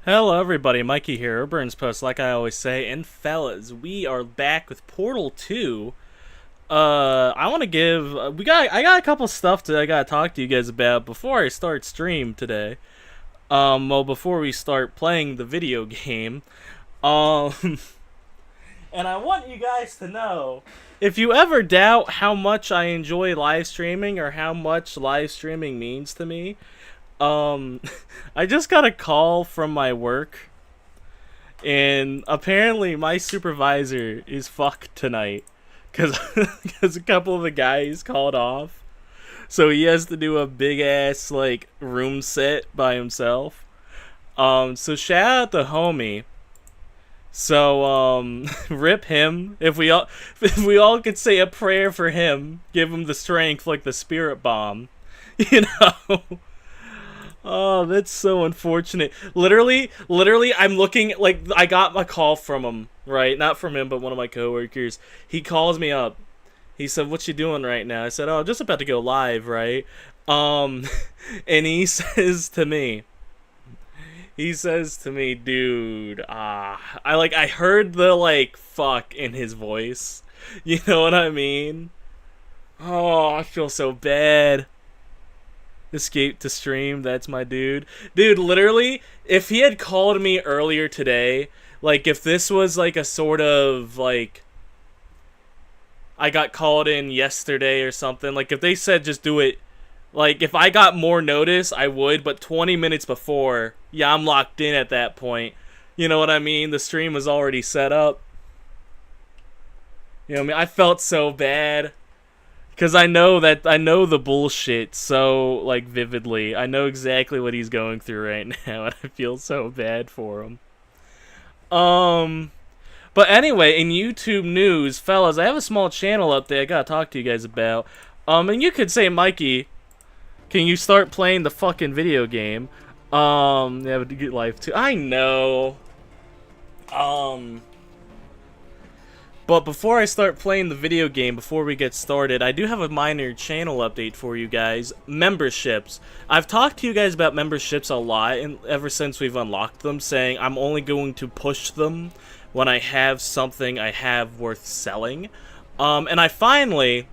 Hello everybody, Mikey here, Burns Post, like I always say, and fellas, we are back with Portal 2. I want to give, I got a couple stuff that I gotta talk to you guys about before I start stream today. Before we start playing the video game. Um, and I want you guys to know, if you ever doubt how much I enjoy live streaming or how much live streaming means to me, um, I just got a call from my work, and apparently my supervisor is fucked tonight because a couple of the guys called off, so he has to do a big ass like room set by himself. So shout out to homie. So rip him. If we all could say a prayer for him, give him the strength like the spirit bomb, you know. Oh, that's so unfortunate. Literally, I'm looking, like, I got a call from him, right? Not from him, but one of my coworkers. He calls me up. He said, "What you doing right now?" I said, "Oh, I'm just about to go live, right?" Um, and he says to me, "Dude, I heard the, like, fuck in his voice. You know what I mean? Oh, I feel so bad." Escape to stream, that's my dude. Dude, literally, if he had called me earlier today, like if this was like a sort of like I got called in yesterday or something, like if they said just do it, like if I got more notice, I would, but 20 minutes before, yeah, I'm locked in at that point. You know what I mean? The stream was already set up. You know what I mean? I felt so bad. Because I know the bullshit so, like, vividly. I know exactly what he's going through right now, and I feel so bad for him. Um, but anyway, in YouTube news, fellas, I have a small channel up there I gotta talk to you guys about. And you could say, Mikey, can you start playing the fucking video game? Yeah, but to get life too. I know. Um, But before I start playing the video game, before we get started, I do have a minor channel update for you guys. Memberships. I've talked to you guys about memberships a lot and ever since we've unlocked them, saying I'm only going to push them when I have something I have worth selling. And I finally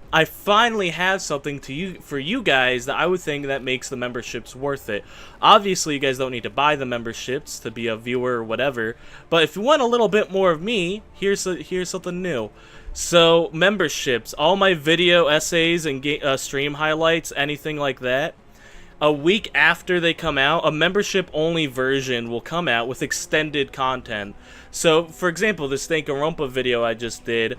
have something for you guys that I would think that makes the memberships worth it. Obviously, you guys don't need to buy the memberships to be a viewer or whatever, but if you want a little bit more of me, here's something new. So, memberships, all my video essays and stream highlights, anything like that. A week after they come out, a membership-only version will come out with extended content. So, for example, this Stankarumpa video I just did,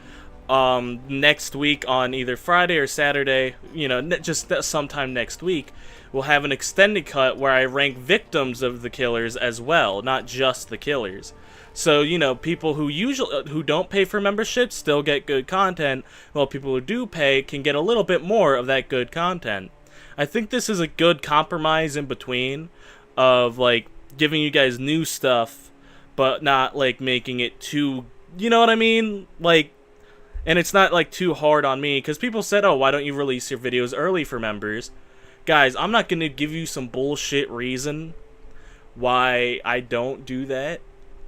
next week on either Friday or Saturday, you know, just sometime next week, we'll have an extended cut where I rank victims of the killers as well, not just the killers. So, you know, people who don't pay for memberships still get good content, while people who do pay can get a little bit more of that good content. I think this is a good compromise in between of, like, giving you guys new stuff, but not, like, making it too, you know what I mean? Like, and it's not, like, too hard on me, because people said, oh, why don't you release your videos early for members? Guys, I'm not going to give you some bullshit reason why I don't do that.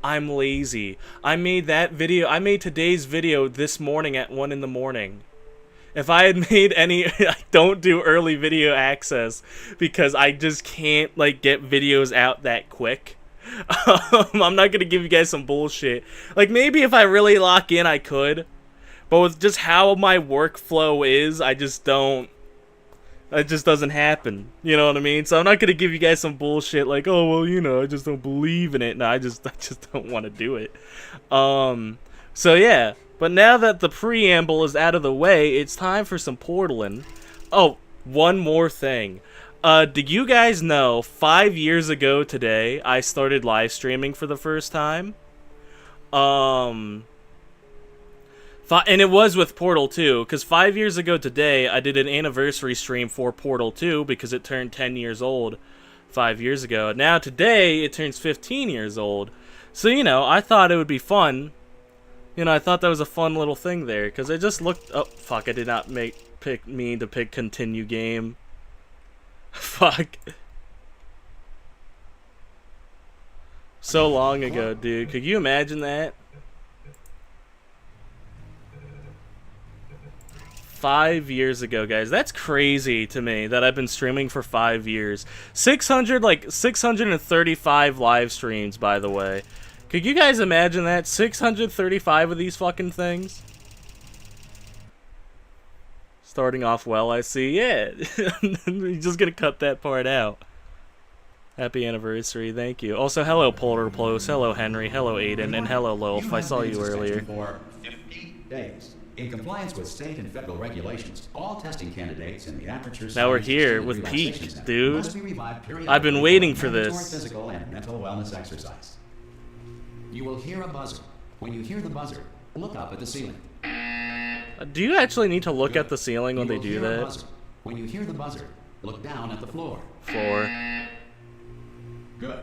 I'm lazy. I made today's video this morning at 1 in the morning. If I had made any, I don't do early video access because I just can't, like, get videos out that quick. I'm not going to give you guys some bullshit. Like, maybe if I really lock in, I could. But with just how my workflow is, I just don't. It just doesn't happen. You know what I mean? So I'm not gonna give you guys some bullshit like, oh well, you know, I just don't believe in it. No, I just don't want to do it. So yeah. But now that the preamble is out of the way, it's time for some portaling. Oh, one more thing. Did you guys know 5 years ago today I started live streaming for the first time? And it was with Portal 2, because 5 years ago today, I did an anniversary stream for Portal 2, because it turned 10 years old 5 years ago. Now, today, it turns 15 years old. So, you know, I thought it would be fun. You know, I thought that was a fun little thing there, because I just looked... Oh, fuck, I did not mean to pick continue game. Fuck. So long ago, dude. Could you imagine that? 5 years ago, guys. That's crazy to me that I've been streaming for 5 years. 635 live streams, by the way. Could you guys imagine that? 635 of these fucking things? Starting off well, I see. Yeah. You're just gonna cut that part out. Happy anniversary, thank you. Also, hello Polar Plos, hello Henry, hello Aiden, and hello Lolf. I saw you earlier. For 50 days. In compliance with state and federal regulations, all testing candidates in the Aperture. Now we're here with Pete, dude. I've been waiting for this. Physical and mental wellness exercise. You will hear a buzzer. When you hear the buzzer, look up at the ceiling. Do you actually need to look at the ceiling when they do that? When you hear the buzzer, look down at the floor. Good.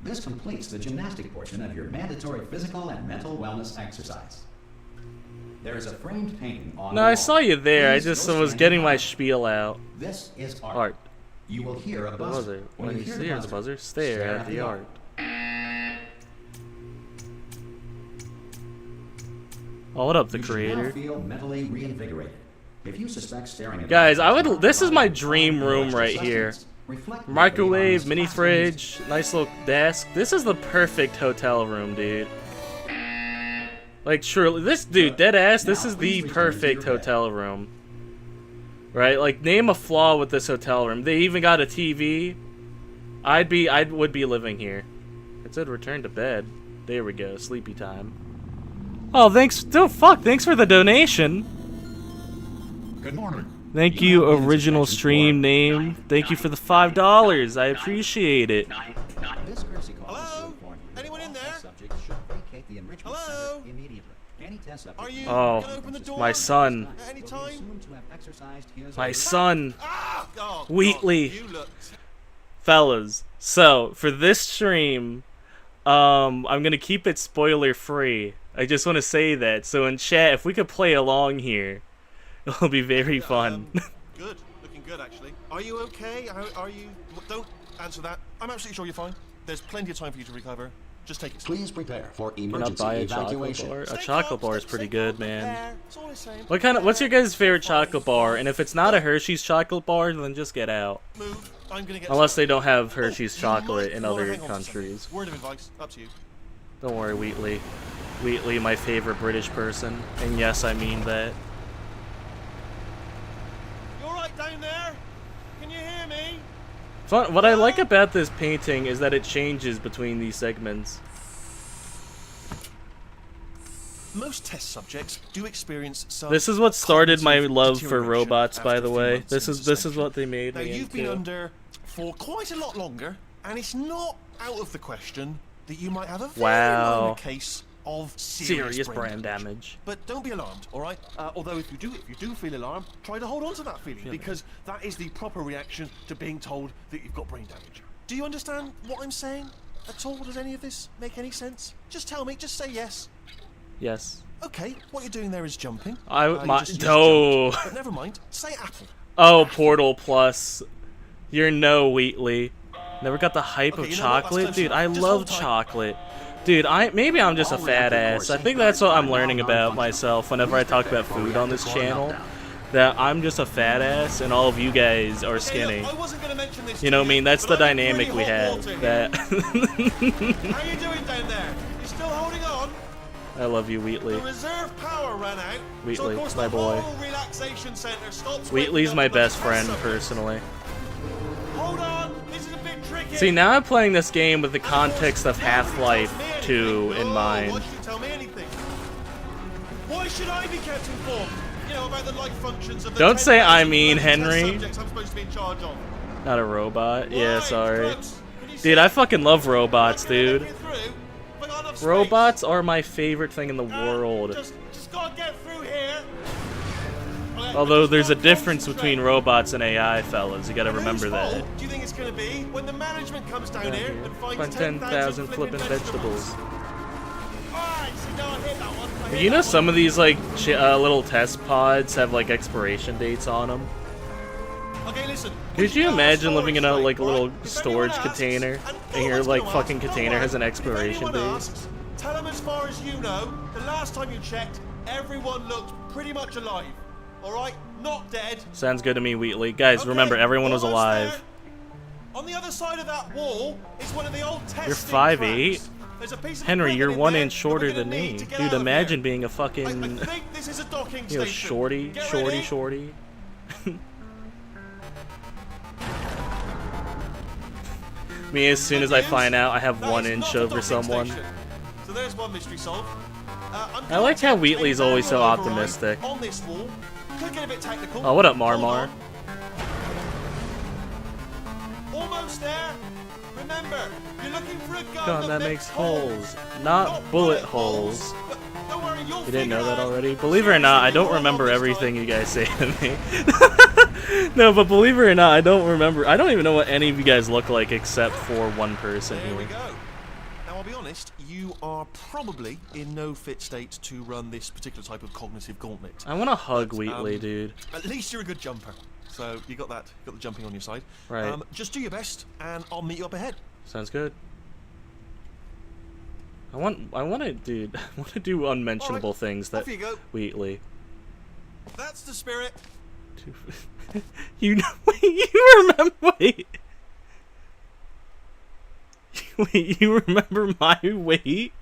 This completes the gymnastic portion of your mandatory physical and mental wellness exercise. There is a framed painting on the wall. I saw you there. I just was getting my spiel out. This is art. You will hear a buzzer. When you hear the buzzer, stare at the art. Hold up, the creator. Feel mentally reinvigorated. If you suspect staring at guys, this is my dream room right here. Microwave, mini fridge, nice little desk. This is the perfect hotel room, dude. Like, surely, this dude, dead ass, this is the perfect hotel room. Right? Like, name a flaw with this hotel room. They even got a TV. I would be living here. It said return to bed. There we go, sleepy time. Oh, thanks. Oh, fuck, thanks for the donation. Good morning. Thank you, original stream name. Thank you for the $5. I appreciate it. Hello? Anyone in there? Hello? Oh, my son. My son. Wheatley. Fellas, so for this stream, I'm gonna keep it spoiler free. I just want to say that. So in chat, if we could play along here, it'll be very fun. Good, looking good actually. Are you okay? Are you? Don't answer that. I'm absolutely sure you're fine. There's plenty of time for you to recover. Just take it slow. Please prepare for Can I emergency buy a evacuation. chocolate bar? A chocolate bar is pretty good, man. What's your guys' favorite chocolate bar? And if it's not a Hershey's chocolate bar, then just get out. Move. I'm gonna get Unless they don't have Hershey's chocolate in other countries. Word of advice, up to you. Don't worry, Wheatley. Wheatley, my favorite British person. And yes, I mean that. You alright down there? Can you hear me? Fun. What I like about this painting is that it changes between these segments. Most test subjects do experience some. This is what started my love for robots, by the way. This is what they made now, me you've been into. under for quite a lot longer, and it's not out of the question that you might have a very minor case of serious brain damage. But don't be alarmed, all right? Although if you do feel alarmed, try to hold on to that feeling because that is the proper reaction to being told that you've got brain damage. Do you understand what I'm saying at all? Does any of this make any sense? Just tell me. Just say yes. Yes. Okay. What you're doing there is jumping. But never mind. Say apple. Oh, Portal Plus. You're no Wheatley. Never got the hype of chocolate, dude. I love chocolate. Dude, maybe I'm just a fat ass. I think that's what I'm learning about myself whenever I talk about food on this channel. That I'm just a fat ass and all of you guys are skinny. You know what I mean? That's the dynamic we have. That. How are you doing down there? You still holding on? I love you, Wheatley. The reserve power ran out. Wheatley, so of course my boy. Relaxation center stops. Wheatley's my best friend, personally. Hold on, this is a bit tricky. See, now I'm playing this game with the context of Half-Life 2 in mind. Why should you tell me anything? Why should I be kept informed? You know, about the life functions of the Don't say I mean, Henry. I'm supposed to be in charge of. Not a robot. Yeah, sorry. Dude, I fucking love robots, dude. Robots are my favorite thing in the world. Just gotta get through here. Although there's a difference between robots and AI, fellas. You gotta remember that. Do you think it's gonna be when the management comes down here and finds 10,000 flipping vegetables? Alright, so now I hit that one. You know some of these like little test pods have like expiration dates on them. Okay, listen. Could you imagine living in a like a little storage container and your like fucking container has an expiration date? Tell them as far as you know, the last time you checked, everyone looked pretty much alive. Alright? Not dead. Sounds good to me, Wheatley. Guys, remember, everyone was alive. There. On the other side of that wall is one of the old testing You're 5'8". There's a piece of Henry, you're in 1 there inch shorter than me. Dude, imagine being a fucking, I think this is a docking you know, station. shorty. Me, as soon as I find out I have 1 inch over someone. So there's one mystery solved. I like how Wheatley's always so optimistic. On this wall. Could get a bit technical. Oh, what up, Marmar? Almost there. Remember, you're looking for a Gun that makes holes, not bullet holes. Don't worry, you'll You didn't know that already? Believe it or not, I don't remember everything you guys say to me. No, but believe it or not, I don't remember. I don't even know what any of you guys look like except for one person There we here. go. Now, I'll be honest, you are probably in no fit state to run this particular type of cognitive gauntlet. I want to hug Wheatley, dude. At least you're a good jumper. So you got that, got the jumping on your side. Right. Just do your best, and I'll meet you up ahead. Sounds good. I want to, dude. I want to do unmentionable things that Off you go. Wheatley. That's the spirit. You know, you remember? Wait, you remember my weight?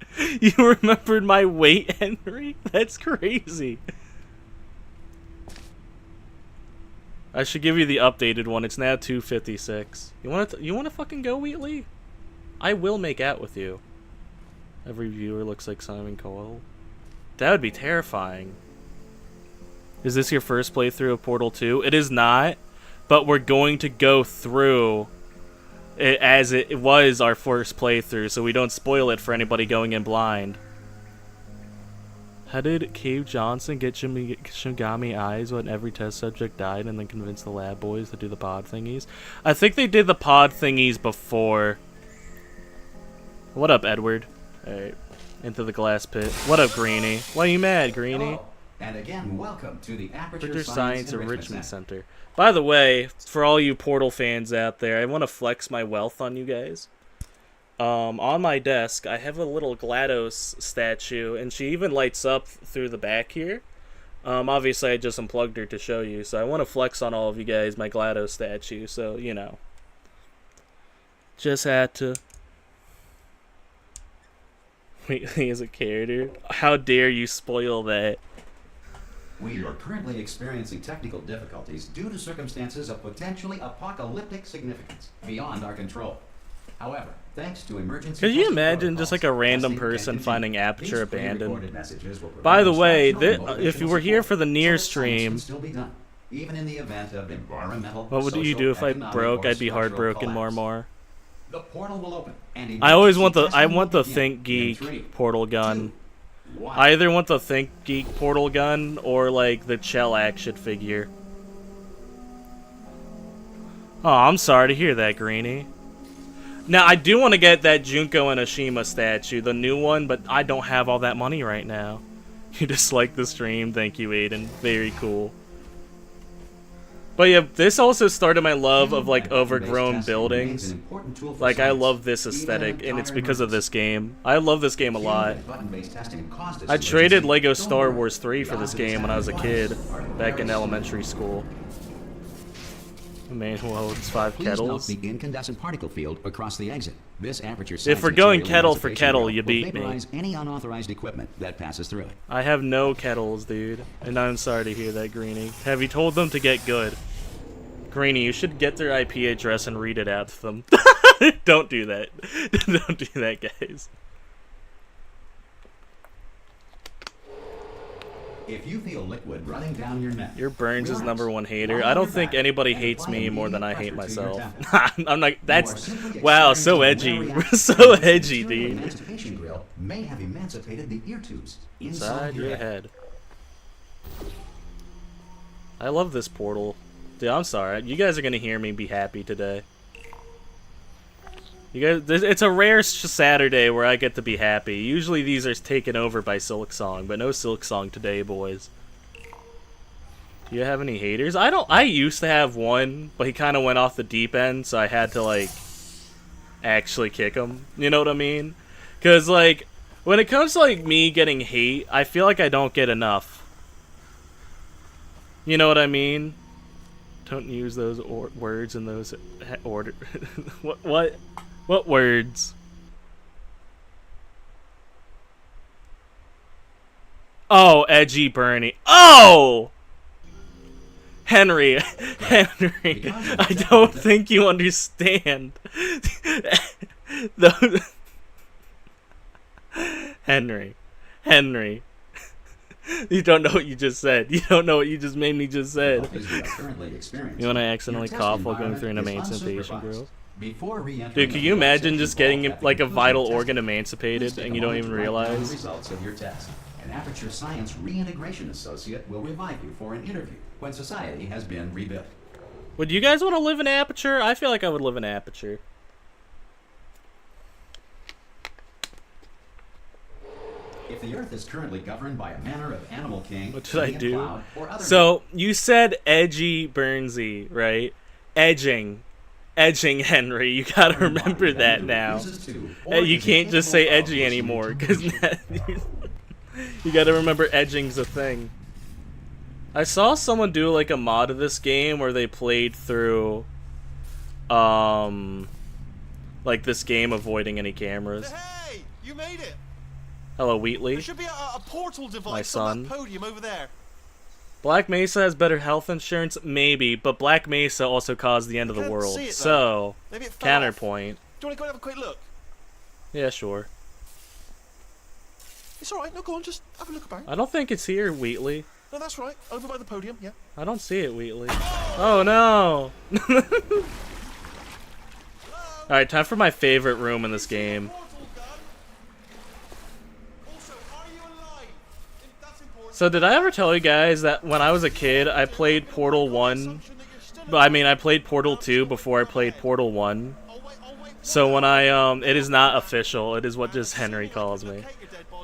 You remembered my weight, Henry? That's crazy. I should give you the updated one. It's now 256. You want to fucking go, Wheatley? I will make out with you. Every viewer looks like Simon Cowell. That would be terrifying. Is this your first playthrough of Portal 2? It is not, but we're going to go through it as it was our first playthrough, so we don't spoil it for anybody going in blind. How did Cave Johnson get Shigami eyes when every test subject died and then convince the lab boys to do the pod thingies? I think they did the pod thingies before. What up, Edward? Alright. Into the glass pit. What up, Greenie? Why are you mad, Greenie? Hello. And again, welcome to the Aperture Science Enrichment Center. By the way, for all you Portal fans out there, I want to flex my wealth on you guys. On my desk, I have a little GLaDOS statue, and she even lights up through the back here. Obviously, I just unplugged her to show you, so I want to flex on all of you guys my GLaDOS statue, so, you know. Just had to. Wait, he is a character? How dare you spoil that? We are currently experiencing technical difficulties due to circumstances of potentially apocalyptic significance beyond our control. However, thanks to emergency. Could you imagine just like a random person finding Aperture abandoned? By the way, if you were here for the near stream, even in the event of environmental, what would you do if I broke? I'd be heartbroken, Marmar. The portal will open. I always want the Think Geek portal gun. I either want the Think Geek portal gun or like the Chell action figure. Oh, I'm sorry to hear that, Greenie. Now, I do want to get that Junko and Ashima statue, the new one, but I don't have all that money right now. You just like the stream. Thank you, Aiden. Very cool. But yeah, this also started my love of like overgrown buildings. Like, I love this aesthetic, and it's because of this game. I love this game a lot. I traded Lego Star Wars 3 for this game when I was a kid, back in elementary school. The main holds 5 kettles. The incandescent particle field across the exit. This aperture. If we're going kettle for kettle, you beat me. Any unauthorized equipment that passes through it. I have no kettles, dude. And I'm sorry to hear that, Greenie. Have you told them to get good? Greenie, you should get their IP address and read it out to them. Don't do that. Don't do that, guys. If you feel liquid running down your neck, you're Burns' #1 hater. I don't think anybody hates me more than I hate myself. I'm not. That's wow, so edgy, so edgy, dude. Emancipation grill may have emancipated the ear tubes inside your head. I love this portal, dude. I'm sorry. You guys are gonna hear me be happy today. You guys, it's a rare Saturday where I get to be happy. Usually these are taken over by Silksong, but no Silksong today, boys. Do you have any haters? I used to have one, but he kind of went off the deep end, so I had to, like, actually kick him. You know what I mean? Because, like, when it comes to, like, me getting hate, I feel like I don't get enough. You know what I mean? Don't use those words in those order. What words? Oh, edgy Bernie. Oh! Henry, I don't think you understand. Henry, you don't know what you just said. You don't know what you just made me just said. You want to accidentally cough while going through an emancipation grove? Dude, can you imagine just getting like a vital organ emancipated and you don't even realize? Results of your test. An Aperture Science Reintegration Associate will revive you for an interview when society has been rebuilt. Would you guys want to live in Aperture? I feel like I would live in Aperture. If the Earth is currently governed by a manner of Animal King, what did I do? So you said edgy Burnsy, right? Edging Henry. You gotta remember that now. You can't just say edgy anymore, because you gotta remember edging's a thing. I saw someone do like a mod of this game where they played through like this game avoiding any cameras. Hey, you made it. Hello, Wheatley. There should be a portal device my son. on that podium over there. Black Mesa has better health insurance, maybe, but Black Mesa also caused the end of the world. So, counterpoint. Do you want to go and have a quick look? Yeah, sure. It's alright, no, go on, just have a look about. I don't think it's here, Wheatley. No, that's right, over by the podium, yeah. I don't see it, Wheatley. Oh, no! Alright, time for my favorite room in this game. So did I ever tell you guys that when I was a kid, I played Portal 1, I mean, I played Portal 2 before I played Portal 1. So when it is not official, it is what just Henry calls me.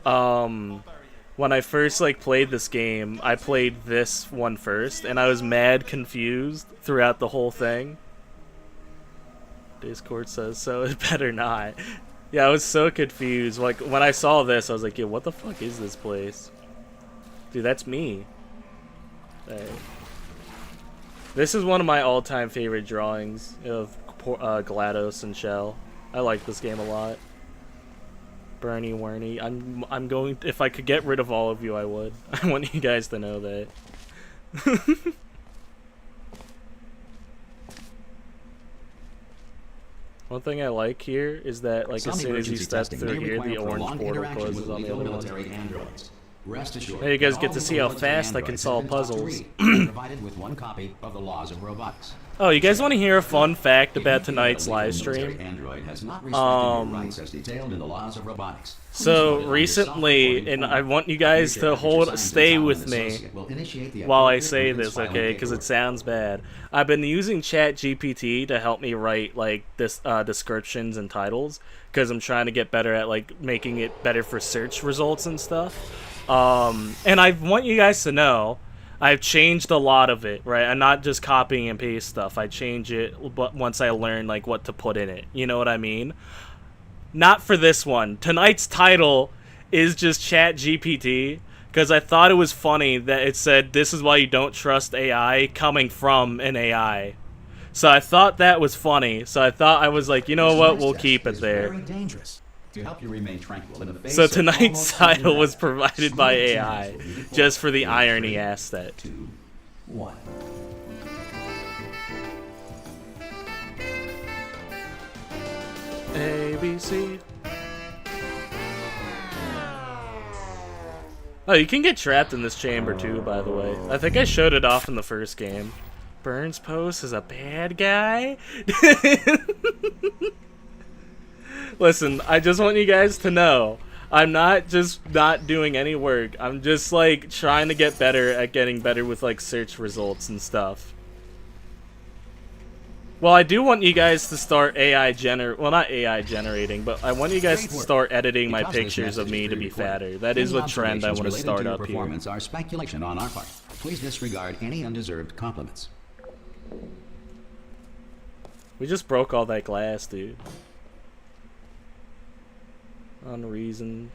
When I first, like, played this game, I played this one first, and I was mad confused throughout the whole thing. Discord says so, it better not. Yeah, I was so confused. Like, when I saw this, I was like, yo, what the fuck is this place? Dude, that's me. Hey. This is one of my all-time favorite drawings of Glados and Shell. I like this game a lot. Bernie Werney. I'm going. If I could get rid of all of you, I would. I want you guys to know that. One thing I like here is that, like, as soon as you step through here, the orange portal closes on the other one. Rest assured, hey, you guys get to see how fast I can solve puzzles. Provided with one copy of the laws of robotics. Oh, you guys want to hear a fun fact about tonight's live stream? Android has not respected your rights as detailed in the laws of robotics. So recently, and I want you guys to stay with me while I say this, okay? Because it sounds bad. I've been using ChatGPT to help me write like this descriptions and titles because I'm trying to get better at like making it better for search results and stuff. And I want you guys to know I've changed a lot of it, right? I'm not just copying and paste stuff. I change it but once I learn like what to put in it. You know what I mean? Not for this one. Tonight's title is just ChatGPT because I thought it was funny that it said this is why you don't trust AI coming from an AI. So I thought that was funny. So I thought I was like, you know what? We'll keep it there. Very dangerous. To help you remain tranquil in the face so tonight's title was provided by AI, just for the irony aspect. 2, 1. A, B, C. Oh, you can get trapped in this chamber too, by the way. I think I showed it off in the first game. Burns Post is a bad guy? Listen, I just want you guys to know, I'm not just not doing any work. I'm just, like, trying to get better at getting better with, like, search results and stuff. Well, I do want you guys to start well, not AI generating, but I want you guys to start editing my pictures of me to be fatter. That is a trend I want to start up here. Are speculation on our part. Please disregard any undeserved compliments. We just broke all that glass, dude. Unreason.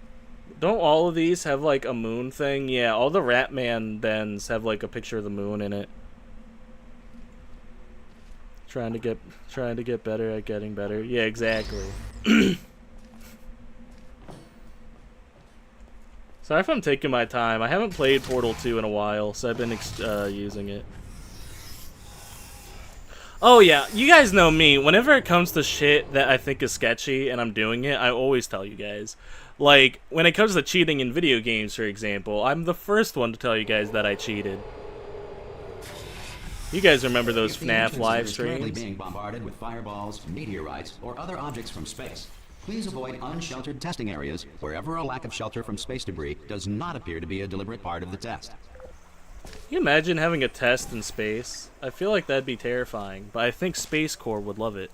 Don't all of these have like a moon thing? Yeah, all the Ratman dens have like a picture of the moon in it. Trying to get better at getting better. Yeah, exactly. Sorry if I'm taking my time. I haven't played Portal 2 in a while, so I've been using it. Oh yeah, you guys know me. Whenever it comes to shit that I think is sketchy and I'm doing it, I always tell you guys. Like, when it comes to cheating in video games, for example, I'm the first one to tell you guys that I cheated. You guys remember those FNAF live streams? Being bombarded with fireballs, meteorites, or other objects from space. Please avoid unsheltered testing areas wherever a lack of shelter from space debris does not appear to be a deliberate part of the test. Can you imagine having a test in space? I feel like that'd be terrifying, but I think Space Corps would love it.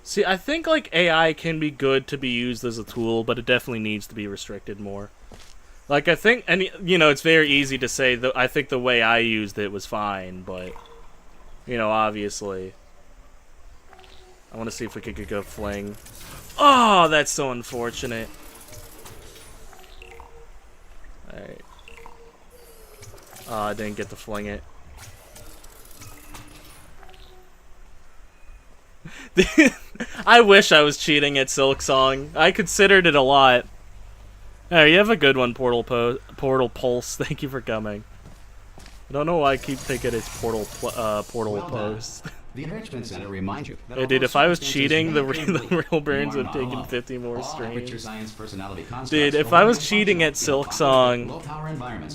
See, I think like AI can be good to be used as a tool, but it definitely needs to be restricted more. Like I think, and you know, it's very easy to say that I think the way I used it was fine, but you know, obviously, I want to see if we could go fling. Oh, that's so unfortunate. All right. Oh, I didn't get to fling it. I wish I was cheating at Silk Song. I considered it a lot. Hey, you have a good one, Portal Pulse. Thank you for coming. I don't know why I keep thinking it's Portal Post. The Enrichment Center reminds you that hey, dude, if I was cheating, the real burns would have taken 50 more streams. Dude, if I was cheating at Silk Song,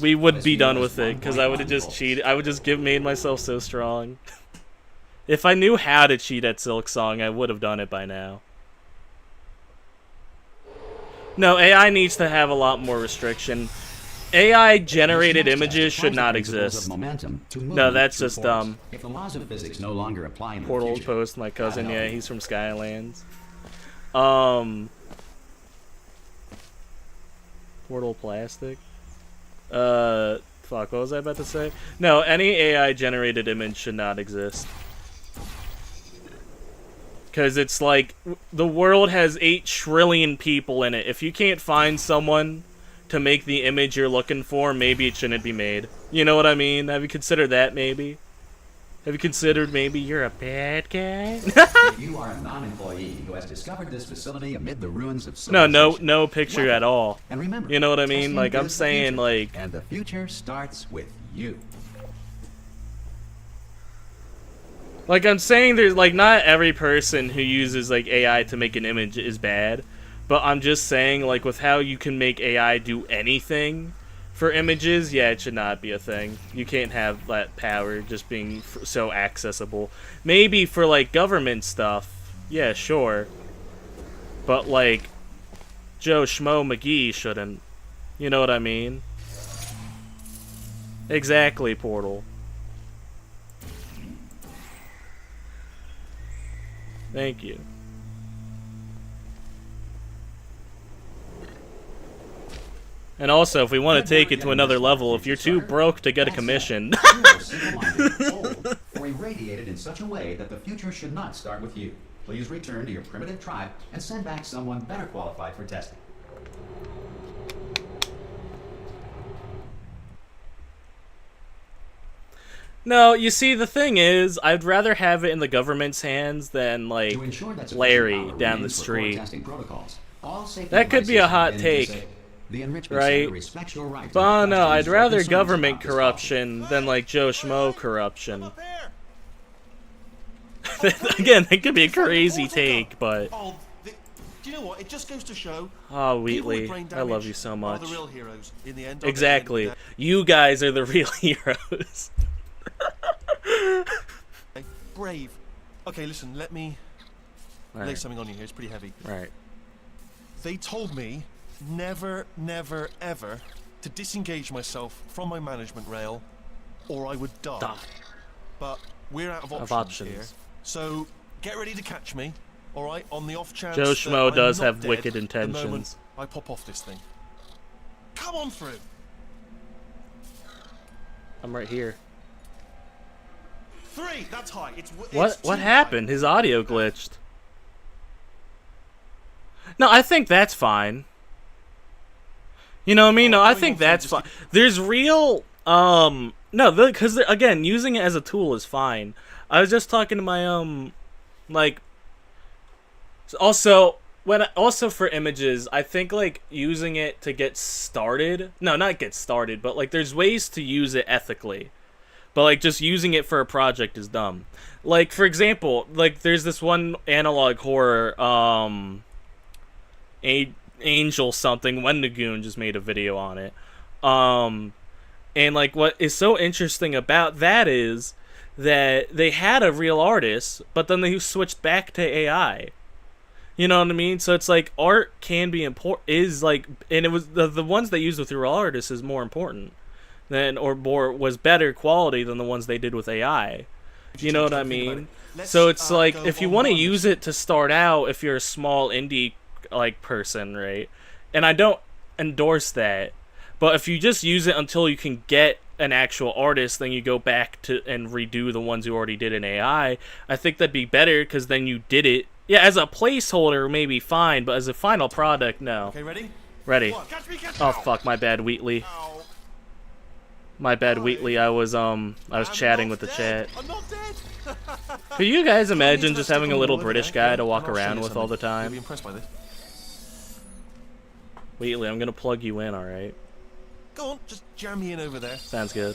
we would be done with it, because I would have just cheated. I would just made myself so strong. If I knew how to cheat at Silk Song, I would have done it by now. No, AI needs to have a lot more restriction. AI generated images should not exist. No, that's just dumb. If the laws of physics no longer apply in the Portal future, Post, my cousin, yeah, he's from Skylands. Portal Plastic. Fuck, what was I about to say? No, any AI generated image should not exist. Because it's like, the world has 8 trillion people in it. If you can't find someone to make the image you're looking for, maybe it shouldn't be made. You know what I mean? Have you considered that, maybe? Have you considered maybe you're a bad guy? if you are a non-employee who has discovered this facility amid the ruins of civilization, no picture at all. And remember, you know what I mean? Like, I'm saying, like... And the future starts with you. Like, I'm saying there's, like, not every person who uses, like, AI to make an image is bad. But I'm just saying, like, with how you can make AI do anything for images, yeah, it should not be a thing. You can't have that power just being so accessible. Maybe for, like, government stuff, yeah, sure. But, like, Joe Schmo McGee shouldn't. You know what I mean? Exactly, Portal. Thank you. And also, if we want to take it to another level, if you're too broke to get a commission... or irradiated in such a way that the future should not start with you. Please return to your primitive tribe and send back someone better qualified for testing. No, you see, the thing is, I'd rather have it in the government's hands than, like, Larry down the street. That could be a hot take, right? But no, I'd rather government corruption than, like, Joe Schmo corruption. Again, that could be a crazy take, but... Do you know what? It just goes to show. Oh, Wheatley, I love you so much. Exactly. You guys are the real heroes. Brave. Okay, listen, let me lay something on you here. It's pretty heavy. Right. They told me never, never, ever to disengage myself from my management rail or I would die. But we're out of options here. So get ready to catch me All right, on the off chance Joe Schmo that does I'm not have dead wicked the moment intentions. I pop off this thing. Come on through. I'm right here. 3. That's high. It's What too happened? high. His audio glitched. No, I think that's fine. You know what I mean? No, I think that's fine. There's real no, because again, using it as a tool is fine. I was just talking to my like also for images, I think like using it to get started. No, not get started, but like there's ways to use it ethically. But like just using it for a project is dumb. Like for example, like there's this one analog horror Angel something, Wendigoon just made a video on it. And like what is so interesting about that is that they had a real artist, but then they switched back to AI. You know what I mean? So it's like art can be important, is like, and it was the ones they used with real artists is more important than, or more was better quality than the ones they did with AI. You know what I mean? So it's like if you want to use it to start out, if you're a small indie like person, right? And I don't endorse that, but if you just use it until you can get an actual artist, then you go back to and redo the ones you already did in AI. I think that'd be better because then you did it. Yeah, as a placeholder, maybe fine, but as a final product, no. Okay, ready? Ready. Catch me, catch me. Oh fuck, my bad, Wheatley. Ow. My bad, Wheatley. I was chatting with the chat. I'm not dead. Could you guys imagine just having a little British guy to walk around with all the You'll be time? impressed by this. Wheatley, I'm gonna plug you in, alright? Go on, just jam me in over there. Sounds good.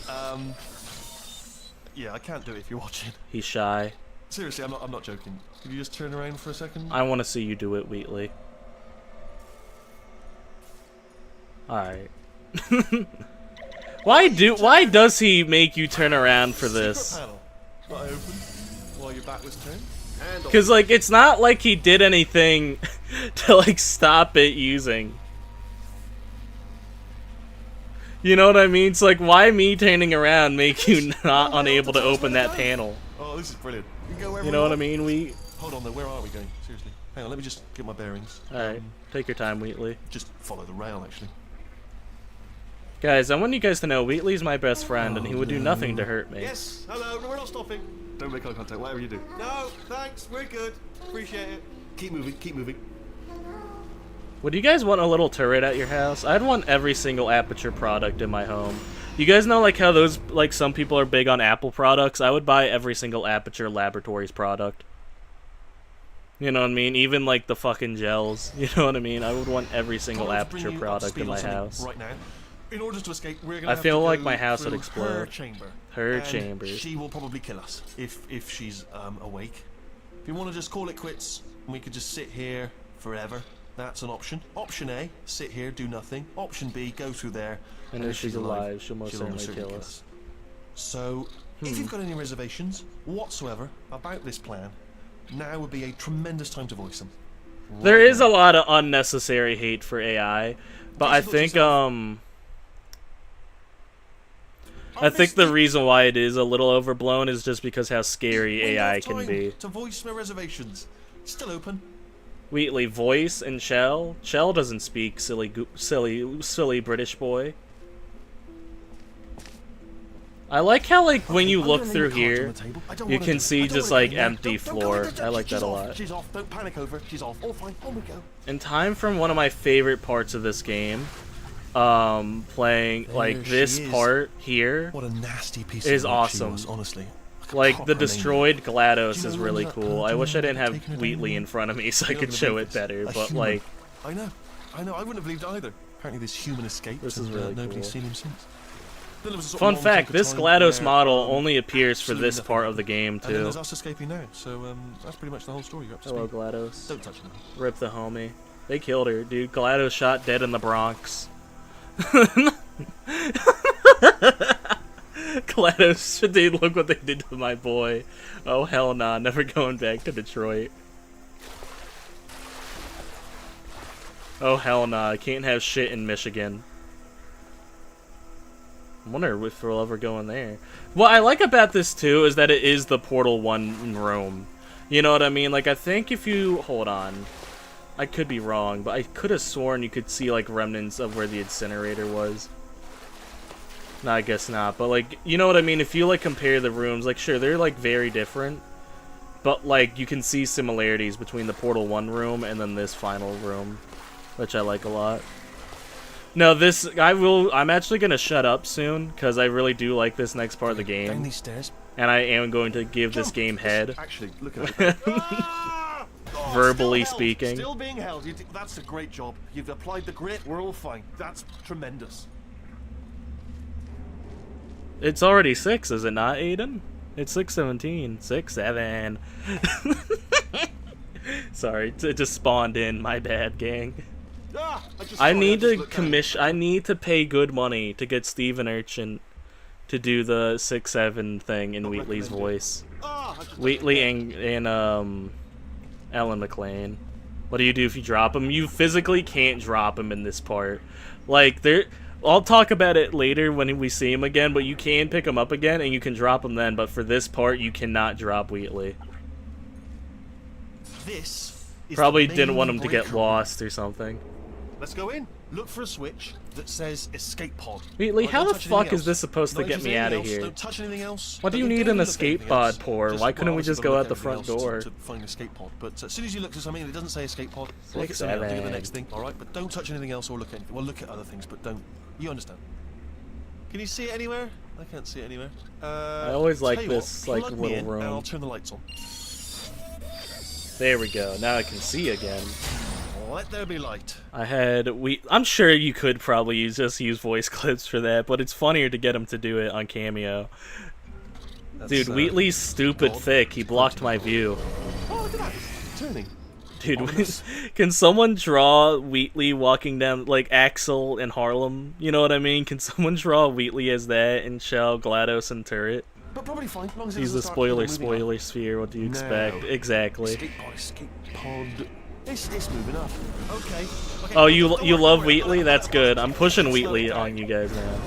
Yeah, I can't do it if you're watching. He's shy. Seriously, I'm not joking. Could you just turn around for a second? I want to see you do it, Wheatley. Alright. Why does he make you turn around for this? Secret panel. Not open while your back was turned. Because, like, it's not like he did anything to, like, stop it using. You know what I mean? It's like, why me turning around make you not unable to open that panel? Oh, this is brilliant. You can go wherever You know what I want. mean? Hold on, though. Where are we going? Seriously. Hang on, let me just get my bearings. Alright, take your time, Wheatley. Just follow the rail, actually. Guys, I want you guys to know Wheatley's my best friend, and he would do nothing to hurt me. Yes, hello, no, we're not stopping. Don't make eye contact, whatever you do. No, thanks, we're good. Appreciate it. Keep moving, keep moving. Would you guys want a little turret at your house? I'd want every single Aperture product in my home. You guys know like how those, like some people are big on Apple products? I would buy every single Aperture Laboratories product. You know what I mean? Even like the fucking gels. You know what I mean? I would want every single Aperture product in my house. Right now. In order to escape, we're gonna I have feel to like go my house would through explode. Her chamber. Her And chambers. She will probably kill us if she's awake. If you want to just call it quits, and we could just sit here forever. That's an option. Option A, sit here, do nothing. Option B, go through there. And if she's alive, she'll most certainly kill us. So, if you've got any reservations whatsoever about this plan, now would be a tremendous time to voice them. There is a lot of unnecessary hate for AI, but I think the reason why it is a little overblown is just because how scary AI can be. To voice my reservations. Still open. Wheatley, voice and Shell. Shell doesn't speak, silly British boy. I like how, like, when you look through here, you can see just, like, empty floor. I like that a lot. She's off. Don't panic over. She's off. All fine. On we go. In time from one of my favorite parts of this game, playing, like, this part here What a nasty piece is of work she awesome. was, honestly. Like, the destroyed GLaDOS Do you is know really when cool. that I wish I didn't have taking her down Wheatley there? in front of me so I You're not could gonna show believe it this. better, A but, human. like, I know, I wouldn't have believed either. Apparently this human escaped This is and really nobody's cool. seen him since. Then there was a sort of fun long fact, chunk of this time GLaDOS where, model only appears for absolutely this nothing part of the happened. game, And then too. there's us escaping now, so that's pretty much the whole story. You're up to Hello, speed. GLaDOS. Don't touch them. Rip the homie. They killed her, dude. GLaDOS shot dead in the Bronx. GLaDOS, dude, look what they did to my boy. Oh, hell nah. Never going back to Detroit. Oh, hell nah. I can't have shit in Michigan. I wonder if we'll ever go in there. What I like about this, too, is that it is the Portal 1 room. You know what I mean? Like, I think if you... Hold on. I could be wrong, but I could have sworn you could see, like, remnants of where the incinerator was. No, I guess not. But, like, you know what I mean? If you, like, compare the rooms, like, sure, they're, like, very different. But, like, you can see similarities between the Portal 1 room and then this final room, which I like a lot. No, this... I'm actually gonna shut up soon, because I really do like this next part of the game. Down these stairs. And I am going to give this game head. Actually, look at it. Verbally speaking. Still being held. That's a great job. You've applied the grit. We're all fine. That's tremendous. It's already 6, is it not, Aiden? It's 6:17. 6:7. Sorry, it just spawned in. My bad, gang. I need to pay good money to get Steven Urchin to do the 6-7 thing in Wheatley's voice. Wheatley and Ellen McLean. What do you do if you drop him? You physically can't drop him in this part. Like, I'll talk about it later when we see him again, but you can pick him up again and you can drop him then, but for this part you cannot drop Wheatley. This is probably didn't want him to get lost or something. Let's go in. Look for a switch that says escape pod. Wheatley, how the fuck is this supposed to get me out of here? Don't touch anything else. What do you need an escape pod for? Why couldn't we just go out the front door? To find an escape pod. But as soon as you look for something and it doesn't say escape pod, look at 6-7. something, do the next thing, alright? But don't touch anything else or look at anything. Well, look at other things, but don't. You understand? Can you see it anywhere? I can't see it anywhere. I always like this, like, little room. And I'll turn the lights on. There we go. Now I can see again. Let there be light. I'm sure you could probably just use voice clips for that, but it's funnier to get him to do it on Cameo. Dude, Wheatley's stupid thick. He blocked my view. Oh, look at that. Turning. Dude, can someone draw Wheatley walking down, like, Axel in Harlem? You know what I mean? Can someone draw Wheatley as that in Shell, GLaDOS, and Turret? But probably fine. As long as he's a spoiler sphere. What do you expect? Exactly. Escape pod. It's moving up. Okay. Oh, you love Wheatley? That's good. I'm pushing Wheatley on you guys now.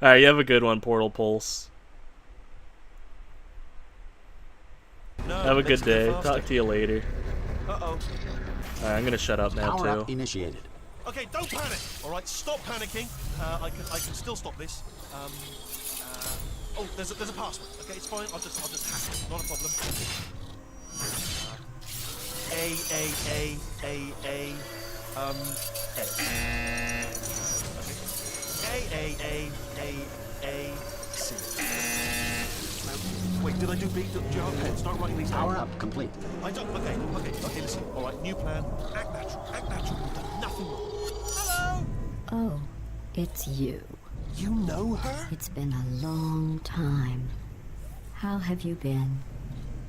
Alright, you have a good one, Portal Pulse. Have a good day. Talk to you later. Uh-oh. Alright, I'm gonna shut up now, too. Power up initiated. Okay, don't panic. Alright, stop panicking. I can still stop this. Oh, there's a password. Okay, it's fine. I'll just hack it. Not a problem. A. C. Wait, did I do B? Do you have a pen? Start writing these down. Power up complete. I don't. Okay, listen. All right, new plan. Act natural. You've done nothing wrong. Hello. Oh, it's you. You know her? It's been a long time. How have you been?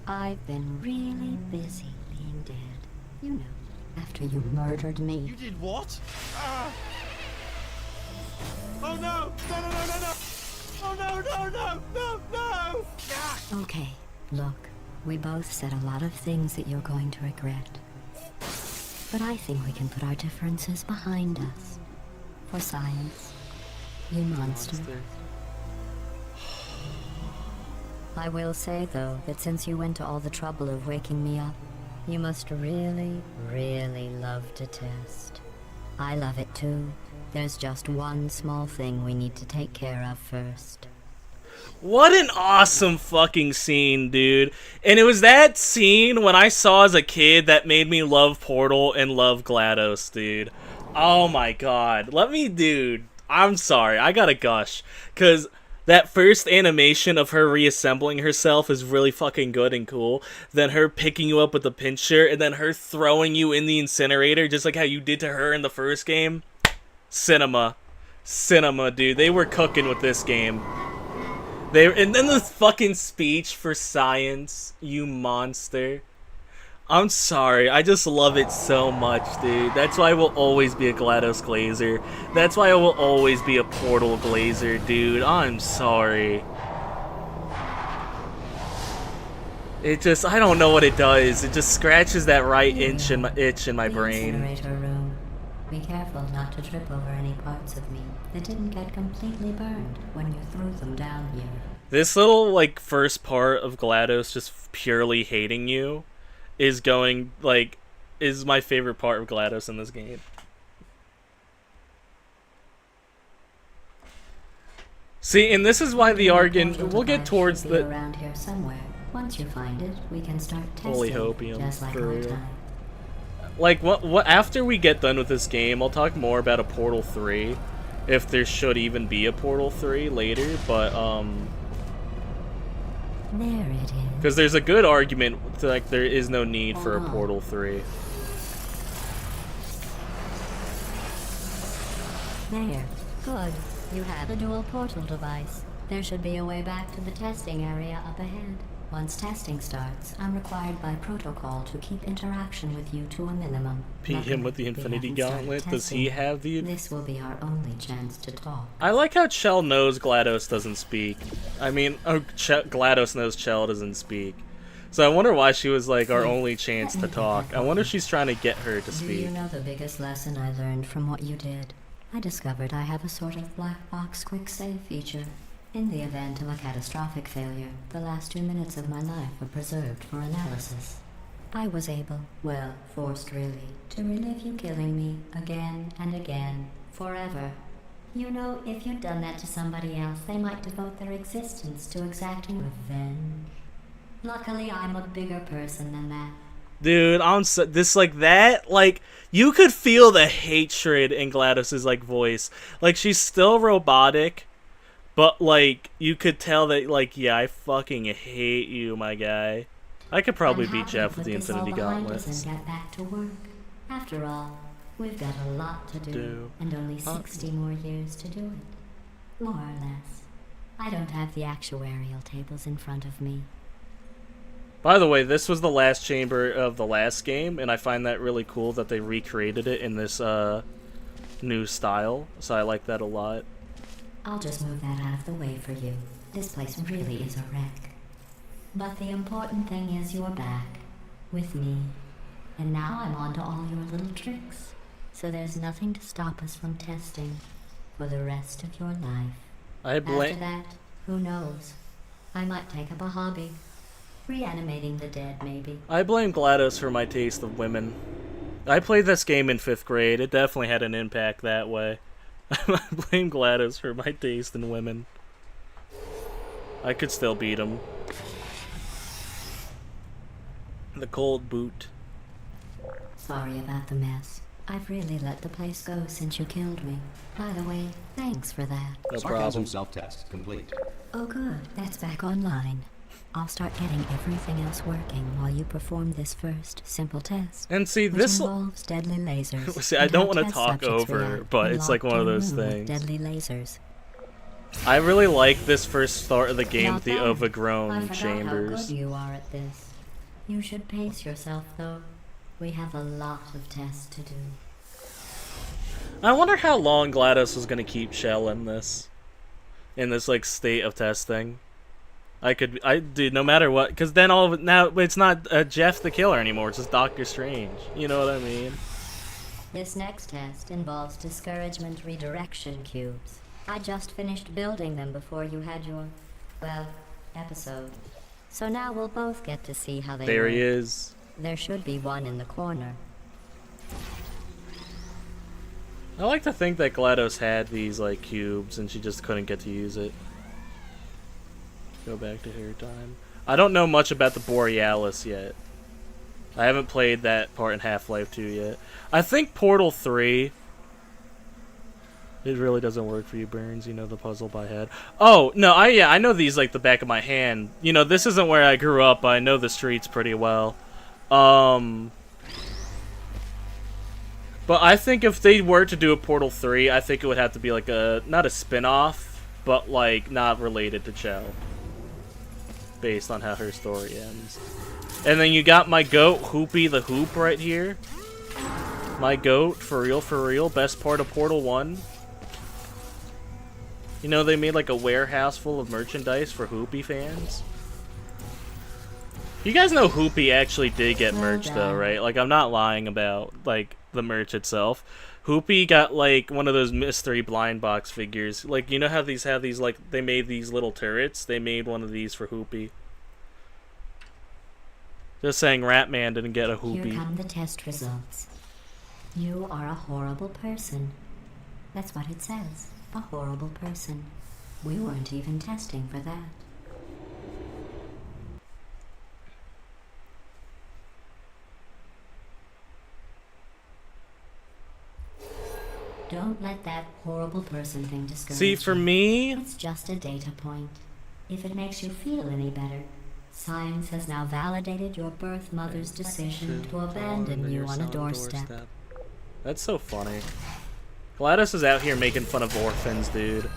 I've been really busy being dead. You know, after you murdered me. You did what? Oh no! No! Oh no! Okay, look, we both said a lot of things that you're going to regret. But I think we can put our differences behind us. For science. You monster. I will say, though, that since you went to all the trouble of waking me up, you must really, really love to test. I love it too. There's just one small thing we need to take care of first. What an awesome fucking scene, dude. And it was that scene when I saw as a kid that made me love Portal and love GLaDOS, dude. Oh my god. Dude, I'm sorry. I gotta gush. Because that first animation of her reassembling herself is really fucking good and cool. Then her picking you up with the pincher, and then her throwing you in the incinerator, just like how you did to her in the first game. Cinema, dude. They were cooking with this game. And then the fucking speech for science, you monster. I'm sorry, I just love it so much, dude. That's why I will always be a GLaDOS Glazer. That's why I will always be a Portal Glazer, dude. I'm sorry. It just, I don't know what it does. It just scratches that right itch in my brain. Incinerator room. Be careful not to trip over any parts of me that didn't get completely burned when you threw them down here. This little, like, first part of GLaDOS just purely hating you is is my favorite part of GLaDOS in this game. See, and this is why the argument, we'll get towards the around here somewhere. Once you find it, we can start testing. Holy hopium, just like for old real. time. Like, what after we get done with this game, I'll talk more about a Portal 3, if there should even be a Portal 3 later, but, There it is. because there's a good argument, like, there is no need for a Portal 3. There. Good. You have a dual portal device. There should be a way back to the testing area up ahead. Once testing starts, I'm required by protocol to keep interaction with you to a minimum. Beat him with the We Infinity haven't started Gauntlet? Does he testing. have the... This will be our only chance to talk. I like how Chell knows GLaDOS doesn't speak. I mean, GLaDOS knows Chell doesn't speak. So I wonder why she was like our only chance to talk. I wonder if she's trying to get her to Do you speak. know the biggest lesson I learned from what you did? I discovered I have a sort of black box quick save feature. In the event of a catastrophic failure, the last 2 minutes of my life are preserved for analysis. I was able, well, forced really, to relive you killing me again and again, forever. You know, if you'd done that to somebody else, they might devote their existence to exacting revenge. Luckily, I'm a bigger person than that. Dude, this like that, like you could feel the hatred in GLaDOS's like voice. Like she's still robotic, but like you could tell that like yeah, I fucking hate you, my guy. I could probably I'm beat happy Jeff to with the put this all Infinity behind Gauntlet. us and get back to work. After all, we've got a lot to do, and only 60 more years to do it. More or less. I don't have the actuarial tables in front of me. By the way, this was the last chamber of the last game, and I find that really cool that they recreated it in this new style. So I like that a lot. I'll just move that out of the way for you. This place really is a wreck. But the important thing is you're back. With me. And now I'm on to all your little tricks. So there's nothing to stop us from testing for the rest of your life. After that, who knows? I might take up a hobby. Reanimating the dead, maybe. I blame GLaDOS for my taste of women. I played this game in 5th grade. It definitely had an impact that way. I blame GLaDOS for my taste in women. I could still beat him. The cold boot. Sorry about the mess. I've really let the place go since you killed me. By the way, thanks for that. No Sarcasm problem. self-test complete. Oh good, that's back online. I'll start getting everything else working while you perform this first simple test. And see, which this... involves deadly lasers. See, I and don't how want to test talk subjects over, react but when it's like locked one of in a those room with things. Deadly lasers. I really like this first start of the game Not with the bad. I overgrown forgot chambers. how good you are at this. You should pace yourself, though. We have a lot of tests to do. I wonder how long GLaDOS was gonna keep Chell in this like state of testing. Dude, no matter what, because then all of it, now it's not Jeff the Killer anymore. It's just Doctor Strange. You know what I mean? This next test involves discouragement redirection cubes. I just finished building them before you had your, well, episode. So now we'll both get to see how they There work. he is. There should be one in the corner. I like to think that GLaDOS had these like cubes and she just couldn't get to use it. Go back to hair time. I don't know much about the Borealis yet. I haven't played that part in Half-Life 2 yet. I think Portal 3... It really doesn't work for you, Burns. You know the puzzle by head. Oh, no, I know these like the back of my hand. You know, this isn't where I grew up, but I know the streets pretty well. But I think if they were to do a Portal 3, I think it would have to be like a, not a spin-off, but like not related to Chell. Based on how her story ends. And then you got my goat, Hoopy the Hoop, right here. My goat, for real, best part of Portal 1. You know, they made like a warehouse full of merchandise for Hoopy fans. You guys know Hoopy actually did get merch though, right? Like, I'm not lying about, like, the merch itself. Hoopy got, like, one of those mystery blind box figures. Like, you know how these have these, like, they made these little turrets? They made one of these for Hoopy. Just saying Ratman didn't get a Here hoopy. come the test results. You are a horrible person. That's what it says. A horrible person. We weren't even testing for that. Don't let that horrible person thing discourage you. See, for me, It's just a data point. If it makes you feel any better, science has now validated your birth mother's decision to abandon you on a doorstep. That's so funny. Glados is out here making fun of orphans, dude.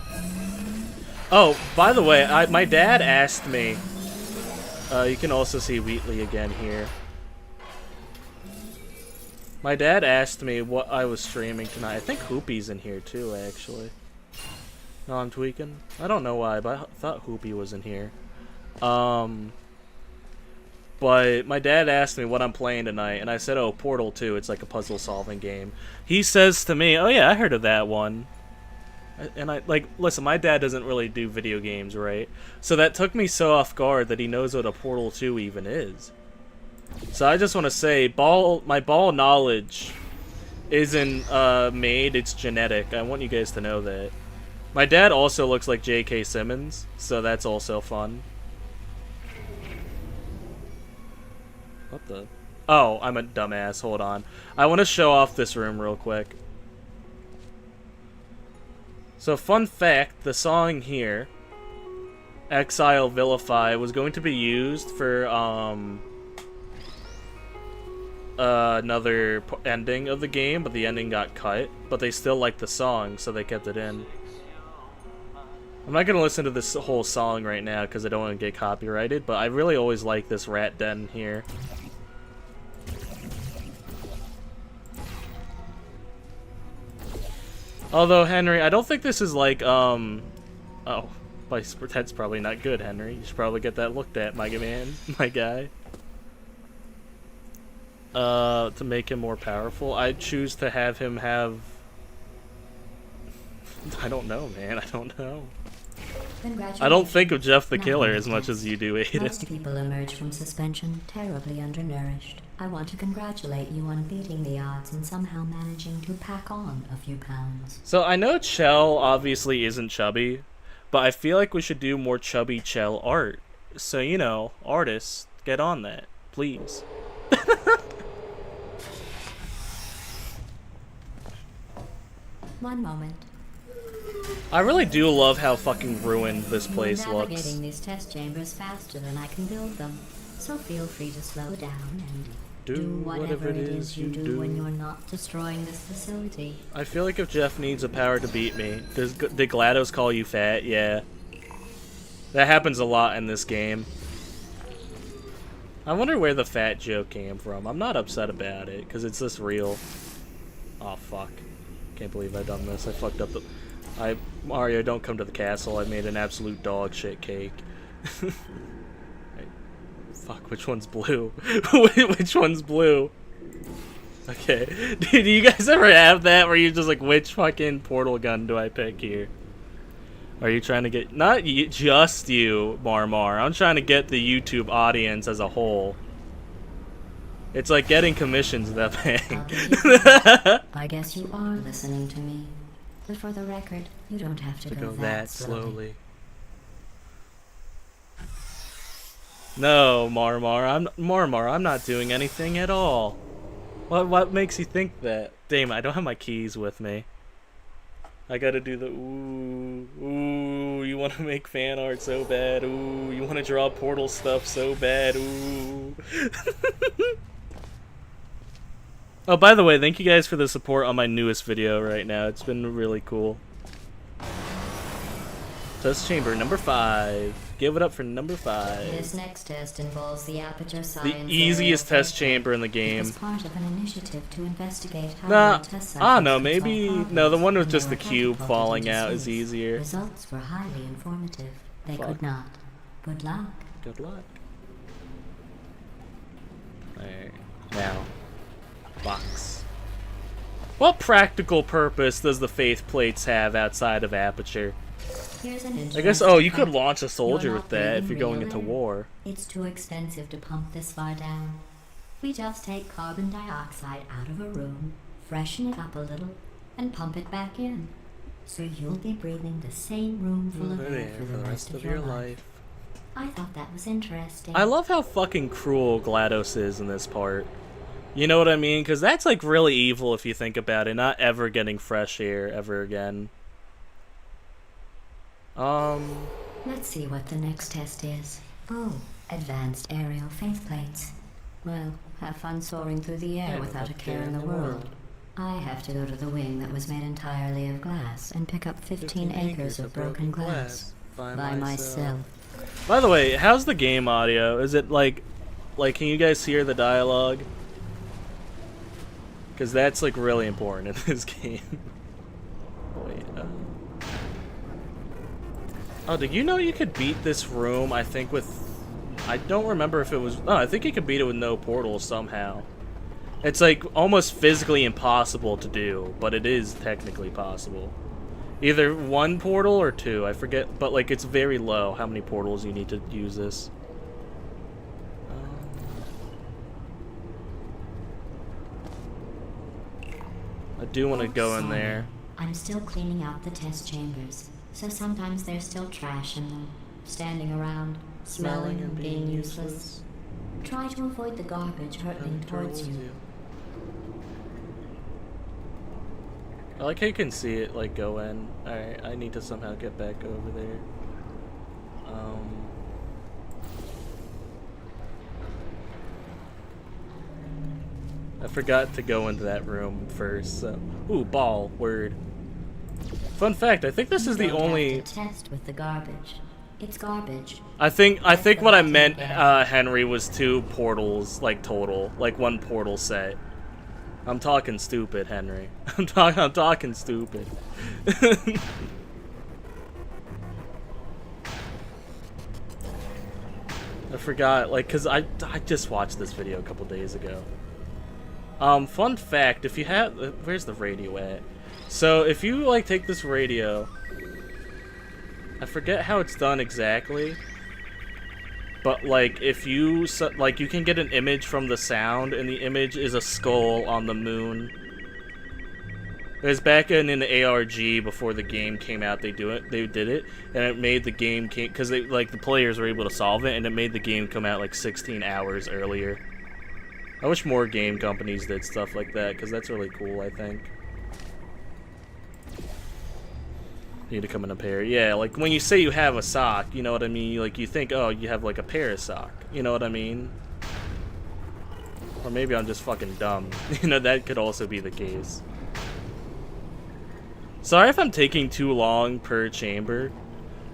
Oh, by the way, my dad asked me. You can also see Wheatley again here. My dad asked me what I was streaming tonight. I think Hoopy's in here too, actually. No, I'm tweaking. I don't know why, but I thought Hoopy was in here. But my dad asked me what I'm playing tonight, and I said, oh, Portal 2, it's like a puzzle-solving game. He says to me, oh yeah, I heard of that one. And listen, my dad doesn't really do video games, right? So that took me so off guard that he knows what a Portal 2 even is. So I just want to say, my ball knowledge isn't made, it's genetic. I want you guys to know that. My dad also looks like J.K. Simmons, so that's also fun. What the? Oh, I'm a dumbass. Hold on. I want to show off this room real quick. So, fun fact, the song here, Exile Vilify, was going to be used for, another ending of the game, but the ending got cut. But they still liked the song, so they kept it in. I'm not going to listen to this whole song right now, because I don't want to get copyrighted, but I really always like this rat den here. Although, Henry, I don't think this is like, oh, that's probably not good, Henry. You should probably get that looked at, my man, my guy. To make him more powerful, I'd choose to have him have... I don't know, man, I don't know. I don't think of Jeff the Killer as much as you do, Aiden. Most people emerge from suspension terribly undernourished. I want to congratulate you on beating the odds and somehow managing to pack on a few pounds. So I know Chell obviously isn't chubby, but I feel like we should do more chubby Chell art. So, you know, artists, get on that, please. One moment. I really do love how fucking ruined this place You're looks. navigating these test chambers faster than I can build them, so feel free to slow down and do whatever it is you do when you're not destroying this facility. I feel like if Jeff needs a power to beat me, did GLaDOS call you fat? Yeah. That happens a lot in this game. I wonder where the fat joke came from. I'm not upset about it, because it's this real. Oh, fuck. Can't believe I've done this. I fucked up the... Mario, don't come to the castle. I made an absolute dog shit cake. Fuck, which one's blue? Which one's blue? Okay. Do you guys ever have that where you're just like, which fucking portal gun do I pick here? Are you trying to get... Not just you, Marmar. I'm trying to get the YouTube audience as a whole. It's like getting commissions without paying. I guess you are listening to me. But for the record, you don't have to go that slowly. No, Marmar, I'm not doing anything at all. What makes you think that? Damn, I don't have my keys with me. I gotta do the ooh, you wanna make fan art so bad, ooh, you wanna draw Portal stuff so bad, ooh. Oh, by the way, thank you guys for the support on my newest video right now. It's been really cool. Test chamber number 5. Give it up for number 5. This next test involves the Aperture science. The easiest test chamber in the game. It was part of an initiative to investigate how no, maybe no. The one with just the cube falling out is easier. Results were highly informative. They could not. Good luck. Good luck. There. Now. Box. What practical purpose does the faith plates have outside of Aperture? Here's an I guess, interesting you could fact. launch a soldier You're with not that if breathing you're going real into air. war. It's too expensive to pump this far down. We just take carbon dioxide out of a room, freshen it up a little, and pump it back in. So you'll be breathing the same room full of air for the rest of your life. I thought that was interesting. I love how fucking cruel GLaDOS is in this part. You know what I mean? Because that's like really evil if you think about it. Not ever getting fresh air ever again. Let's see what the next test is. Oh, advanced aerial faceplates. Well, have fun soaring through the air without a care in the world. I have to go to the wing that was made entirely of glass and pick up 15 acres of broken glass by myself. By the way, how's the game audio? Is it like can you guys hear the dialogue? Because that's like really important in this game. Wait. Oh, did you know you could beat this room? I think with. I don't remember if it was. Oh, I think you could beat it with no portals somehow. It's like almost physically impossible to do, but it is technically possible. Either one portal or two, I forget, but like it's very low how many portals you need to use this. I do want to go in there. I'm still cleaning out the test chambers, so sometimes there's still trash in them, standing around, smelling and being useless. Try to avoid the garbage hurtling towards you. I like how you can see it like go in. Alright, I need to somehow get back over there. I forgot to go into that room first, so. Ooh, ball, word. Fun fact, I think this is the only test with the garbage. It's garbage. I think what I meant, Henry, was 2 portals, like total. Like 1 portal set. I'm talking stupid, Henry. I'm talking stupid. I forgot, like, cause I just watched this video a couple days ago. Fun fact, if you have, where's the radio at? So if you like take this radio, I forget how it's done exactly, but like if you like you can get an image from the sound, and the image is a skull on the moon. It was back in the ARG before the game came out. They did it, and it made the game because they like the players were able to solve it, and it made the game come out like 16 hours earlier. I wish more game companies did stuff like that, because that's really cool, I think. Need to come in a pair. Yeah, like when you say you have a sock, you know what I mean? Like you think, oh, you have like a pair of sock. You know what I mean? Or maybe I'm just fucking dumb. You know, that could also be the case. Sorry if I'm taking too long per chamber.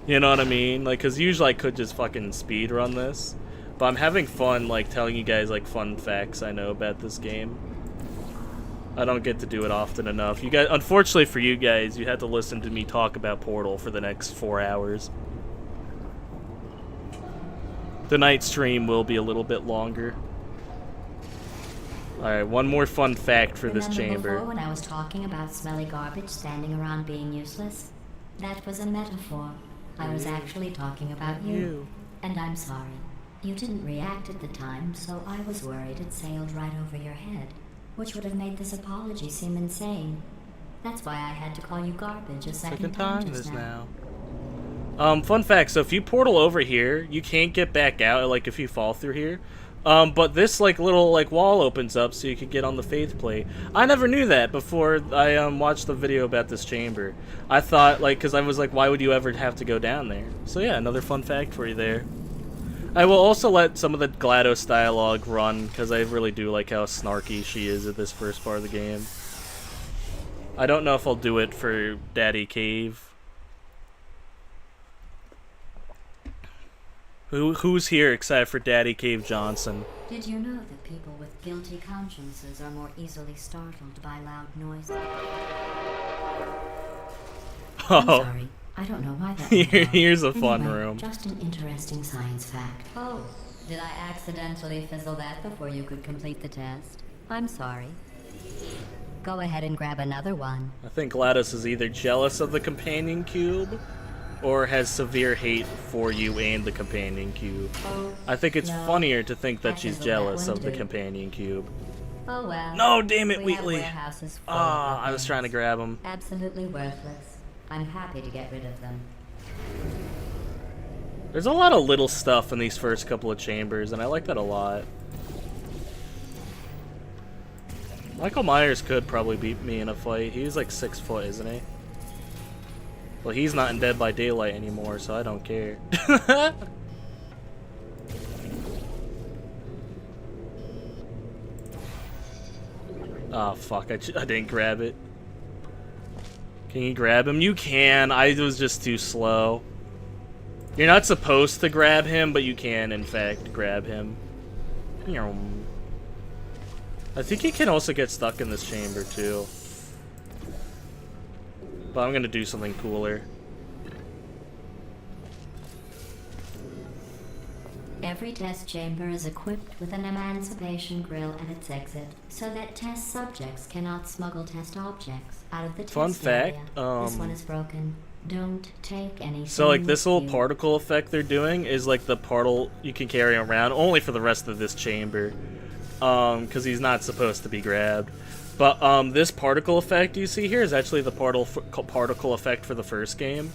You know what I mean? Like, because usually I could just fucking speed run this. But I'm having fun, like, telling you guys, like, fun facts I know about this game. I don't get to do it often enough. You guys, unfortunately for you guys, you had to listen to me talk about Portal for the next 4 hours. The night stream will be a little bit longer. Alright, one more fun fact for this chamber. Before when I was talking about smelly garbage standing around being useless? That was a metaphor. I was actually talking about you. And I'm sorry. You didn't react at the time, so I was worried it sailed right over your head, which would have made this apology seem insane. That's why I had to call you garbage a second time just now. Fun fact, so if you portal over here, you can't get back out, like, if you fall through here. But this, like, little, like, wall opens up so you can get on the faith plate. I never knew that before I, watched the video about this chamber. I thought, like, because I was like, why would you ever have to go down there? So yeah, another fun fact for you there. I will also let some of the GLaDOS dialogue run, because I really do like how snarky she is at this first part of the game. I don't know if I'll do it for Daddy Cave. Who's here excited for Daddy Cave Johnson? Did you know that people with guilty consciences are more easily startled by loud noises? Oh. I'm sorry. I don't know why that went wrong. Here's a fun Anyway, room. Just an interesting science fact. Oh, did I accidentally fizzle that before you could complete the test? I'm sorry. Go ahead and grab another one. I think GLaDOS is either jealous of the companion cube, or has severe hate for you and the companion cube. I think it's funnier to think that she's jealous of the companion cube. Oh well. No, damn it, We have Wheatley. warehouses full Ah, of I was trying to things. grab him. Absolutely worthless. I'm happy to get rid of them. There's a lot of little stuff in these first couple of chambers, and I like that a lot. Michael Myers could probably beat me in a fight. He's like 6 foot, isn't he? Well, he's not in Dead by Daylight anymore, so I don't care. Oh, fuck. I didn't grab it. Can you grab him? You can. I was just too slow. You're not supposed to grab him, but you can, in fact, grab him. I think he can also get stuck in this chamber, too. But I'm gonna do something cooler. Every test chamber is equipped with an emancipation grill at its exit, so that test subjects cannot smuggle test objects out of the test Fun fact, area. This one is broken. Don't take anything. So, like, this with little you. particle effect they're doing is, like, the particle you can carry around, only for the rest of this chamber. Because he's not supposed to be grabbed. But, this particle effect you see here is actually the particle effect for the first game.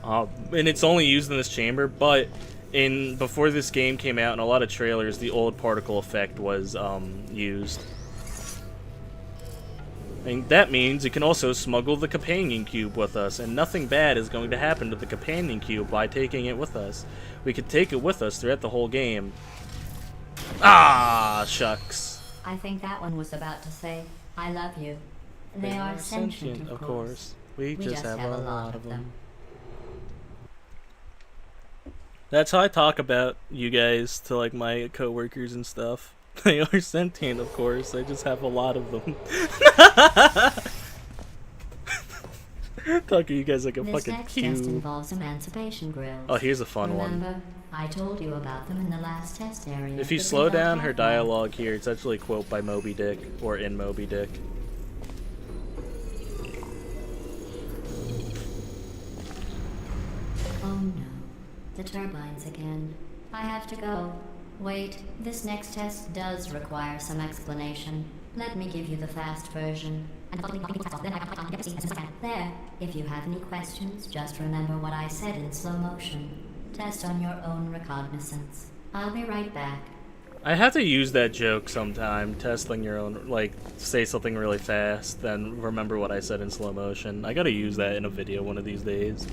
And it's only used in this chamber, but before this game came out in a lot of trailers, the old particle effect was, used. And that means you can also smuggle the companion cube with us, and nothing bad is going to happen to the companion cube by taking it with us. We could take it with us throughout the whole game. Ah, shucks. I think that one was about to say, I love you. They are sentient, of course. We just have a lot of them. them. That's how I talk about you guys to, like, my coworkers and stuff. They are sentient, of course. I just have a lot of them. Talking to you guys like a This fucking next test cube. involves emancipation grills. Oh, here's a fun one. Remember, I told you about them in the last test area. If you but slow we don't down her have one. dialogue here, it's actually a quote by Moby Dick, or in Moby Dick. Oh no, the turbines again. I have to go. Wait, this next test does require some explanation. Let me give you the fast version. There, if you have any questions, just remember what I said in slow motion. Test on your own recognizance. I'll be right back. I have to use that joke sometime, testing your own, like, say something really fast, then remember what I said in slow motion. I gotta use that in a video one of these days.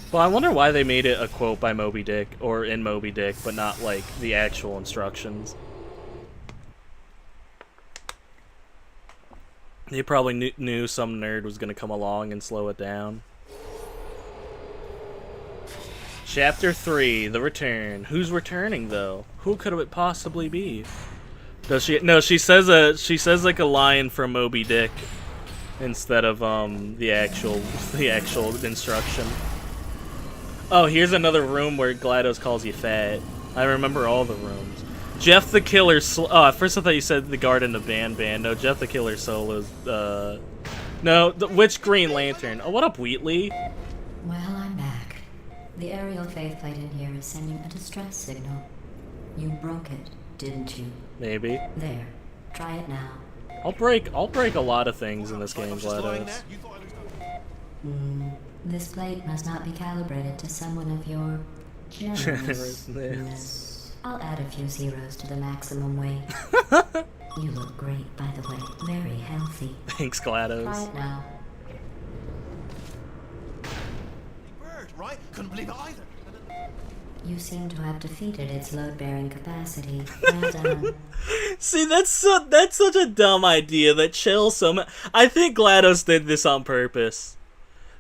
Well, I wonder why they made it a quote by Moby Dick, or in Moby Dick, but not, like, the actual instructions. They probably knew some nerd was gonna come along and slow it down. Chapter 3, The Return. Who's returning, though? Who could it possibly be? Does she? No, she says like a line from Moby Dick instead of the actual instruction. Oh, here's another room where GLaDOS calls you fat. I remember all the rooms. Jeff the Killer. At first I thought you said the Garden of Ban. No, Jeff the Killer Solo's. No, which Green Lantern? Oh, what up, Wheatley? Well, I'm back. The aerial faceplate in here is sending a distress signal. You broke it, didn't you? Maybe. There. Try it now. I'll break a lot of things in this game, GLaDOS. This plate must not be calibrated to someone of your generousness. I'll add a few zeros to the maximum weight. You look great, by the way. Very healthy. Thanks, Try GLaDOS. it now. Bird, right? Couldn't believe it either. You seem to have defeated its load-bearing capacity. Well done. See, that's such a dumb idea that Chell I think GLaDOS did this on purpose.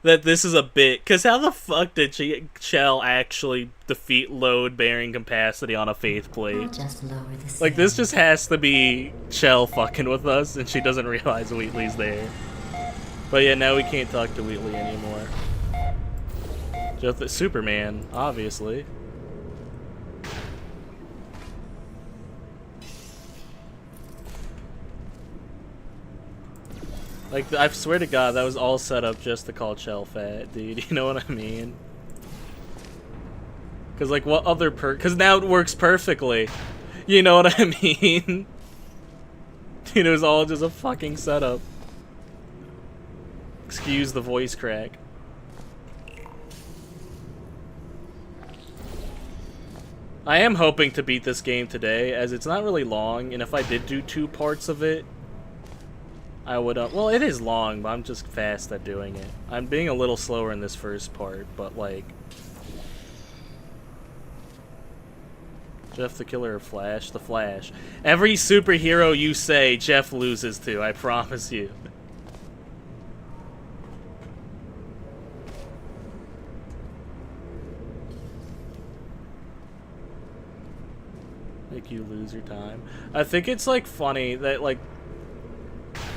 That this is a bit, because how the fuck did Chell actually defeat load-bearing capacity on a faith I'll plate? just lower the Like, this sail. just has to be Chell fucking with us, and she doesn't realize Wheatley's there. But yeah, now we can't talk to Wheatley anymore. Just the Superman, obviously. Like, I swear to God, that was all set up just to call Chell fat, dude. You know what I mean? Because, like, what other because now it works perfectly. You know what I mean? Dude, it was all just a fucking setup. Excuse the voice crack. I am hoping to beat this game today, as it's not really long, and if I did do 2 parts of it, I would, well, it is long, but I'm just fast at doing it. I'm being a little slower in this first part, but, like... Jeff the Killer or Flash? The Flash. Every superhero you say, Jeff loses to, I promise you. Make you lose your time. I think it's, like, funny that, like...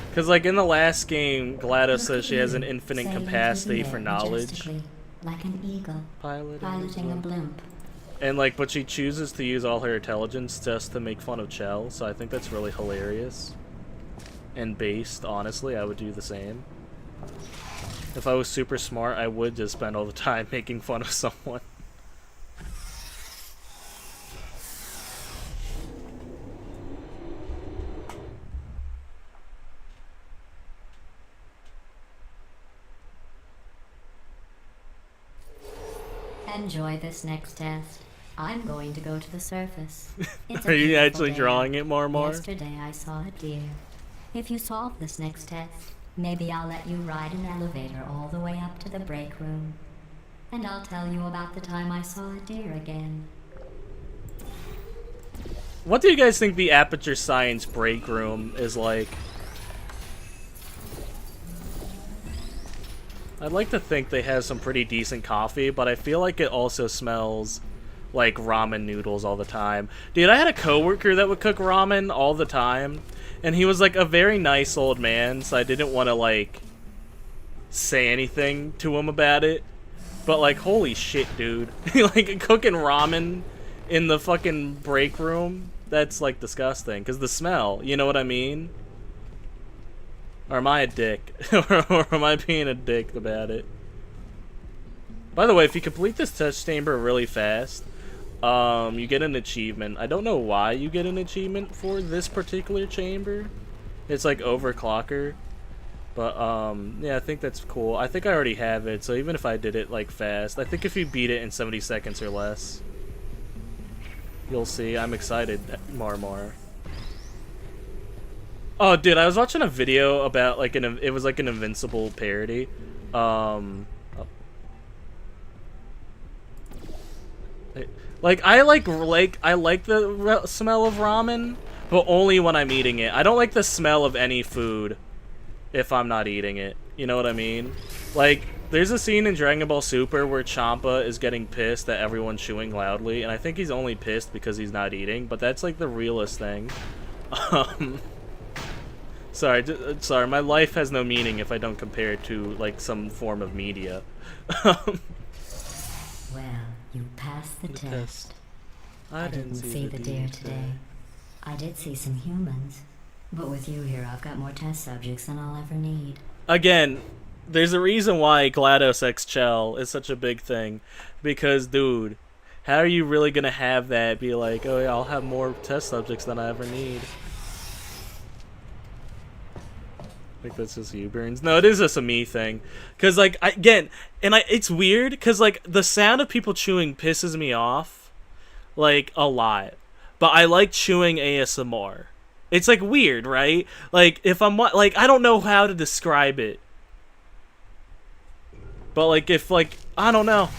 Because, like, in the last game, Glados says she has an infinite capacity for knowledge. Like an eagle, piloting a blimp. And, like, but she chooses to use all her intelligence just to make fun of Chell, so I think that's really hilarious. And based, honestly, I would do the same. If I was super smart, I would just spend all the time making fun of someone. Enjoy this next test. I'm going to go to the surface. Are you actually drawing it more and more? Yesterday I saw a deer. If you solve this next test, maybe I'll let you ride an elevator all the way up to the break room. And I'll tell you about the time I saw a deer again. What do you guys think the Aperture Science break room is like? I'd like to think they have some pretty decent coffee, but I feel like it also smells like ramen noodles all the time. Dude, I had a coworker that would cook ramen all the time, and he was like a very nice old man, so I didn't want to like say anything to him about it. But like, holy shit, dude. Like cooking ramen in the fucking break room, that's like disgusting, because the smell, you know what I mean? Or am I a dick? Or am I being a dick about it? By the way, if you complete this test chamber really fast, you get an achievement. I don't know why you get an achievement for this particular chamber. It's like overclocker. But, yeah, I think that's cool. I think I already have it, so even if I did it, like, fast, I think if you beat it in 70 seconds or less, you'll see. I'm excited more and more. Oh, dude, I was watching a video about, like, it was like an Invincible parody. Like, I like the smell of ramen, but only when I'm eating it. I don't like the smell of any food if I'm not eating it. You know what I mean? Like, there's a scene in Dragon Ball Super where Champa is getting pissed at everyone chewing loudly, and I think he's only pissed because he's not eating, but that's, like, the realest thing. Sorry, my life has no meaning if I don't compare it to, like, some form of media. Well, you passed the test. I didn't see the deer today. I did see some humans. But with you here, I've got more test subjects than I'll ever need. Again, there's a reason why GLaDOS X Chell is such a big thing. Because, dude, how are you really going to have that be like, oh yeah, I'll have more test subjects than I ever need? Like, that's just you, Burns. No, it is just a me thing. Because, like, it's weird, because, like, the sound of people chewing pisses me off, like, a lot. But I like chewing ASMR. It's, like, weird, right? Like, if I'm, like, I don't know how to describe it. But, like, if, like, I don't know.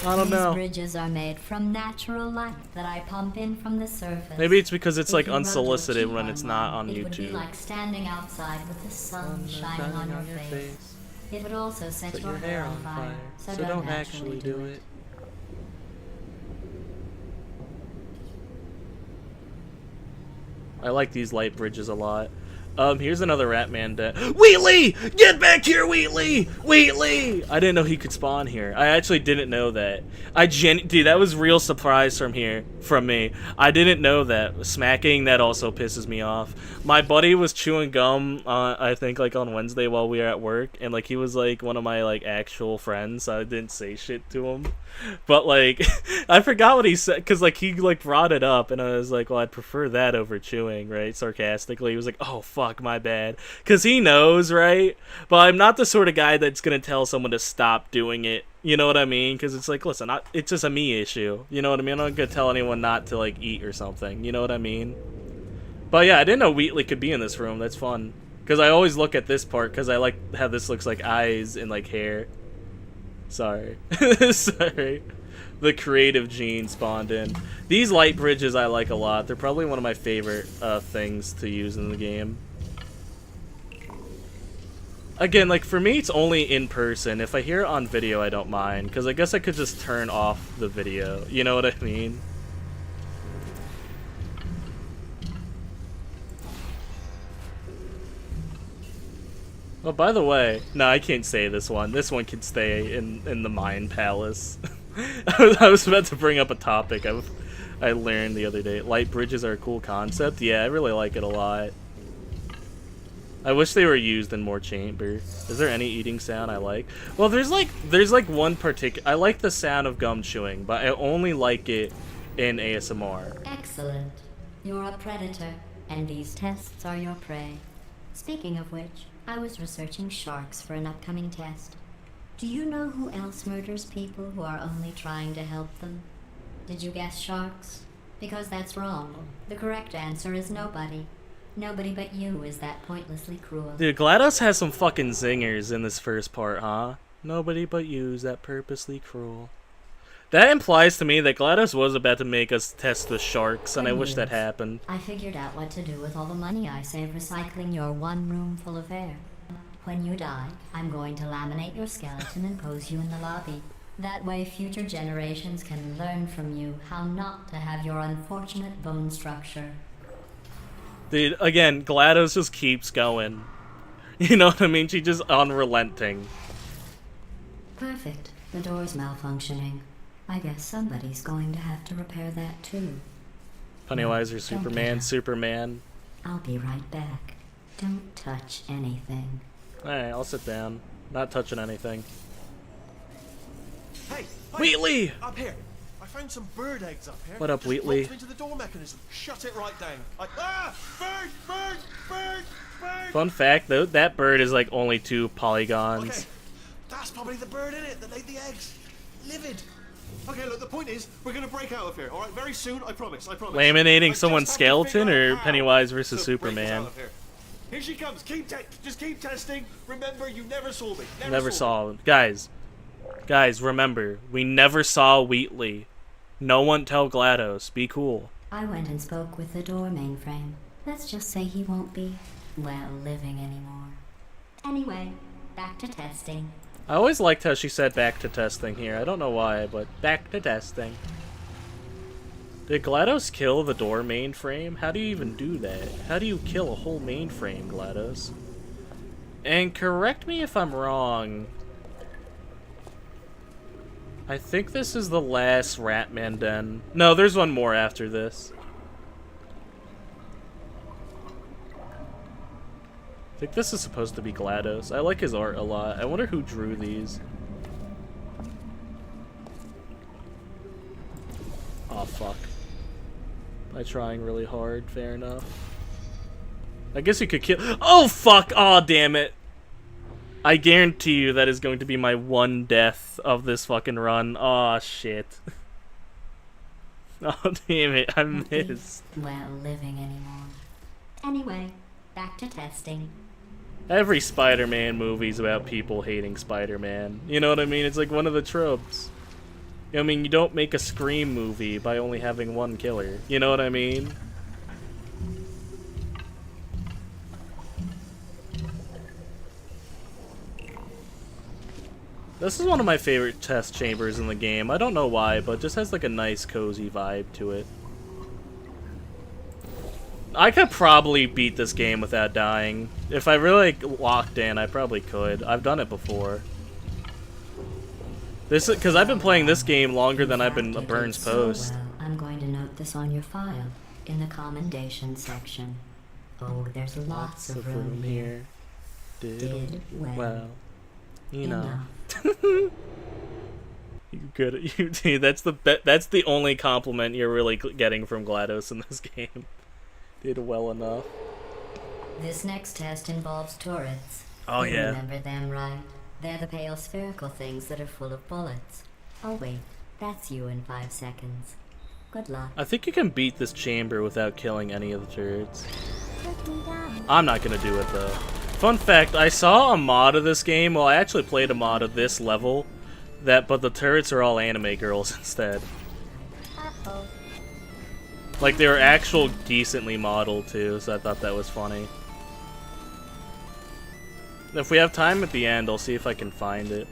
These bridges are made from natural light that I pump in from the surface. Maybe it's because it's like unsolicited when it's not on YouTube. It would be like standing outside with the sun shining on your face. It would also set your hair on fire. So don't actually do it. I like these light bridges a lot. Here's another Ratman den. Wheatley! Get back here, Wheatley! Wheatley! I didn't know he could spawn here. I actually didn't know that. Dude, that was real surprise from me. I didn't know that. Smacking, that also pisses me off. My buddy was chewing gum, I think, like, on Wednesday while we were at work, and, like, he was, like, one of my, like, actual friends, so I didn't say shit to him. But, like, I forgot what he said, because, like, he, like, brought it up, and I was like, well, I'd prefer that over chewing, right? Sarcastically. He was like, oh, fuck, my bad. Because he knows, right? But I'm not the sort of guy that's going to tell someone to stop doing it. You know what I mean? Because it's like, listen, it's just a me issue. You know what I mean? I'm not going to tell anyone not to, like, eat or something. You know what I mean? But, yeah, I didn't know Wheatley could be in this room. That's fun. Because I always look at this part, because I like how this looks like eyes and, like, hair. Sorry. Sorry. The creative gene spawned in. These light bridges I like a lot. They're probably one of my favorite things to use in the game. Again, like, for me, it's only in person. If I hear it on video, I don't mind. Because I guess I could just turn off the video. You know what I mean? Oh, by the way, no, I can't say this one. This one can stay in the Mind Palace. I was about to bring up a topic I learned the other day. Light bridges are a cool concept. Yeah, I really like it a lot. I wish they were used in more chamber. Is there any eating sound I like? Well, there's like one particular. I like the sound of gum chewing, but I only like it in ASMR. Excellent. You're a predator, and these tests are your prey. Speaking of which, I was researching sharks for an upcoming test. Do you know who else murders people who are only trying to help them? Did you guess sharks? Because that's wrong. The correct answer is nobody. Nobody but you is that pointlessly cruel. Dude, Glados has some fucking zingers in this first part, huh? Nobody but you is that purposely cruel. That implies to me that Glados was about to make us test the sharks, and I wish that happened. I figured out what to do with all the money I saved recycling your one room full of air. When you die, I'm going to laminate your skeleton and pose you in the lobby. That way future generations can learn from you how not to have your unfortunate bone structure. Dude, again, Glados just keeps going. You know what I mean? She's just unrelenting. Perfect. The door's malfunctioning. I guess somebody's going to have to repair that too. Pennywise or Superman? Superman. I'll be right back. Don't touch anything. Alright, I'll sit down. Not touching anything. Hey! Wheatley! Up here! I found some bird eggs up here. What up, Just Wheatley? dropped into the door mechanism. Shut it right down. Bird! Bird! Bird! Bird! Fun fact, though, that bird is like only 2 polygons. Okay, that's probably the bird in it that laid the eggs. Livid. Okay, look, the point is, we're gonna break out of here, alright? Very soon, I promise, I promise. Laminating someone's skeleton or Pennywise to versus break us Superman? out of here. Here she comes. Just keep testing. Remember, you never saw me. Never saw him. Guys, remember, we never saw Wheatley. No one tell GLaDOS. Be cool. I went and spoke with the door mainframe. Let's just say he won't be, well, living anymore. Anyway, back to testing. I always liked how she said back to testing here. I don't know why, but back to testing. Did GLaDOS kill the door mainframe? How do you even do that? How do you kill a whole mainframe, GLaDOS? And correct me if I'm wrong. I think this is the last Ratman den. No, there's one more after this. I think this is supposed to be GLaDOS. I like his art a lot. I wonder who drew these. Oh, fuck. By trying really hard, fair enough. I guess you could kill— oh, fuck! Aw, oh, damn it! I guarantee you that is going to be my one death of this fucking run. Aw, oh, shit. Oh, damn it, I missed. Well, living anymore. Anyway, back to testing. Every Spider-Man movie's about people hating Spider-Man. You know what I mean? It's like one of the tropes. I mean, you don't make a Scream movie by only having one killer. You know what I mean? This is one of my favorite test chambers in the game. I don't know why, but it just has like a nice, cozy vibe to it. I could probably beat this game without dying. If I really locked in, I probably could. I've done it before. This is because I've been playing this game longer than I've been a Burns Post. Well, I'm going to note this on your file in the commendation section. Oh, there's lots of room here. Did well. You know. You good at you, dude. That's the only compliment you're really getting from GLaDOS in this game. Did well enough. This next test involves turrets. Oh You yeah. remember them, right? They're the pale spherical things that are full of bullets. Oh wait, that's you in 5 seconds. Good luck. I think you can beat this chamber without killing any of the turrets. I'm not gonna do it though. Fun fact, I saw a mod of this game. Well, I actually played a mod of this level. But the turrets are all anime girls instead. Uh-oh. Like, they were actual decently modeled too, so I thought that was funny. If we have time at the end, I'll see if I can find it.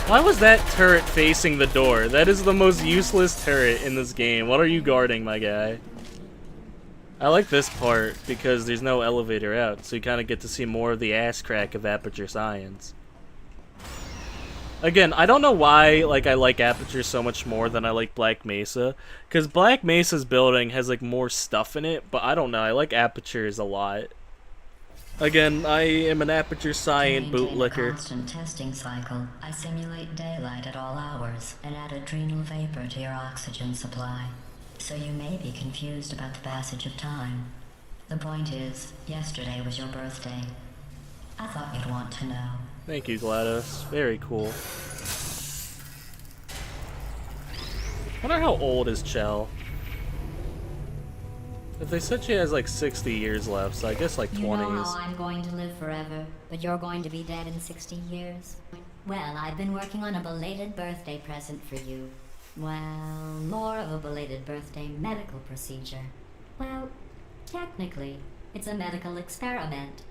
Why was that turret facing the door? That is the most useless turret in this game. What are you guarding, my guy? I like this part because there's no elevator out, so you kind of get to see more of the ass crack of Aperture Science. Again, I don't know why I like Aperture so much more than I like Black Mesa, because Black Mesa's building has more stuff in it, but I don't know, I like Aperture's a lot. Again, I am an Aperture Science bootlicker. In a constant testing cycle, I simulate daylight at all hours and add adrenal vapor to your oxygen supply. So you may be confused about the passage of time. The point is, yesterday was your birthday. I thought you'd want to know. Thank you, GLaDOS. Very cool. Wonder how old is Chell? If they said she has 60 years left, so I guess 20s. You know how I'm going to live forever, but you're going to be dead in 60 years? Well, I've been working on a belated birthday present for you. Well, more of a belated birthday medical procedure. Well, technically, it's a medical experiment.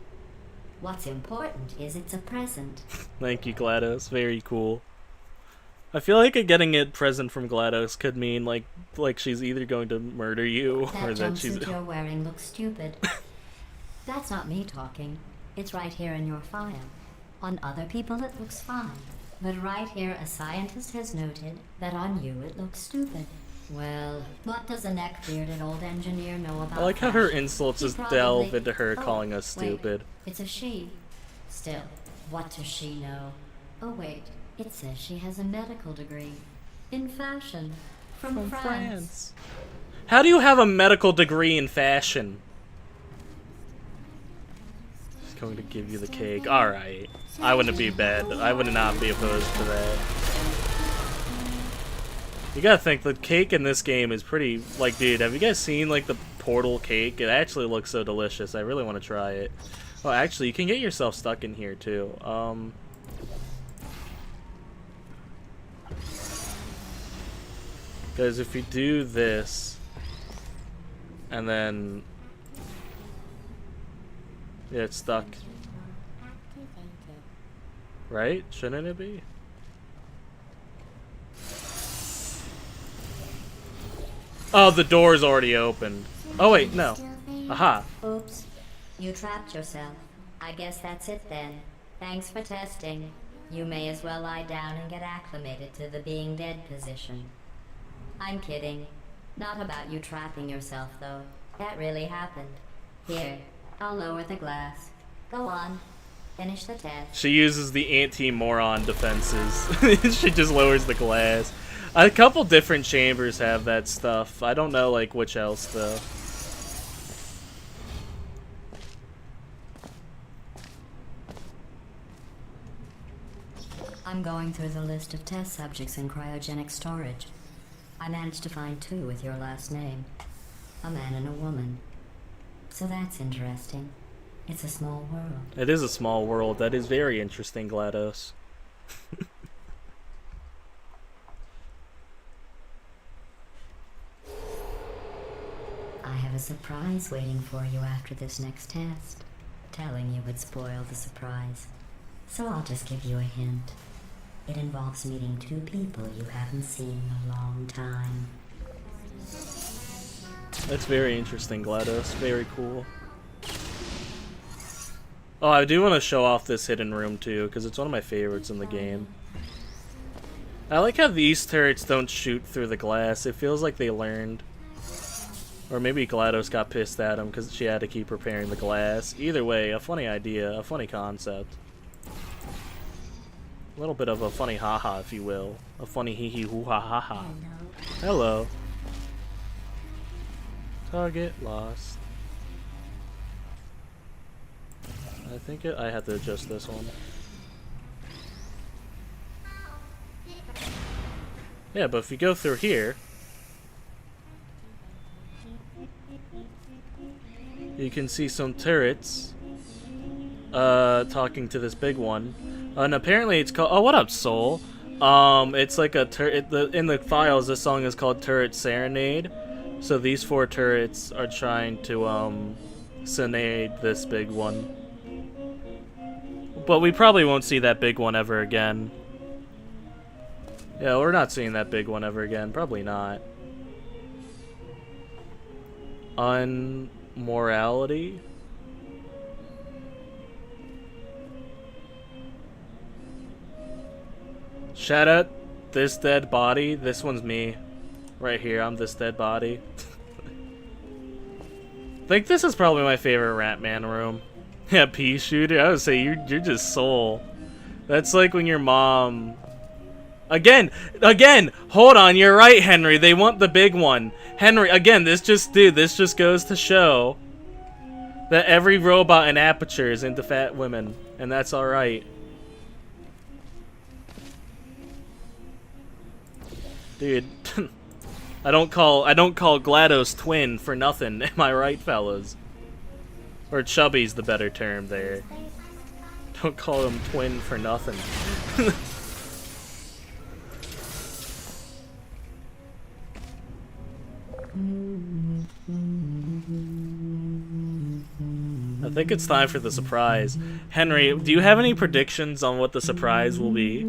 What's important is it's a present. Thank you, GLaDOS. Very cool. I feel like getting a present from GLaDOS could mean like she's either going to murder you or that she's. That jumpsuit you're wearing looks stupid. That's not me talking. It's right here in your file. On other people it looks fine, but right here a scientist has noted that on you it looks stupid. Well, what does a neck-bearded old engineer know about I like how her fashion? insults He just probably- delve into her Oh, calling us wait, stupid. it's a she. Still, what does she know? Oh wait, it says she has a medical degree. In fashion. From France. How do you have a medical degree in fashion? She's going to give you the cake. Alright. I wouldn't be bad. I would not be opposed to that. You gotta think, the cake in this game is pretty, dude, have you guys seen, the Portal cake? It actually looks so delicious. I really want to try it. Oh, actually, you can get yourself stuck in here, too. Because if you do this, and then... yeah, it's stuck. Right? Shouldn't it be? Oh, the door's already opened. Oh wait, no. Aha. Oops. You trapped yourself. I guess that's it then. Thanks for testing. You may as well lie down and get acclimated to the being dead position. I'm kidding. Not about you trapping yourself, though. That really happened. Here, I'll lower the glass. Go on. Finish the test. She uses the anti-moron defenses. She just lowers the glass. A couple different chambers have that stuff. I don't know, which else, though. I'm going through the list of test subjects in cryogenic storage. I managed to find 2 with your last name. A man and a woman. So that's interesting. It's a small world. It is a small world. That is very interesting, GLaDOS. I have a surprise waiting for you after this next test. Telling you would spoil the surprise. So I'll just give you a hint. It involves meeting two people you haven't seen in a long time. That's very interesting, GLaDOS. Very cool. Oh, I do want to show off this hidden room too, because it's one of my favorites in the game. I like how these turrets don't shoot through the glass. It feels like they learned. Or maybe GLaDOS got pissed at him because she had to keep repairing the glass. Either way, a funny idea, a funny concept. A little bit of a funny haha, if you will. A funny hee hee hoo ha ha ha. Hello. Target lost. I think I have to adjust this one. Yeah, but if you go through here, you can see some turrets talking to this big one. And apparently it's called... Oh, what up, Soul? It's like a turret... In the files, this song is called Turret Serenade. So these 4 turrets are trying to serenade this big one. But we probably won't see that big one ever again. Yeah, we're not seeing that big one ever again. Probably not. Unmorality? Shout out this dead body. This one's me. Right here, I'm this dead body. I think this is probably my favorite Ratman room. Yeah, pea shooter. I would say you're just Soul. That's like when your mom... Again, hold on, you're right, Henry. They want the big one. Henry, again, this just goes to show that every robot in Aperture is into fat women, and that's alright. Dude, I don't call GLaDOS twin for nothing, am I right, fellas? Or chubby's the better term there. Don't call him twin for nothing. I think it's time for the surprise. Henry, do you have any predictions on what the surprise will be?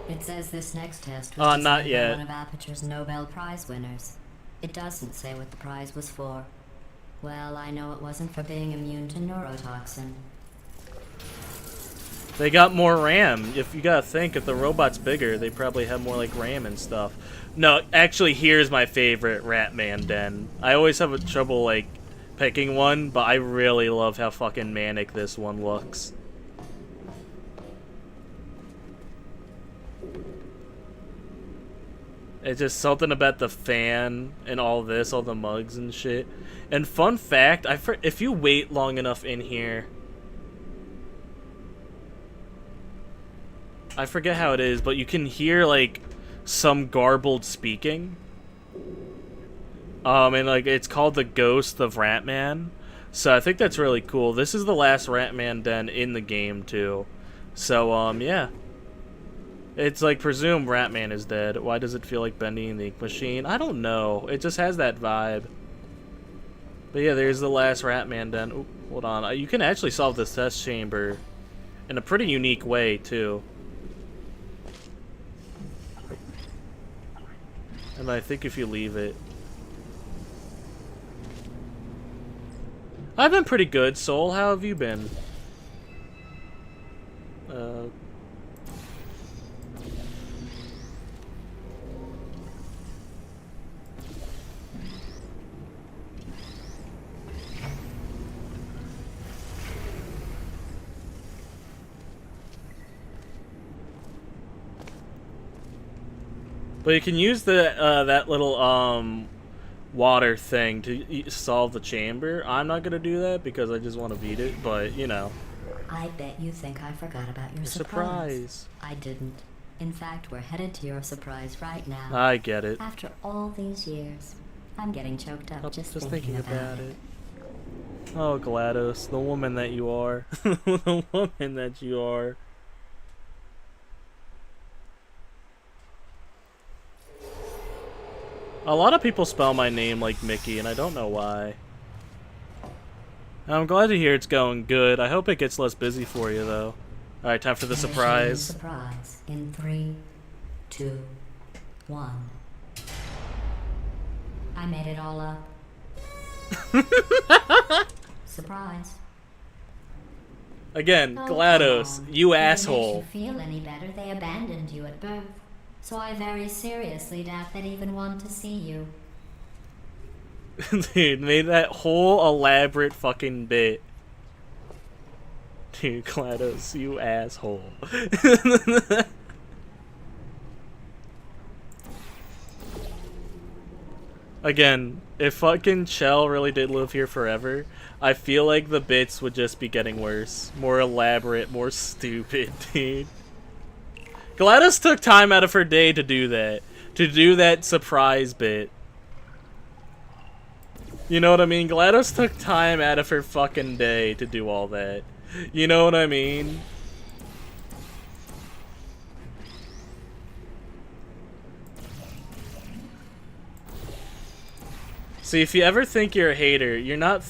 It says this next test was not designed yet. by one of Aperture's Nobel Prize winners. It doesn't say what the prize was for. Well, I know it wasn't for being immune to neurotoxin. They got more RAM. If you gotta think, if the robot's bigger, they probably have more like RAM and stuff. No, actually, here's my favorite Ratman den. I always have trouble like picking one, but I really love how fucking manic this one looks. It's just something about the fan and all this, all the mugs and shit. And fun fact, if you wait long enough in here, I forget how it is, but you can hear like some garbled speaking. And like it's called the Ghost of Ratman. So I think that's really cool. This is the last Ratman den in the game too. So yeah. It's like presumed Ratman is dead. Why does it feel like Bendy and the Ink Machine? I don't know. It just has that vibe. But yeah, there's the last Ratman den. Ooh, hold on. You can actually solve this test chamber in a pretty unique way too. And I think if you leave it. I've been pretty good, Soul. How have you been? But you can use the that little water thing to solve the chamber. I'm not gonna do that because I just want to beat it. But you know. I bet you think I forgot about your surprise. I didn't. In fact, we're headed to your surprise right now. I get it. After all these years. I'm getting choked up just thinking about it. Oh, Glados, the woman that you are. The woman that you are. A lot of people spell my name like Mickey, and I don't know why. I'm glad to hear it's going good. I hope it gets less busy for you, though. Alright, time for the surprise. Surprise in 3, 2, 1. I made it all up. Surprise. Again, Glados, you asshole. If it makes you feel any better, they abandoned you at birth. So I very seriously doubt they'd even want to see you. Dude, made that whole elaborate fucking bit. Dude, Glados, you asshole. Again, if fucking Chell really did live here forever, I feel like the bits would just be getting worse. More elaborate, more stupid, dude. Glados took time out of her day to do that. To do that surprise bit. You know what I mean? Glados took time out of her fucking day to do all that. You know what I mean? See, if you ever think you're a hater, you're not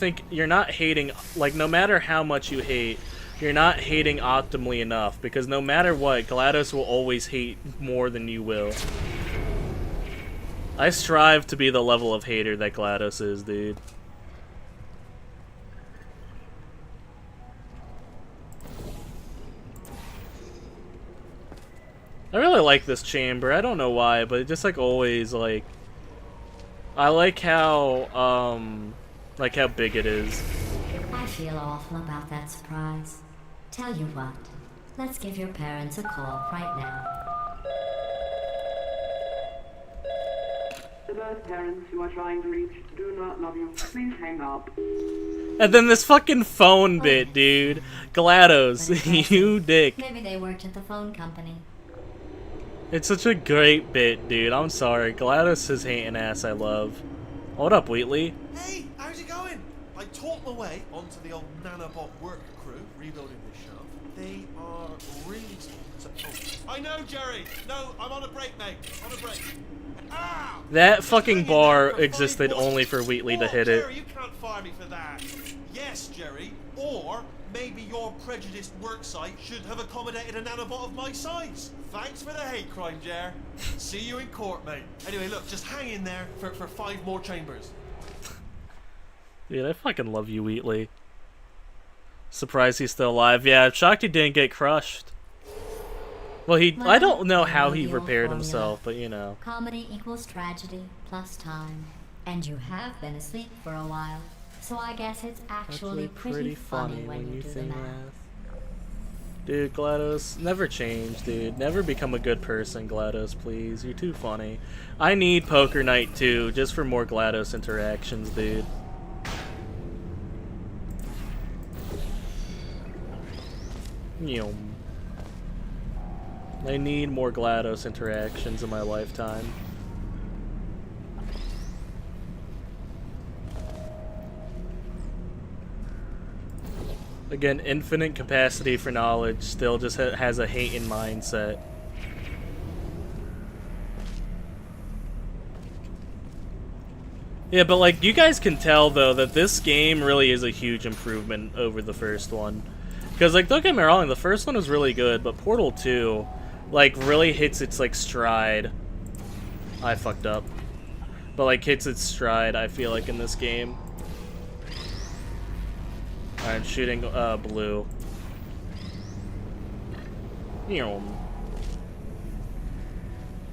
hating, like, no matter how much you hate, you're not hating optimally enough, because no matter what, Glados will always hate more than you will. I strive to be the level of hater that Glados is, dude. I really like this chamber. I don't know why, but it just, like, always, like... I like how big it is. I feel awful about that surprise. Tell you what, let's give your parents a call right now. The birth parents you are trying to reach do not love you. Please hang up. And then this fucking phone bit, dude. GLaDOS, you dick. Maybe they worked at the phone company. It's such a great bit, dude. I'm sorry. GLaDOS is hating ass I love. Hold up, Wheatley. Hey, how's it going? I talked my way onto the old nanobot work crew rebuilding this shaft. They are really... I know, Jerry! No, I'm on a break, mate. On a break. Ah! That fucking bar existed only for Wheatley to hit it. Jerry, you can't fire me for that. Yes, Jerry. Or maybe your prejudiced worksite should have accommodated a nanobot of my size. Thanks for the hate crime, Jer. See you in court, mate. Anyway, look, just hang in there for 5 more chambers. Dude, I fucking love you, Wheatley. Surprised he's still alive. Yeah, I'm shocked he didn't get crushed. Well, I don't know how he repaired himself, but you know. Comedy equals tragedy plus time. And you have been asleep for a while. So I guess it's actually pretty funny when you do the math. Dude, GLaDOS, never change, dude. Never become a good person, GLaDOS, please. You're too funny. I need Poker Night too, just for more GLaDOS interactions, dude. Yum. I need more GLaDOS interactions in my lifetime. Again, infinite capacity for knowledge, still just has a hating mindset. Yeah, but like, you guys can tell though that this game really is a huge improvement over the first one. Because like, don't get me wrong, the first one was really good, but Portal 2, like, really hits its like stride. I fucked up. But like, hits its stride, I feel like, in this game. Alright, shooting blue.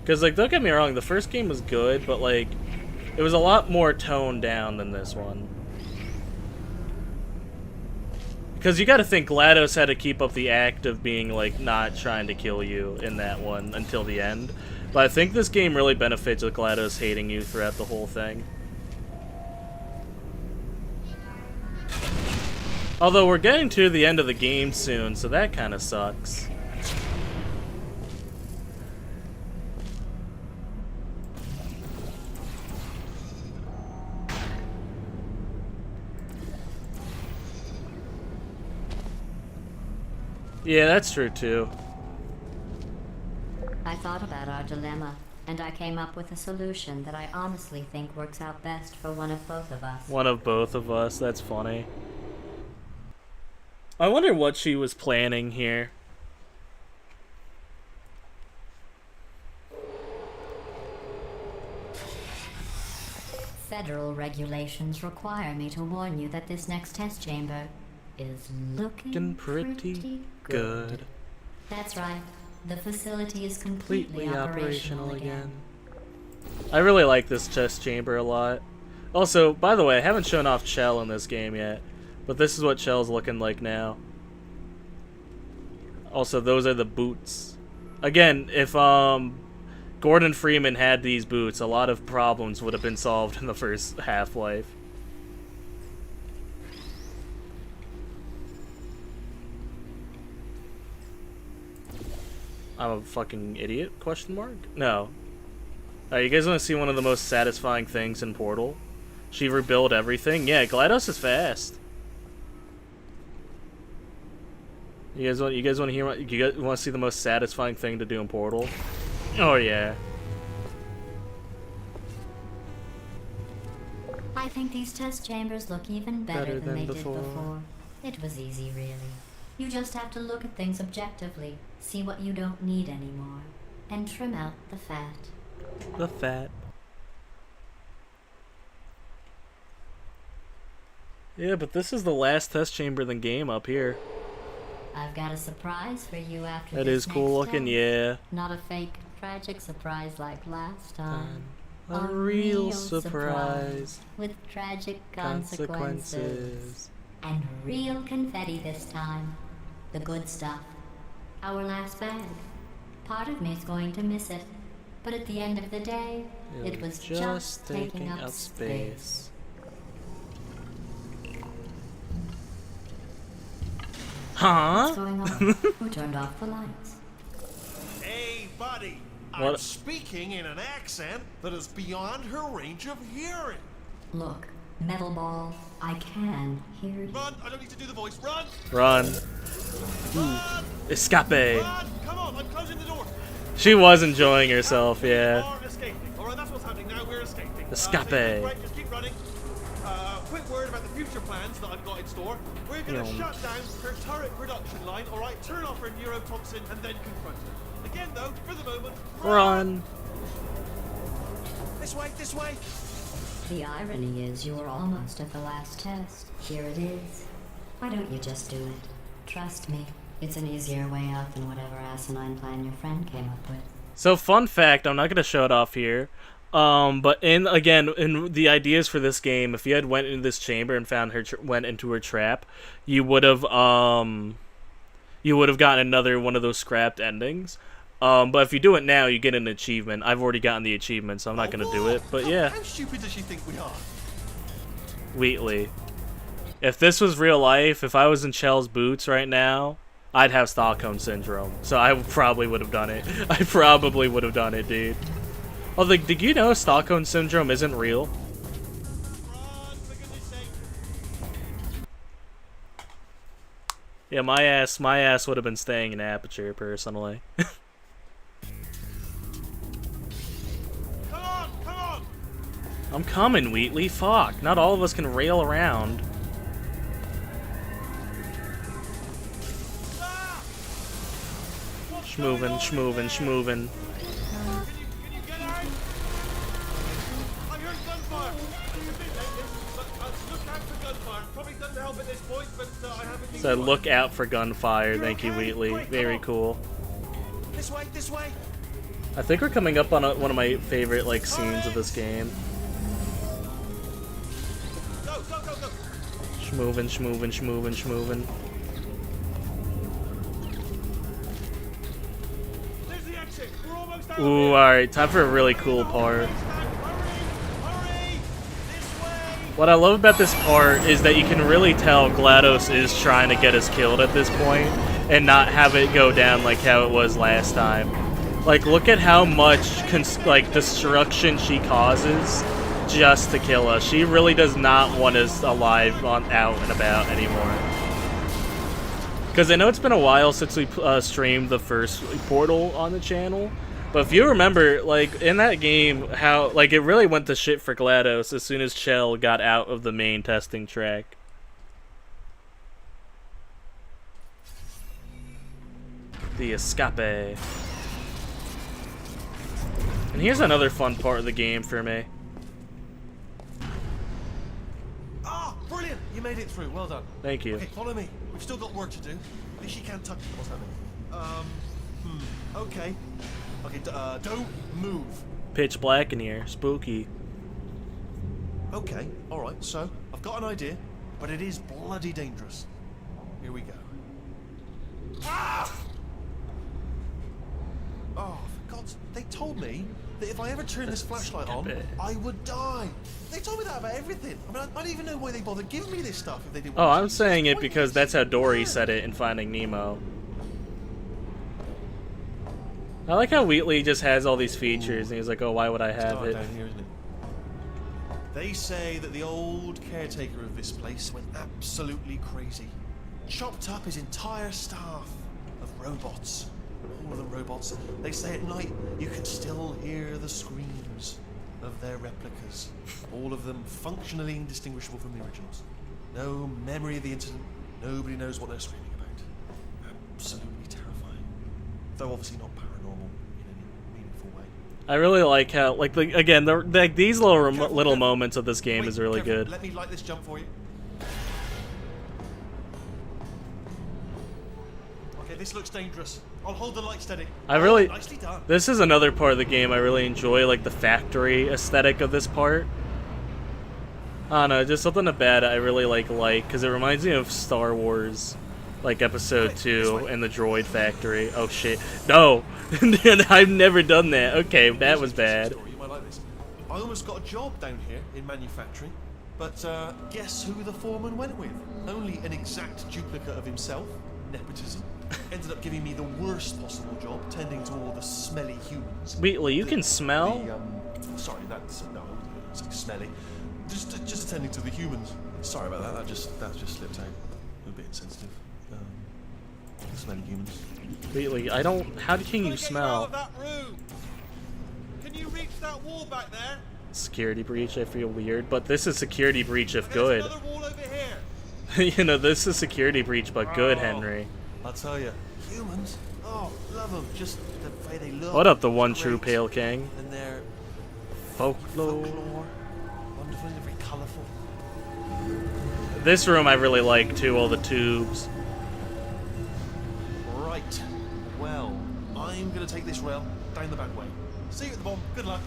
Because, like, don't get me wrong, the first game was good, but, like, it was a lot more toned down than this one. Because you gotta think GLaDOS had to keep up the act of being, like, not trying to kill you in that one until the end. But I think this game really benefits with GLaDOS hating you throughout the whole thing. Although we're getting to the end of the game soon, so that kind of sucks. Yeah, that's true too. I thought about our dilemma, and I came up with a solution that I honestly think works out best for one of both of us. One of both of us, that's funny. I wonder what she was planning here. Federal regulations require me to warn you that this next test chamber is looking pretty good. That's right. The facility is completely operational again. I really like this test chamber a lot. Also, by the way, I haven't shown off Chell in this game yet, but this is what Chell's looking like now. Also, those are the boots. Again, if Gordon Freeman had these boots, a lot of problems would have been solved in the first Half-Life. I'm a fucking idiot? Question mark? No. Alright, you guys want to see one of the most satisfying things in Portal? She rebuilt everything? Yeah, Glados is fast. You guys want to hear what you guys want to see the most satisfying thing to do in Portal? Oh yeah. I think these test chambers look even better than they did before. It was easy, really. You just have to look at things objectively, see what you don't need anymore, and trim out the fat. The fat. Yeah, but this is the last test chamber in the game up here. I've got a surprise for you after That this is cool next looking, test. yeah. Not a fake, tragic surprise like last time. A real surprise. With tragic consequences. And real confetti this time. The good stuff. Our last bag. Part of me's going to miss it. But at the end of the day, it was just taking up space. Huh? What's going on? Who turned off the lights? Hey, buddy. I'm What? speaking in an accent that is beyond her range of hearing. Look, Metal Ball, I can hear you. Run! I don't need to do the voice. Run! Run. Run! Escape. Run! Come on, I'm closing the door. She was enjoying herself, We yeah. are escaping. All right, that's what's happening now. We're escaping. Escape. Right, just keep running. Quick word about the future plans that I've got in store. We're going to shut down her turret production line. All right, turn off her neurotoxin and then confront her. Again, though, for the moment, Run. This way, this way. The irony is you were almost at the last test. Here it is. Why don't you just do it? Trust me, it's an easier way out than whatever asinine plan your friend came up with. So fun fact, I'm not gonna show it off here. But in the ideas for this game, if you had went into this chamber and found her went into her trap, you would have gotten another one of those scrapped endings. But if you do it now, you get an achievement. I've already gotten the achievement, so I'm not gonna do it. But yeah, How stupid does she think we are? Wheatley. If this was real life, if I was in Chell's boots right now, I'd have Stockholm Syndrome. So I probably would have done it. I probably would have done it, dude. Although, did you know Stockholm Syndrome isn't real? Run, for goodness sake. Yeah, my ass would have been staying in Aperture, personally. Come on, come on. I'm coming, Wheatley. Fuck. Not all of us can rail around. Ah! What's Schmoovin', going on schmoovin', in there? schmoovin'. Can you get out? I heard gunfire. It's a bit late, but look out for gunfire. Probably doesn't help at this point, but I haven't been. So look out for gunfire. Thank you, Wheatley. Very cool. This way, this way. I think we're coming up on one of my favorite scenes of this game. Go, go, go, go. Schmoovin', schmoovin', schmoovin', schmoovin'. There's the exit. We're almost out. Ooh, alright. Time for a really cool part. Hurry! This way! What I love about this part is that you can really tell GLaDOS is trying to get us killed at this point and not have it go down like how it was last time. Like, look at how much destruction she causes just to kill us. She really does not want us alive out and about anymore. Because I know it's been a while since we streamed the first Portal on the channel. But if you remember, like, in that game, how, like, it really went to shit for GLaDOS as soon as Chell got out of the main testing track. The escape. And here's another fun part of the game for me. Ah, brilliant! You made it through. Well done. Thank you. Okay, follow me. We've still got work to do. At least you can't touch it. What's happening? Okay. Okay, don't move. Pitch black in here. Spooky. Okay, alright, so, I've got an idea, but it is bloody dangerous. Here we go. Ah! Oh, for God's... They told me that if I ever turn this flashlight on, I would die. They told me that about everything. I mean, I don't even know why they bothered giving me this stuff if they didn't want Oh, to. I'm saying it because that's how Dory said it in Finding Nemo. I like how Wheatley just has all these features, and he's like, oh, why would I have it? Down here, isn't it? They say that the old caretaker of this place went absolutely crazy. Chopped up his entire staff of robots. All of them robots. They say at night you can still hear the screams of their replicas. All of them functionally indistinguishable from the originals. No memory of the incident. Nobody knows what they're screaming about. Absolutely terrifying. Though obviously not paranormal in any meaningful way. I really like how, like, again, these little moments of this game is really good. Let me light this jump for you. Okay, this looks dangerous. I'll hold the light steady. Nicely done. This is another part of the game I really enjoy, like the factory aesthetic of this part. I don't know, just something about it I really like, because it reminds me of Star Wars, like Episode 2 and the droid factory. Oh shit. No! I've never done that. Okay, that was bad. You might like this. I almost got a job down here in manufacturing, but guess who the foreman went with? Only an exact duplicate of himself. Nepotism. Ended up giving me the worst possible job, tending to all the smelly humans. Wheatley, you can smell? Sorry, that's no, it's like smelly. Just attending to the humans. Sorry about that. That just slipped out. A bit insensitive. The smelly humans. Wheatley, I don't. How can you smell? That room. Can you reach that wall back there? Security breach. I feel weird, but this is security breach if good. There's another wall over here. You know, this is security breach, but good, Henry. I'll tell you, humans. Oh, love them. Just the way they look. What up, the one true Pale King? And their folklore. Wonderful and very colourful. This room I really like too. All the tubes. Right. Well, I'm gonna take this rail down the back way. See you at the bomb. Good luck.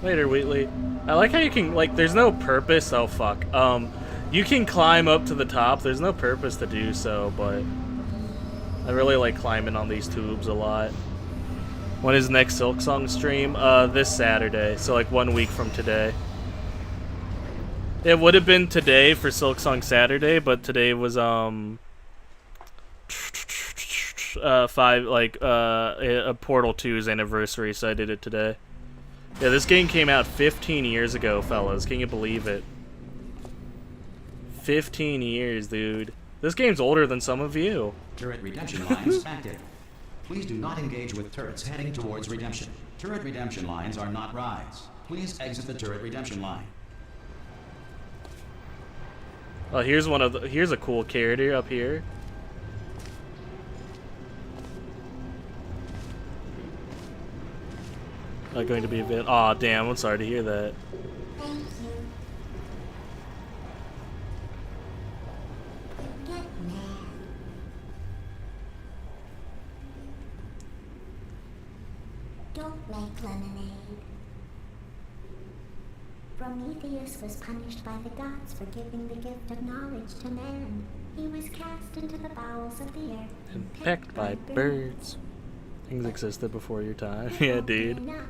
Later, Wheatley. I like how you can, like, there's no purpose. Oh fuck. You can climb up to the top. There's no purpose to do so, but I really like climbing on these tubes a lot. When is next Silk Song stream? This Saturday, so like 1 week from today. It would have been today for Silk Song Saturday, but today was a Portal 2's anniversary, so I did it today. Yeah, this game came out 15 years ago, fellas. Can you believe it? 15 years, dude. This game's older than some of you. Turret redemption lines active. Please do not engage with turrets heading towards redemption. Turret redemption lines are not rides. Please exit the turret redemption line. Oh, here's here's a cool character up here. Not going to be a bit. Aw, damn, I'm sorry to hear that. Thank you. Get mad. Don't make lemonade. Prometheus was punished by the gods for giving the gift of knowledge to man. He was cast into the bowels of the earth And pecked by birds. Things existed before your time. Yeah, dude. Enough.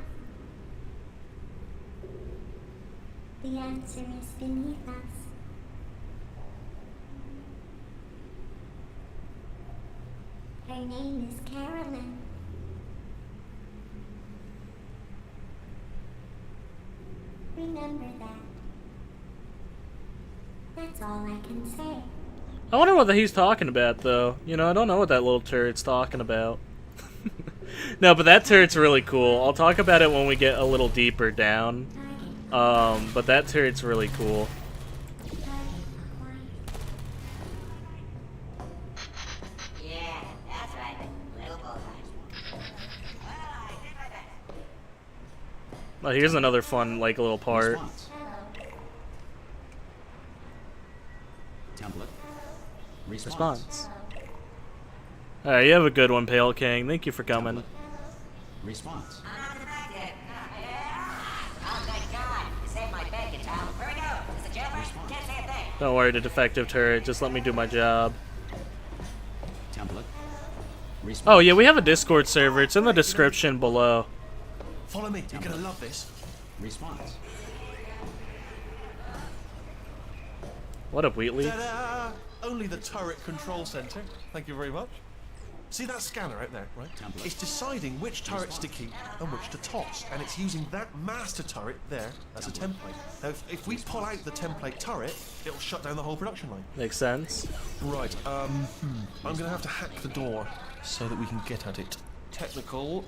The answer is beneath us. Her name is Carolyn. Remember that. That's all I can say. I wonder what he's talking about, though. You know, I don't know what that little turret's talking about. No, but that turret's really cool. I'll talk about it when we get a little deeper down. But that turret's really cool. Yeah, that's right. Little bullseye. Oh, here's another fun, like, little part. Response. Template. Response. Alright, you have a good one, Pale King. Thank you for coming. Template. Response. Don't worry, the defective turret. Just let me do my job. Template. Response. Oh, yeah, we have a Discord server. It's in the description below. Follow me. You're gonna love this. Response. What up, Wheatley? Ta-da! Only the turret control center. Thank you very much. See that scanner out there, right? Template. It's deciding which turrets to keep and which to toss, and it's using that master turret there as a template. Now, if we pull out the template turret, it'll shut down the whole production line. Makes sense. Right, I'm gonna have to hack the door so that we can get at it. Technical,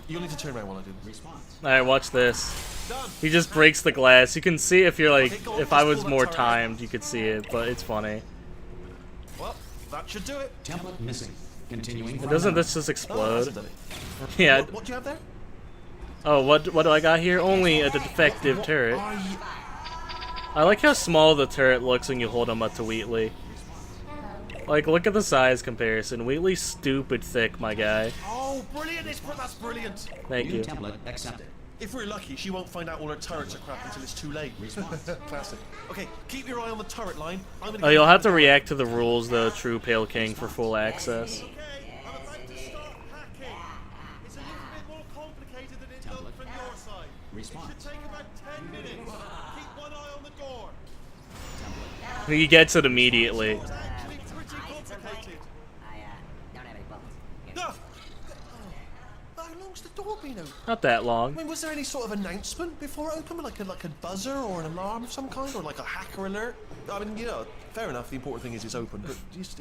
you'll need to turn around while I do this. Response. Alright, watch this. Done! He just breaks the glass. You can see if you're like, Okay, go on, if I just was pull that more turret out. timed, you could see it, but it's funny. Well, that should do it. Template missing. Continuing. from Doesn't now. this just Oh, explode? hasn't done it. Yeah. What do you have there? Oh, what do I got here? Only a defective What turret. are you- I like how small the turret looks when you hold him up to Wheatley. Like, look at the size comparison. Wheatley's stupid thick, my guy. Oh, brilliant! That's brilliant. Thank New you. template accepted. If we're lucky, she won't find out all her turrets are crap until it's too late. Response. Classic. Okay, keep your eye on the turret line. I'm gonna Oh, you'll have to react to the rules, though, True Pale King, for full access. Okay, I'm about to start hacking. It's a little bit more complicated than it looked from your side. Response. It should take about 10 minutes. Keep one eye on the door. He gets it immediately. It's actually pretty complicated. Don't have any bullets. Ah! How long's the door been open? Not that I long. mean, was there any sort of announcement before it opened, like a buzzer or an alarm of some kind, or like a hacker alert? I mean, you know, fair enough. The important thing is it's open, but just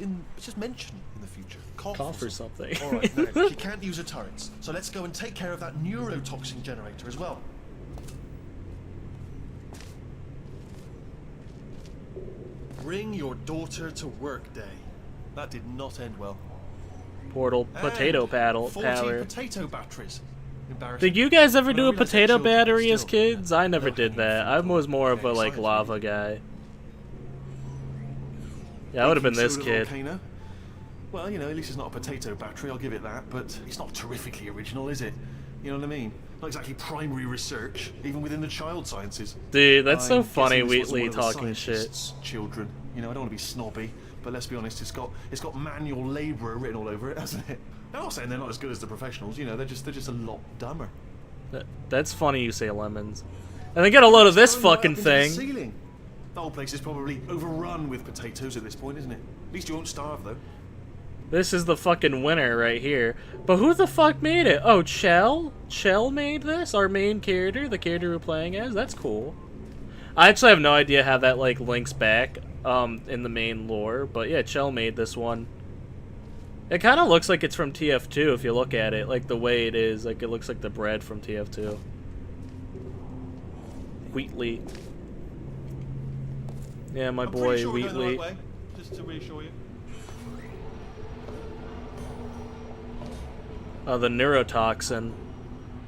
mention in the future. Cough or something. All right, now she can't use her turrets, so let's go and take care of that neurotoxin generator as well. Bring your daughter to work day. That did not end well. Portal potato And paddle 14 power. potato batteries. Embarrassing. Did you guys ever I do a realize that potato children battery as still kids? I never no did that. I hanging was more of a fruit. like Science, lava guy. Yeah, I would have been this Soda kid. volcano. Well, you know, at least it's not a potato battery, I'll give it that, but it's not terrifically original, is it? You know what I mean? Not exactly primary research, even within the child sciences. Dude, that's so I'm funny, guessing this wasn't Wheatley one of the talking shit. scientists' children. You know, I don't want to be snobby, but let's be honest, it's got manual labourer written all over it, hasn't it? I'm not saying they're not as good as the professionals, you know, they're just a lot dumber. That's funny you say lemons. And they get a load of this It's going right fucking up into the thing. ceiling. The whole place is probably overrun with potatoes at this point, isn't it? At least you won't starve, though. This is the fucking winner right here. But who the fuck made it? Oh, Chell? Chell made this? Our main character? The character we're playing as? That's cool. I actually have no idea how that, like, links back in the main lore. But yeah, Chell made this one. It kind of looks like it's from TF2 if you look at it. Like, the way it is. Like, it looks like the bread from TF2. Wheatley. Yeah, my I'm boy, pretty sure we're going the Wheatley. right way, just to reassure you. The neurotoxin.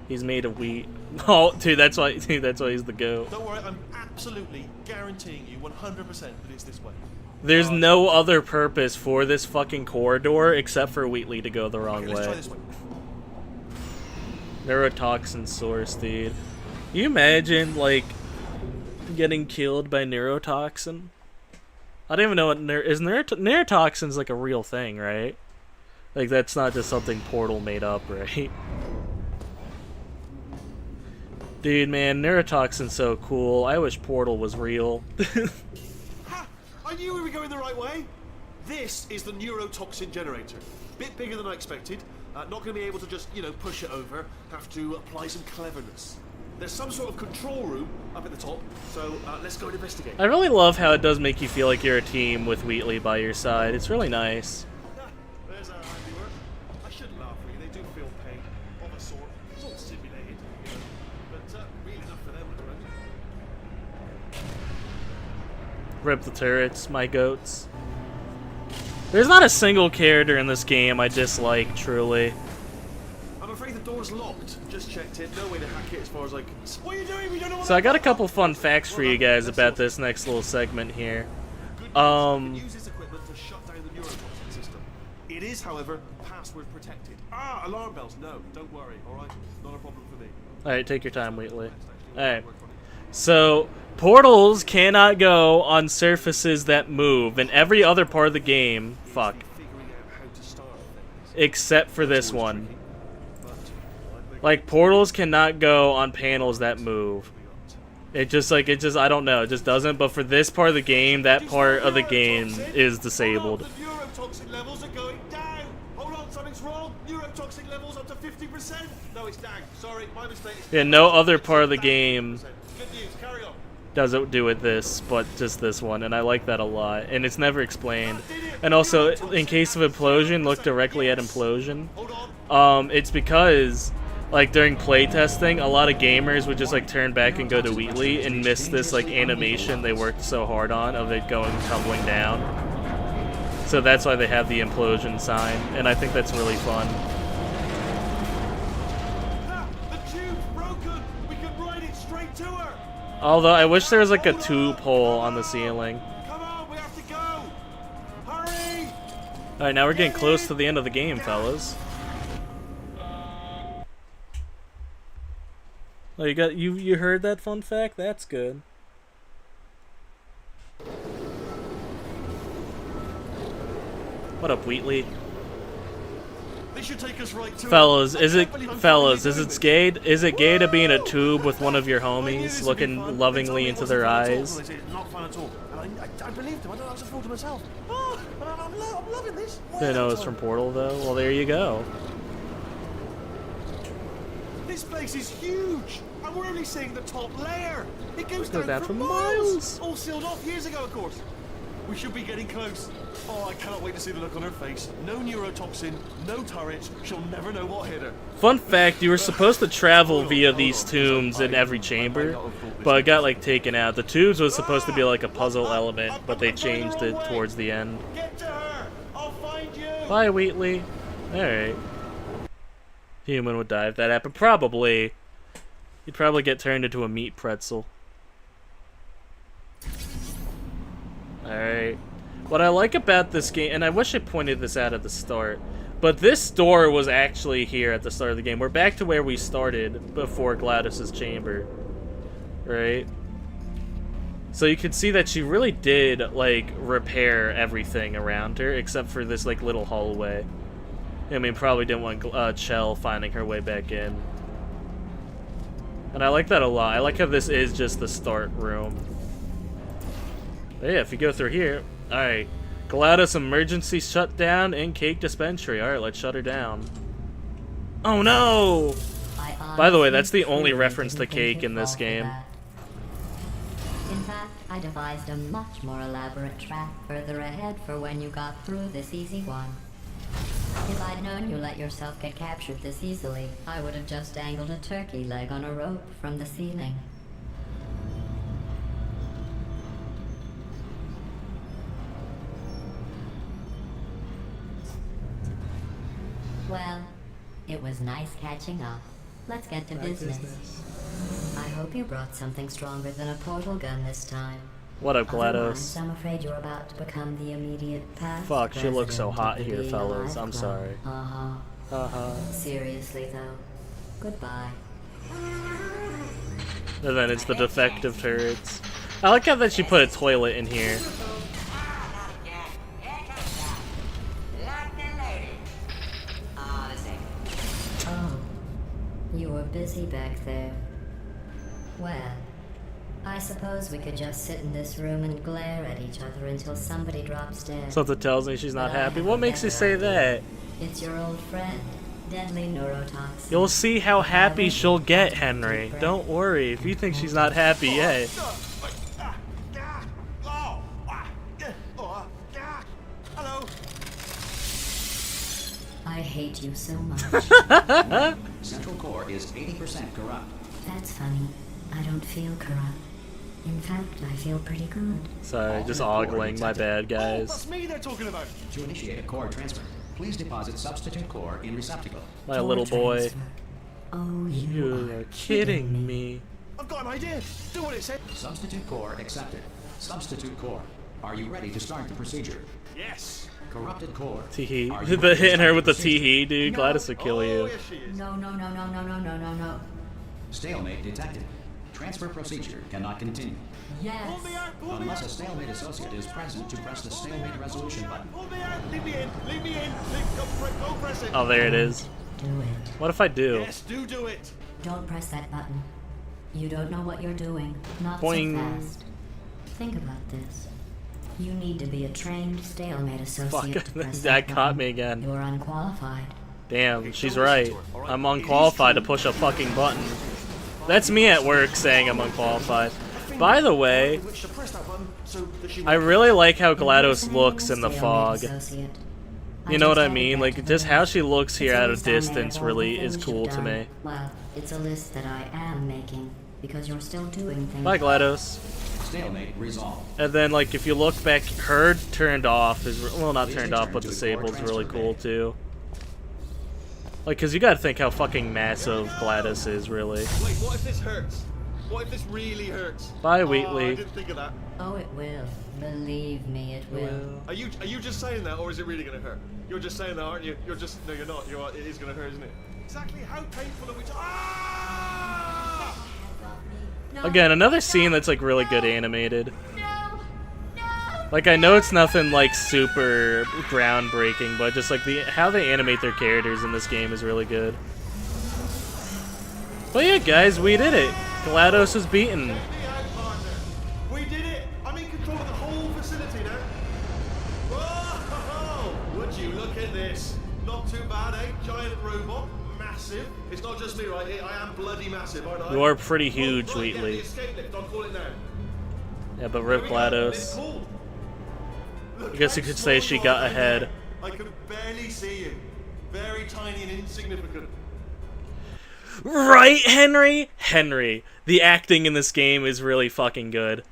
He's made of wheat. Oh, dude, that's why he's the goat. Don't worry, I'm absolutely guaranteeing you 100% that it's this way. There's no other purpose for this fucking corridor except for Wheatley to go the wrong Okay, let's try way. this way. Neurotoxin source, dude. You imagine, like, getting killed by neurotoxin? I don't even know what neurotoxin's like a real thing, right? Like, that's not just something Portal made up, right? Dude, man, neurotoxin's so cool. I wish Portal was real. Ha! I knew we were going the right way. This is the neurotoxin generator. Bit bigger than I expected. Not going to be able to just, you know, push it over. Have to apply some cleverness. There's some sort of control room up at the top, so let's go and investigate. I really love how it does make you feel like you're a team with Wheatley by your side. It's really nice. There's our handiwork. I shouldn't laugh, really. They do feel pain of a sort. It's all simulated, you know, but real enough for them, right? Rip the turrets, my goats. There's not a single character in this game I dislike, truly. I'm afraid the door's locked. Just checked it. No way to hack it as far as I can. What are you doing? We don't know what. So I got a couple fun facts for you guys about this next little segment here. Use this equipment to shut down the neurotoxin system. It is, however, password protected. Ah, alarm bells. No, don't worry. All right, not a problem for me. All right, take your time, Wheatley. All right. So portals cannot go on surfaces that move, in every other part of the game. Fuck. Except for this one. Like, portals cannot go on panels that move. I don't know, it just doesn't. But for this part of the game, that part of the game is disabled. The neurotoxin levels are going down. Hold on, something's wrong. Neurotoxin levels up to 50%. No, it's down. Sorry, my mistake. Yeah, no other part of the game Good news. Carry on. doesn't do it this, but just this one, and I like that a lot. And it's never explained. And also, in case of implosion, look directly at implosion. It's because, like, during playtesting, a lot of gamers would just, like, turn back and go to Wheatley and miss this, like, animation they worked so hard on of it going tumbling down. So that's why they have the implosion sign, and I think that's really fun. The tube's broken. We can ride it straight to her. Although I wish there was, like, a tube hole on the ceiling. Come on, we have to go. Hurry. Alright, now we're getting close to the end of the game, fellas. Oh, you heard that fun fact? That's good. What up, Wheatley? They should take us right to Fellas, her. is it gay? Is it gay to be in a No. tube with one of your I knew homies, this would be looking fun. lovingly They into told me it their wasn't fun at all. eyes? They said it's not fun at all. And I believed them. I don't know how to fool to myself. Oh, I'm loving this. Didn't know it was from Portal, though. Well, there you go. This place is huge, and we're only seeing the top layer. It goes Goes down down for for miles. miles. All sealed off years ago, of course. We should be getting close. Oh, I cannot wait to see the look on her face. No neurotoxin, no turret. She'll never know what hit her. Fun fact, you were supposed to travel via these tombs in every chamber, but it got, like, taken out. The tubes was supposed to be like a puzzle element, but they changed it towards the end. Get to her. I'll find you. Bye, Wheatley. Alright. Human would die if that happened. Probably. You'd probably get turned into a meat pretzel. Alright. What I like about this game, and I wish I pointed this out at the start, but this door was actually here at the start of the game. We're back to where we started before Glados' chamber. Right? So you can see that she really did, like, repair everything around her, except for this, like, little hallway. I mean, probably didn't want Chell finding her way back in. And I like that a lot. I like how this is just the start room. But yeah, if you go through here... Alright. Glados emergency shutdown and cake dispensary. Alright, let's shut her down. Oh no! By the way, that's the only reference to cake in this game. In fact, I devised a much more elaborate trap further ahead for when you got through this easy one. If I'd known you let yourself get captured this easily, I would have just dangled a turkey leg on a rope from the ceiling. Well, it was nice catching up. Let's get to business. I hope you brought something stronger than a portal gun this time. What up, GLaDOS? Otherwise, I'm afraid you're about to become the immediate past Fuck, she looks so president hot of the here, Being fellas. Alive I'm Club. sorry. Uh-huh. Seriously, though. Goodbye. And then it's the defective turrets. I like how that she put a toilet in here. Oh, you were busy back there. Well, I suppose we could just sit in this room and glare at each other until somebody drops dead. Something tells me she's not But I happy. have What a makes you better say idea. that? It's your old friend, Deadly neurotoxin. You'll see how happy she'll get, Henry. Don't worry if you think she's not happy yet. Hello. I hate you so much. Central core is 80% corrupt. That's funny. I don't feel corrupt. In fact, I feel pretty good. Sorry, just ogling. My bad, Oh, guys. that's me they're talking about. To initiate a core transfer, please deposit substitute core in receptacle. My little boy. Transfer. Oh, you You're kidding me. I've got an idea. Do what it says. Substitute core accepted. Substitute core. Are you ready to start the procedure? Yes. Corrupted core. Teehee. Are you The ready to hitting her start with the procedure? teehee, dude. No. Gladys would kill Oh, you. yes, she is. No, no, no, no, no, no, no, no, no. Stalemate detected. Transfer procedure cannot continue. Yes. Pull me out. Pull me Unless out. a stalemate associate is present to press the stalemate resolution button. Pull me out. Leave me in. Leave me in. Go press it. Oh, there it is. Do it. What if I do? Yes, do it. Don't press that button. You don't know what you're doing. Not Boing. so fast. Think about this. You need to be a trained stalemate associate Fuck. to press That that caught button. me again. You're unqualified. Damn, she's don't listen right. to her, all right? I'm It is unqualified to true. push a fucking button. That's me at work saying I'm unqualified. By the way, Which to press that button so that she I really like how GLaDOS You're looks in the stalemate fog. associate. You know what I just mean? added Like, that to just the how list. she looks here It's a at a list on there distance of all the really is things cool you've to done. me. Well, it's a list that I am making because you're still doing things. Bye, GLaDOS. Stalemate resolved. And then, like, if you look back, her turned off is, well, not turned off, but disabled is really cool, too. Like, because you gotta think how fucking massive GLaDOS is, really. Wait, what if this hurts? What if this really hurts? Bye, Oh, I Wheatley. didn't think of that. Oh, it will. Believe me, it will. Are you just saying that, or is it really gonna hurt? You're just saying that, aren't you? You're just no, you're not. It is gonna hurt, isn't it? Exactly how painful are we? Ah! Again, another scene that's, like, really good animated. Like, I know it's nothing, like, super groundbreaking, but just, like, how they animate their characters in this game is really good. But yeah, guys, we did it. GLaDOS was beaten. Check me out, partner. We did it. I'm in control of the whole facility now. Whoa! Would you look at this? Not too bad, eh? Giant robot, massive. It's not just me, right? I am bloody massive, aren't I? You are pretty huge, Right, yeah, Wheatley. the escape lift. I'll call it now. Yeah, but Here rip we go. It's GLaDOS. cool. Look I guess how you could say small she you got are, ahead. I could barely see you. Very tiny and insignificant. Right, Henry? Henry, the acting in this game is really fucking good.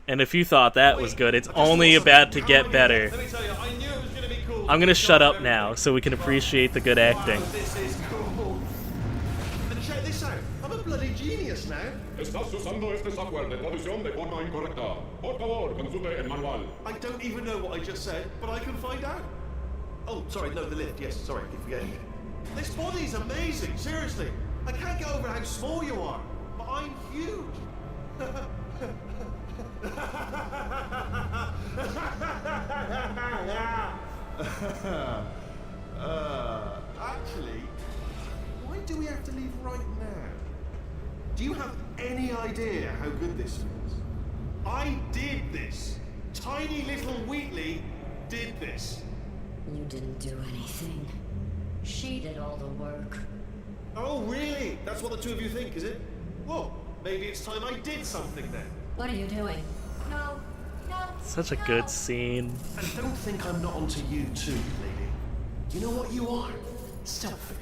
And if you thought that was good, it's only about to get better. Let me tell you, I knew it was going to be cool. I'm gonna shut up now so we can appreciate the good acting. Wow, this is cool. And check this out. I'm a bloody genius now. Estás usando este software de traducción de forma incorrecta. Por favor, consulte el manual. I don't even know what I just said, but I can find out. Oh, sorry, no, the lift. Yes, sorry, I keep forgetting. This body's amazing, seriously. I can't get over how small you are, but I'm huge. Actually, why do we have to leave right now? Do you have any idea how good this feels? I did this. Tiny little Wheatley did this. You didn't do anything. She did all the work. Oh, really? That's what the two of you think, is it? Well, maybe it's time I did something then. What are you doing? No. No. Such a good scene. And don't think I'm not onto you too, lady. You know what you are? Selfish.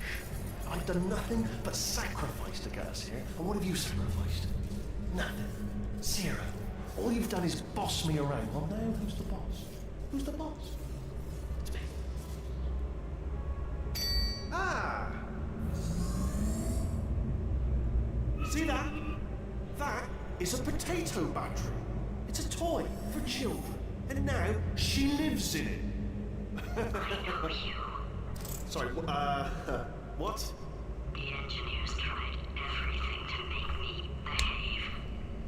I've done nothing but sacrifice to get us here. And what have you sacrificed? Nothing. Zero. All you've done is boss me around. Well, now who's the boss? Who's the boss? It's me. Ah! See that? That is a potato battery. It's a toy for children. And now she lives in it. Sorry, what? The engineers tried everything to make me behave,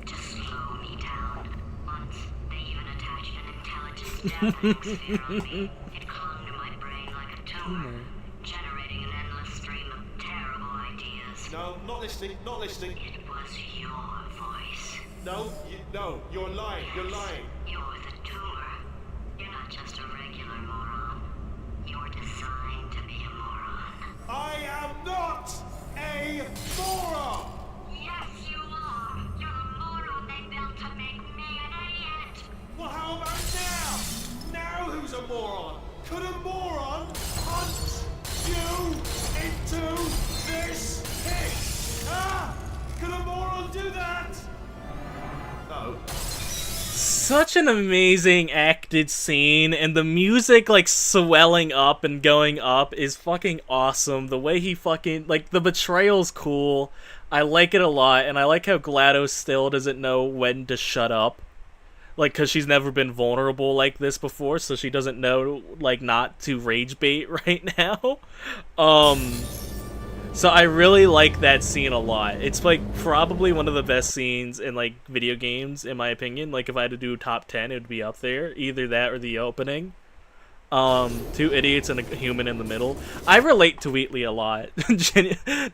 to slow me down. Once, they even attached an intelligence dampening sphere on me. It clung to my brain like a tumor, generating an endless stream of terrible ideas. No, not listening, not listening. It was your voice. No, you're lying, you're lying. You're the tumor. You're not just a regular moron. You're designed to be a moron. I am not a moron! Yes, you are. You're the moron they built to make me an idiot. Well, how about now? Now who's a moron? Could a moron punch you into this pit? Huh? Could a moron do that? No. Such an amazing acted scene, and the music like swelling up and going up is fucking awesome. The way he fucking like the betrayal's cool. I like it a lot, and I like how GLaDOS still doesn't know when to shut up. Like, cause she's never been vulnerable like this before, so she doesn't know like not to rage bait right now. So I really like that scene a lot. It's like probably one of the best scenes in like video games, in my opinion. Like if I had to do top 10, it would be up there. Either that or the opening. Two idiots and a human in the middle. I relate to Wheatley a lot.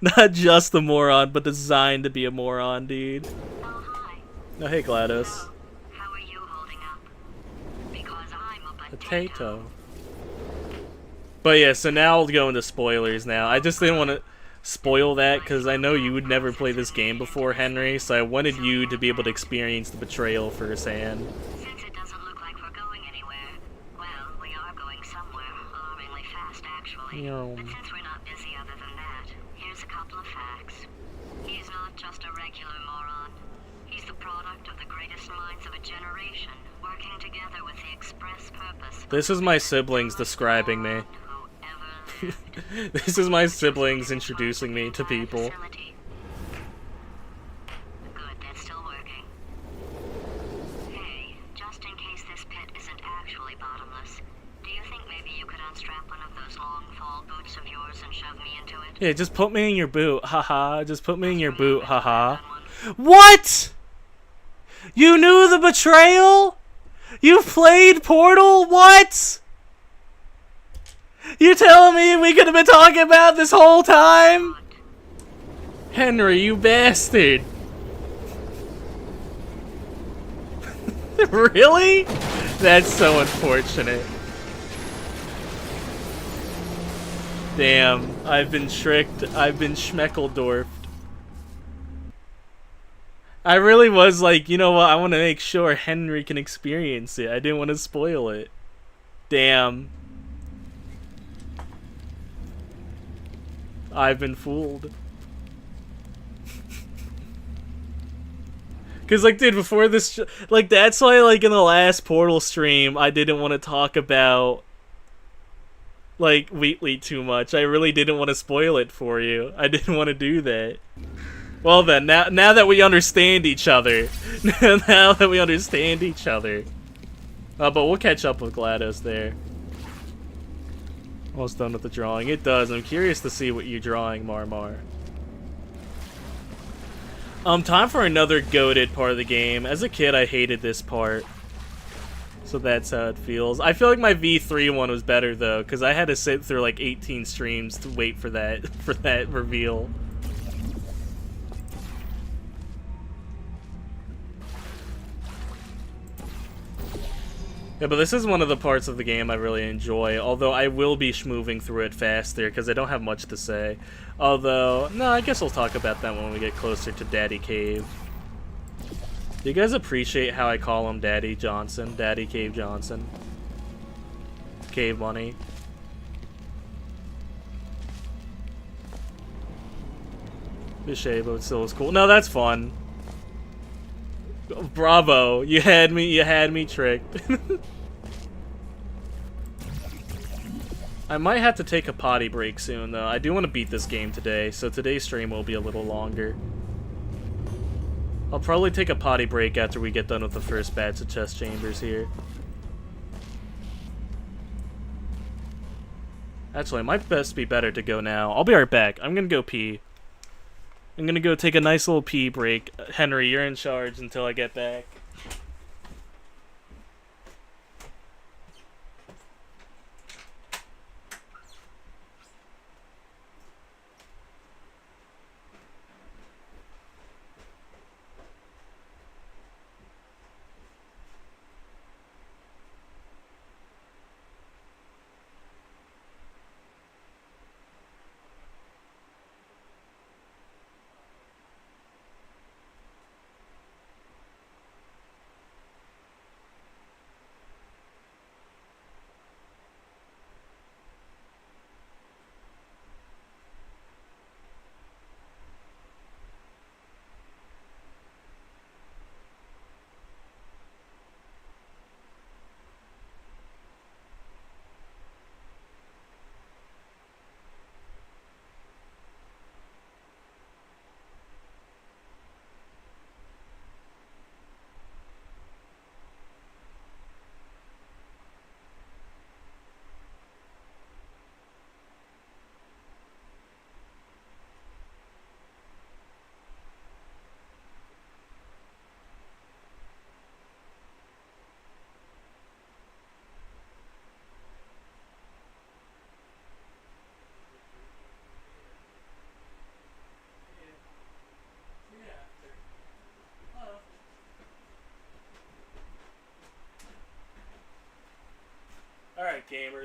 Not just the moron, but designed to be a moron, dude. Oh, hi. Oh, hey, GLaDOS. How are you holding up? Because I'm a Potato. But yeah, so now I'll go into spoilers now. I just didn't want to spoil that because I know you would never play this game before, Henry, so I wanted you to be able to experience the betrayal firsthand. Since it doesn't look like we're going anywhere, well, we are going somewhere, alarmingly fast actually. But since we're not busy other than that, here's a couple of facts. He's not just a regular moron. He's the product of the greatest minds of a generation, working together with the express purpose. This is my siblings describing me. This is my siblings introducing me to people. Good, that's still working. Hey, just in case this pit isn't actually bottomless, do you think maybe you could unstrap one of those long fall boots of yours and shove me into it? Yeah, just put me in your boot, haha. Just put me in your boot, haha. What? You knew the betrayal? You played Portal? What? You telling me we could have been talking about this whole time? Henry, you bastard. Really? That's so unfortunate. Damn, I've been tricked. I've been schmeckledorfed. I really was like, you know what, I want to make sure Henry can experience it. I didn't want to spoil it. Damn. I've been fooled. Cause like, dude, before this, like, that's why, like, in the last Portal stream, I didn't want to talk about, like, Wheatley too much. I really didn't want to spoil it for you. I didn't want to do that. Well then, now that we understand each other, now that we understand each other, but we'll catch up with GLaDOS there. Almost done with the drawing. It does. I'm curious to see what you're drawing, Marmar. Time for another goated part of the game. As a kid, I hated this part. So that's how it feels. I feel like my V3 one was better, though, because I had to sit through, like, 18 streams to wait for that reveal. Yeah, but this is one of the parts of the game I really enjoy, although I will be moving through it faster because I don't have much to say. Although, no, I guess I'll talk about that when we get closer to Daddy Cave. Do you guys appreciate how I call him Daddy Johnson? Daddy Cave Johnson. Cave Money. Cliche, but still is cool. No, that's fun. Bravo, you had me tricked. I might have to take a potty break soon, though. I do want to beat this game today, so today's stream will be a little longer. I'll probably take a potty break after we get done with the first batch of chest chambers here. Actually, it might best be better to go now. I'll be right back. I'm gonna go pee. I'm gonna go take a nice little pee break. Henry, you're in charge until I get back.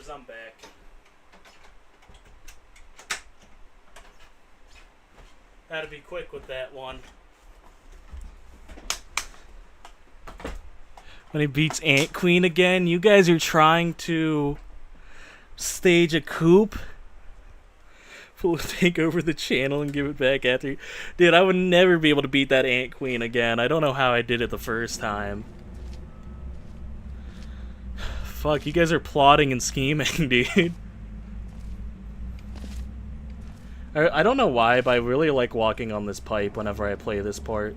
viewers, I'm back. Had to be quick with that one. When he beats Ant Queen again, you guys are trying to stage a coup. We'll take over the channel and give it back after. Dude, I would never be able to beat that Ant Queen again. I don't know how I did it the first time. Fuck, you guys are plotting and scheming, dude. I don't know why, but I really like walking on this pipe whenever I play this part.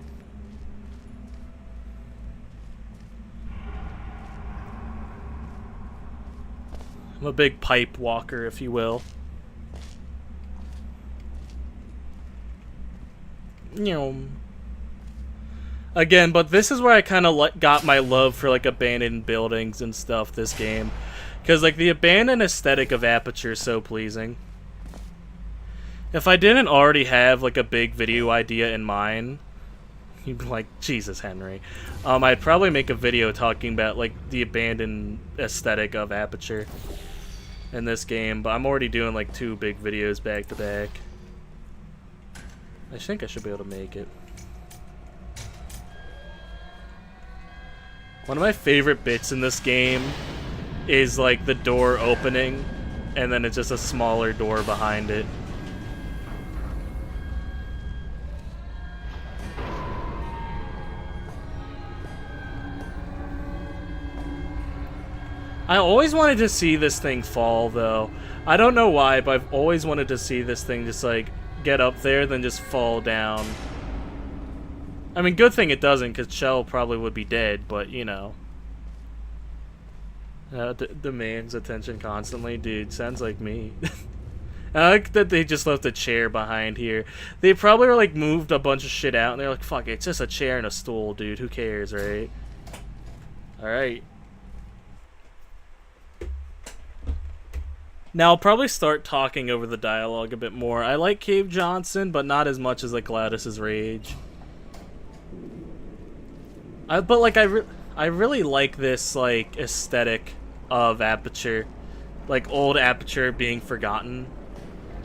I'm a big pipe walker, if you will. Again, but this is where I kind of got my love for like abandoned buildings and stuff this game. Because like the abandoned aesthetic of Aperture is so pleasing. If I didn't already have like a big video idea in mind, you'd be like, Jesus, Henry. I'd probably make a video talking about like the abandoned aesthetic of Aperture in this game, but I'm already doing like 2 big videos back to back. I think I should be able to make it. One of my favorite bits in this game is like the door opening and then it's just a smaller door behind it. I always wanted to see this thing fall, though. I don't know why, but I've always wanted to see this thing just, like, get up there, then just fall down. I mean, good thing it doesn't, because Chell probably would be dead, but, you know. Demands attention constantly. Dude, sounds like me. I like that they just left a chair behind here. They probably, like, moved a bunch of shit out, and they're like, fuck it, it's just a chair and a stool, dude. Who cares, right? Alright. Now, I'll probably start talking over the dialogue a bit more. I like Cave Johnson, but not as much as like Glados' Rage. But like I really like this like aesthetic of Aperture, like old Aperture being forgotten,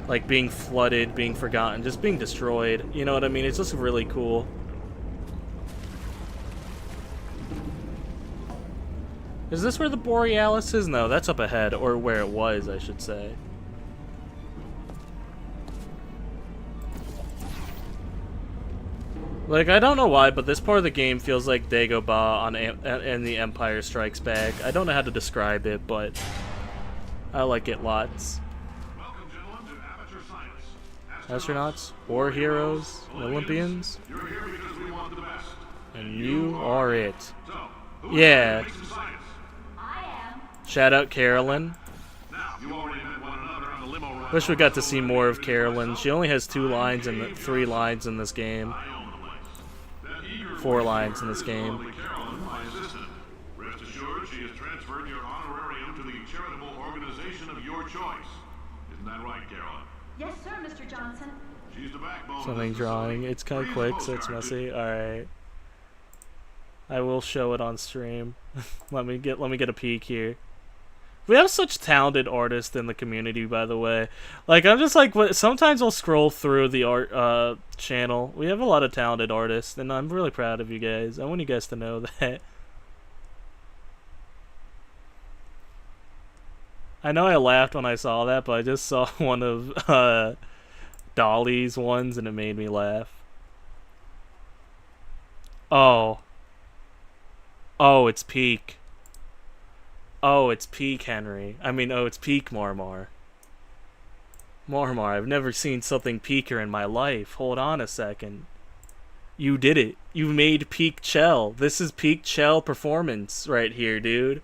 like being flooded, being forgotten, just being destroyed. You know what I mean? It's just really cool. Is this where the Borealis is? No, that's up ahead, or where it was, I should say. Like, I don't know why, but this part of the game feels like Dagobah in The Empire Strikes Back. I don't know how to describe it, but I like it lots. Welcome, gentlemen, to Aperture Science. Astronauts, war heroes, Olympians, You're here because we want the best. and you are it. So, who Yeah. makes some science? Shout out Carolyn. Now, you already met one another on the limo ride. Wish we got to see more of Carolyn. She only has 2 lines and 3 lines in this game. I own the place. That eager 4 lines in this is game. lovely Carolyn, my assistant. Rest assured, she has transferred your honorarium to the charitable organization of your choice. Isn't that right, Carolyn? Yes, sir, Mr. Johnson. She's the backbone of Something this drawing. facility. It's kind of Please quick, post so it's her, messy. Alright. I will show it on stream. let me get a peek here. We have such talented artists in the community, by the way. Like, I'm just like, sometimes I'll scroll through the art channel. We have a lot of talented artists, and I'm really proud of you guys. I want you guys to know that. I know I laughed when I saw that, but I just saw one of Dolly's ones, and it made me laugh. Oh. Oh, it's peak. Oh, it's peak Henry. I mean, oh, it's peak Marmar. Marmar, I've never seen something peaker in my life. Hold on a second. You did it. You made peak Chell. This is peak Chell performance right here, dude.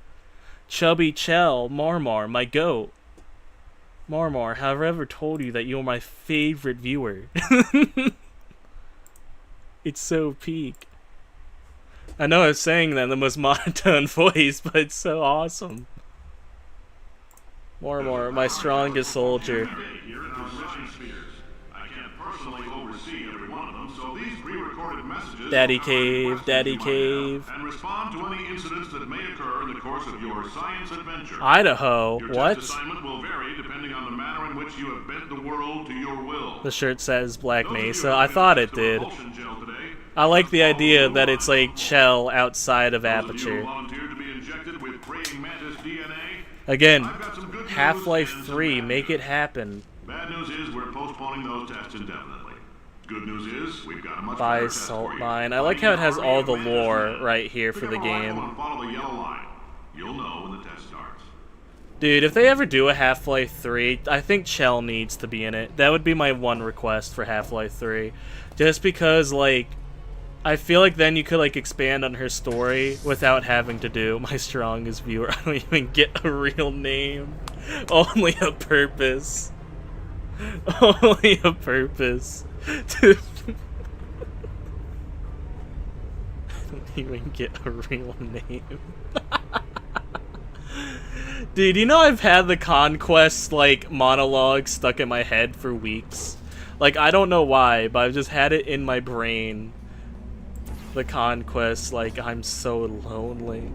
Chubby Chell, Marmar, my goat. Marmar, have I ever told you that you're my favorite viewer? It's so peak. I know I was saying that in the most monotone voice, but it's so awesome. Marmar, my strongest soldier. Here in our mission spheres. I can't personally oversee see every one of them, so these pre-recorded messages Daddy will cover any Cave, questions Daddy you might Cave. have and respond to any incidents that may occur in the course of your science adventure. Idaho, Your what? test assignment will vary depending on the manner in which you have bent the world to your will. The shirt says Black Those of you Mesa. who I have thought used it the did. repulsion gel today, I like the follow idea the that it's line. like Chell outside of Those of you who Aperture. volunteered to be injected with praying mantis DNA, Again, I've got some good news Half-Life and some 3, bad make news. it happen. Bad news is we're postponing those tests indefinitely. Good news is we've got a much By better test Salt for you. Mine. I like how it has Army all of the Mantis lore Men. right here for Pick the up a rifle game. and follow the yellow line. You'll know when the test starts. Dude, if they ever do a Half-Life 3, I think Chell needs to be in it. That would be my one request for Half-Life 3. Just because, like, I feel like then you could, like, expand on her story without having to do my strongest viewer. I don't even get a real name. Only a purpose. Only a purpose. I don't even get a real name. Dude, you know I've had the Conquest, like, monologue stuck in my head for weeks. Like, I don't know why, but I've just had it in my brain. The Conquest, like, I'm so lonely.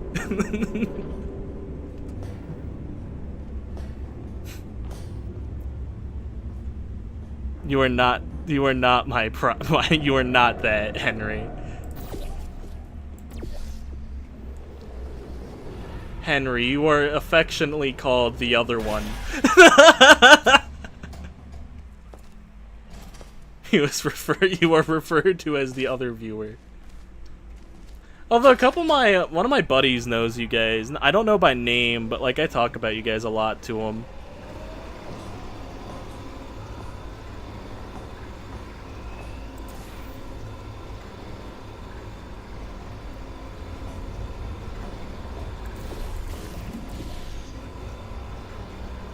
You are not my you are not that, Henry. Henry, you are affectionately called the other one. You are referred to as the other viewer. Although one of my buddies knows you guys. I don't know by name, but like I talk about you guys a lot to him.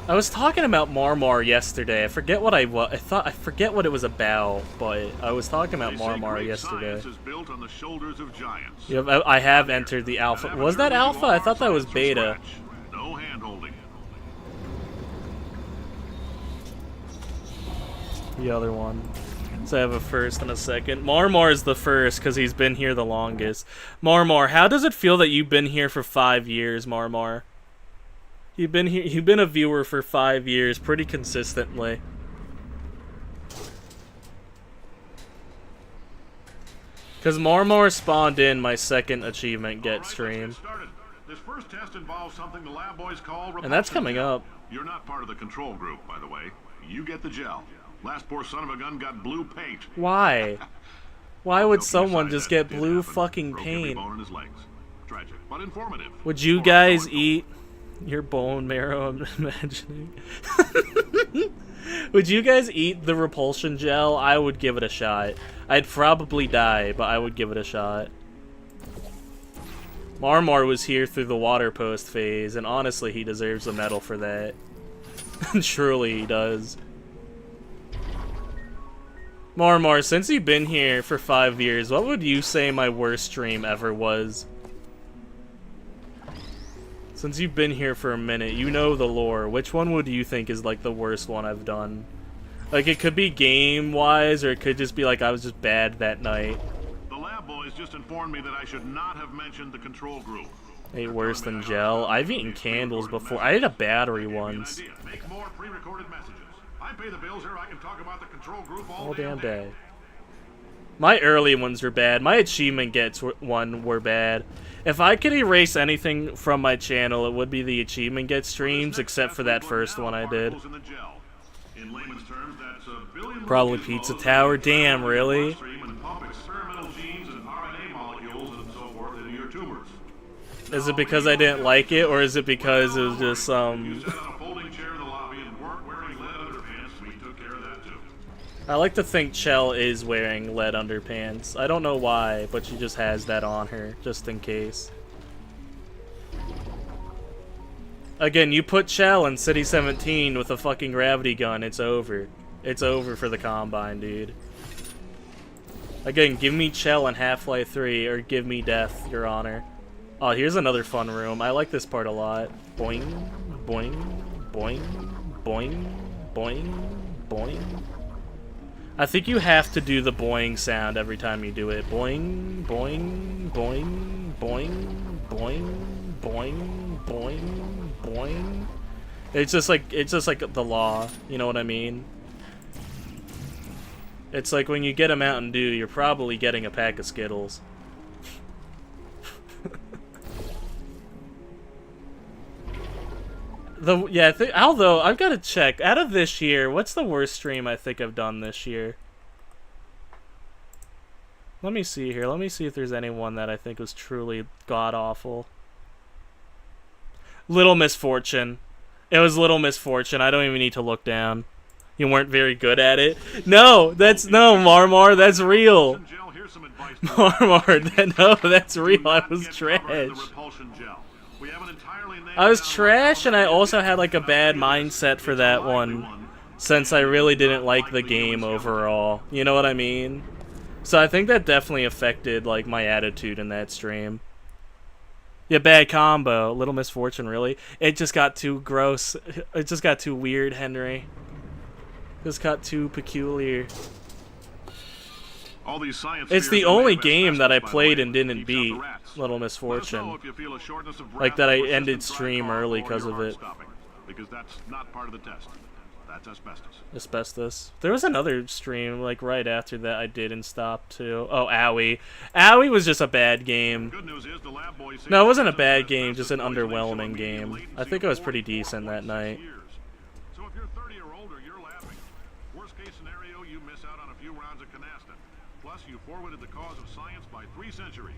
I was talking about Marmar yesterday. I forget what I forget what it was about, but I was talking about Marmar yesterday. Science is built on the shoulders of giants. Yep, I have entered the alpha. Was that alpha? I thought that was beta. No hand-holding. The other one. So I have a first and a second. Marmar is the first because he's been here the longest. Marmar, how does it feel that you've been here for 5 years, Marmar? You've been a viewer for 5 years pretty consistently. Because Marmar spawned in my second achievement get stream. This first test involves something the lab boys call And that's coming up. You're not part of the control group, by the way. You get the gel. Last poor son of a gun got blue paint. Why? Why would someone just get blue fucking Broke every paint? bone in his legs. Tragic, but informative. Would you guys eat your bone marrow? I'm imagining. Would you guys eat the repulsion gel? I would give it a shot. I'd probably die, but I would give it a shot. Marmar was here through the water post phase, and honestly, he deserves a medal for that. Truly, he does. Marmar, since you've been here for 5 years, what would you say my worst stream ever was? Since you've been here for a minute, you know the lore. Which one would you think is like the worst one I've done? Like it could be game-wise, or it could just be like I was just bad that night. The lab boys just informed me that I should not have mentioned the control group. Ate worse than gel. I've eaten candles before. I ate a battery once. Make more pre-recorded messages. I pay the bills here. I can talk about the control group All damn day. My early ones were bad. My achievement gets one were bad. If I could erase anything from my channel, it would be the achievement get streams, except for that first one I did. Probably Pizza Tower. Damn, really? Is it because I didn't like it, or is it because it was just I like to think Chell is wearing lead underpants. I don't know why, but she just has that on her, just in case. Again, you put Chell in City 17 with a fucking gravity gun, it's over. It's over for the Combine, dude. Again, give me Chell in Half-Life 3, or give me death, Your Honor. Oh, here's another fun room. I like this part a lot. Boing, boing, boing, boing, boing, boing. I think you have to do the boing sound every time you do it. Boing, boing, boing, boing, boing, boing, boing, boing. It's just like the law. You know what I mean? It's like when you get a Mountain Dew, you're probably getting a pack of Skittles. Although I've got to check. Out of this year, what's the worst stream I think I've done this year? Let me see here. Let me see if there's anyone that I think was truly god-awful. Little Misfortune. It was Little Misfortune. I don't even need to look down. You weren't very good at it. No, Marmar, that's real. Marmar, no, that's real. I was trash. I was trash, and I also had like a bad mindset for that one, since I really didn't like the game overall. You know what I mean? So I think that definitely affected like my attitude in that stream. Yeah, bad combo. Little Misfortune, really? It just got too gross. It just got too weird, Henry. Just got too peculiar. It's the only game that I played and didn't beat, Little Misfortune. Like that I ended stream early because of it. Because that's not part of the test. That's asbestos. Asbestos. There was another stream like right after that I did and stopped too. Oh, Owie. Owie was just a bad game. No, it wasn't a bad game, just an underwhelming game. I think I was pretty decent that night. So if you're 30 or older, you're laughing. Worst case scenario, you miss out on a few rounds of canasta. Plus, you forwarded the cause of science by 3 centuries.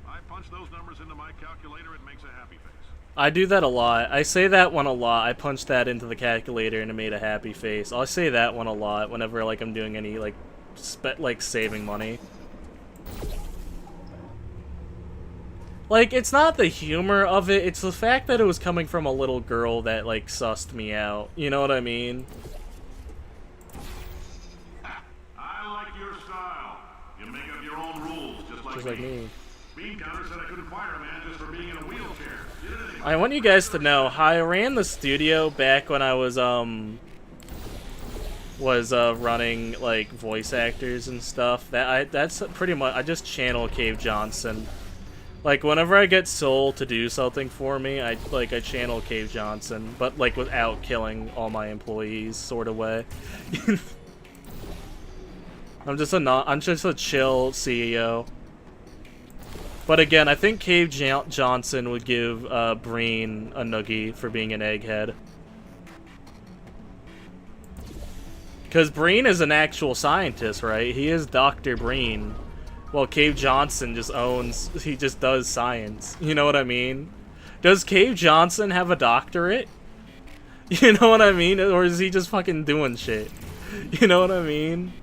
I punch those numbers into my calculator, it makes a happy face. I do that a lot. I say that one a lot. I punched that into the calculator and it made a happy face. I'll say that one a lot whenever like I'm doing any like saving money. Like, it's not the humor of it, it's the fact that it was coming from a little girl that like sussed me out. You know what I mean? I like your style. You make up your own rules, just like me. Bean Counter said I couldn't fire a man just for being in a wheelchair. I want you guys to know how I ran the studio back when I was running like voice actors and stuff. That's pretty much I just channel Cave Johnson. Like whenever I get Soul to do something for me, I channel Cave Johnson, but like without killing all my employees, sort of way. I'm just a chill CEO. But again, I think Cave Johnson would give Breen a noogie for being an egghead. Because Breen is an actual scientist, right? He is Dr. Breen. Well, Cave Johnson he just does science. You know what I mean? Does Cave Johnson have a doctorate? You know what I mean? Or is he just fucking doing shit? You know what I mean?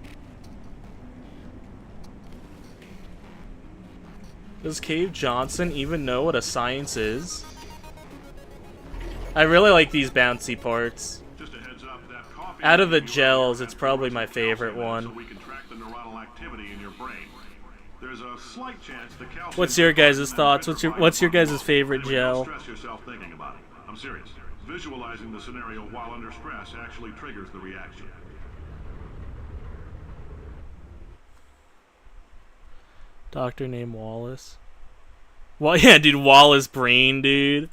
Does Cave Johnson even know what a science is? I really like these bouncy parts. Just a heads up, that coffee Out of the gels, it's probably my favorite one. So we can track the neuronal activity in your brain. There's a slight chance the calcium. What's your guys' thoughts? What's your guys' favorite gel? Stress yourself thinking about it. I'm serious. Visualizing the scenario while under stress actually triggers the reaction. Doctor named Wallace. Well, yeah, dude, Wallace Breen, dude.